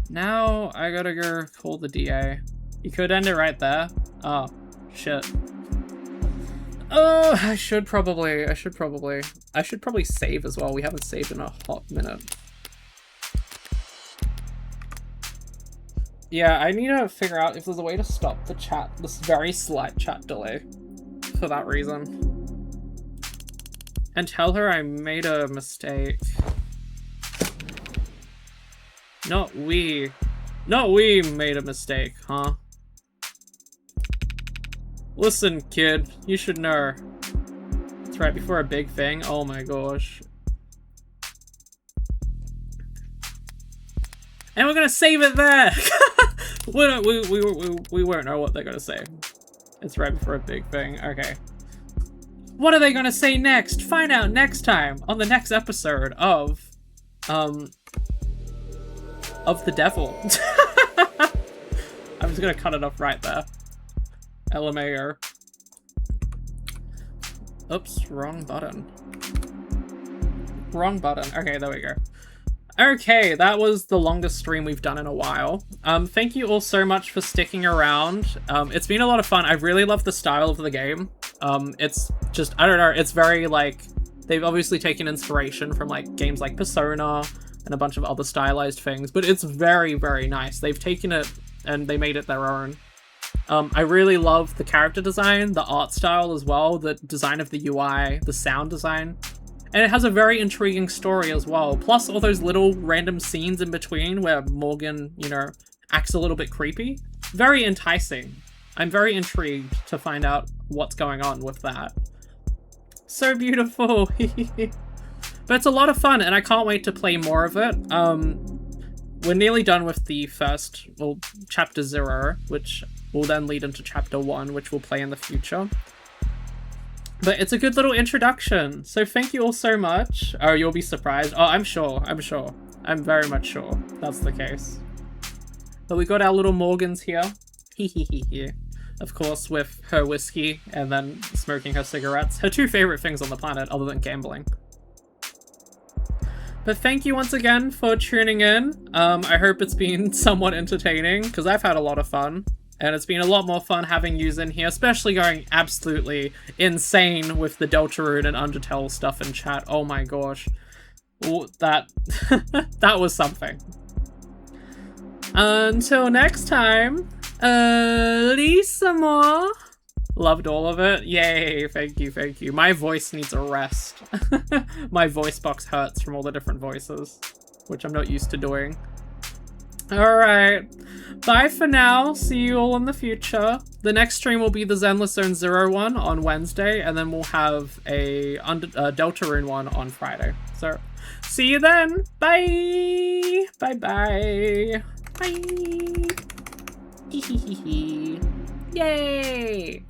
Now, I gotta go call the DA. You could end it right there. Oh, shit. Oh, I should probably save as well. We haven't saved in a hot minute. Yeah, I need to figure out if there's a way to stop the chat, this very slight chat delay, for that reason. And tell her I made a mistake. Not we made a mistake, huh? Listen, kid, you should know. It's right before a big thing. Oh my gosh. And we're gonna save it there! we won't know what they're gonna say. It's right before a big thing. Okay. What are they gonna say next? Find out next time on the next episode of The Devil. I'm just gonna cut it off right there. LMAO. Oops, wrong button. Wrong button. Okay, there we go. Okay, that was the longest stream we've done in a while. Thank you all so much for sticking around. It's been a lot of fun. I really love the style of the game. It's just, I don't know, it's very, like, they've obviously taken inspiration from, like, games like Persona and a bunch of other stylized things, but it's very, very nice. They've taken it and they made it their own. I really love the character design, the art style as well, the design of the UI, the sound design. And it has a very intriguing story as well. Plus all those little random scenes in between where Morgan, you know, acts a little bit creepy. Very enticing. I'm very intrigued to find out what's going on with that. So beautiful. But it's a lot of fun and I can't wait to play more of it. We're nearly done with the first, well, chapter 0, which will then lead into chapter 1, which we'll play in the future. But it's a good little introduction, so thank you all so much. Oh, you'll be surprised. Oh, I'm sure. I'm very much sure that's the case. But we got our little Morgans here. Of course, with her whiskey and then smoking her cigarettes. Her two favorite things on the planet, other than gambling. But thank you once again for tuning in. I hope it's been somewhat entertaining, because I've had a lot of fun. And it's been a lot more fun having yous in here, especially going absolutely insane with the Deltarune and Undertale stuff in chat. Oh my gosh. That was something. Until next time, Lisa more. Loved all of it. Yay, thank you. My voice needs a rest. My voice box hurts from all the different voices, which I'm not used to doing. Alright. Bye for now. See you all in the future. The next stream will be the Zenless Zone 01 on Wednesday, and then we'll have a Deltarune one on Friday. So, see you then. Bye! Bye-bye. Bye! Hee hee hee hee. Yay!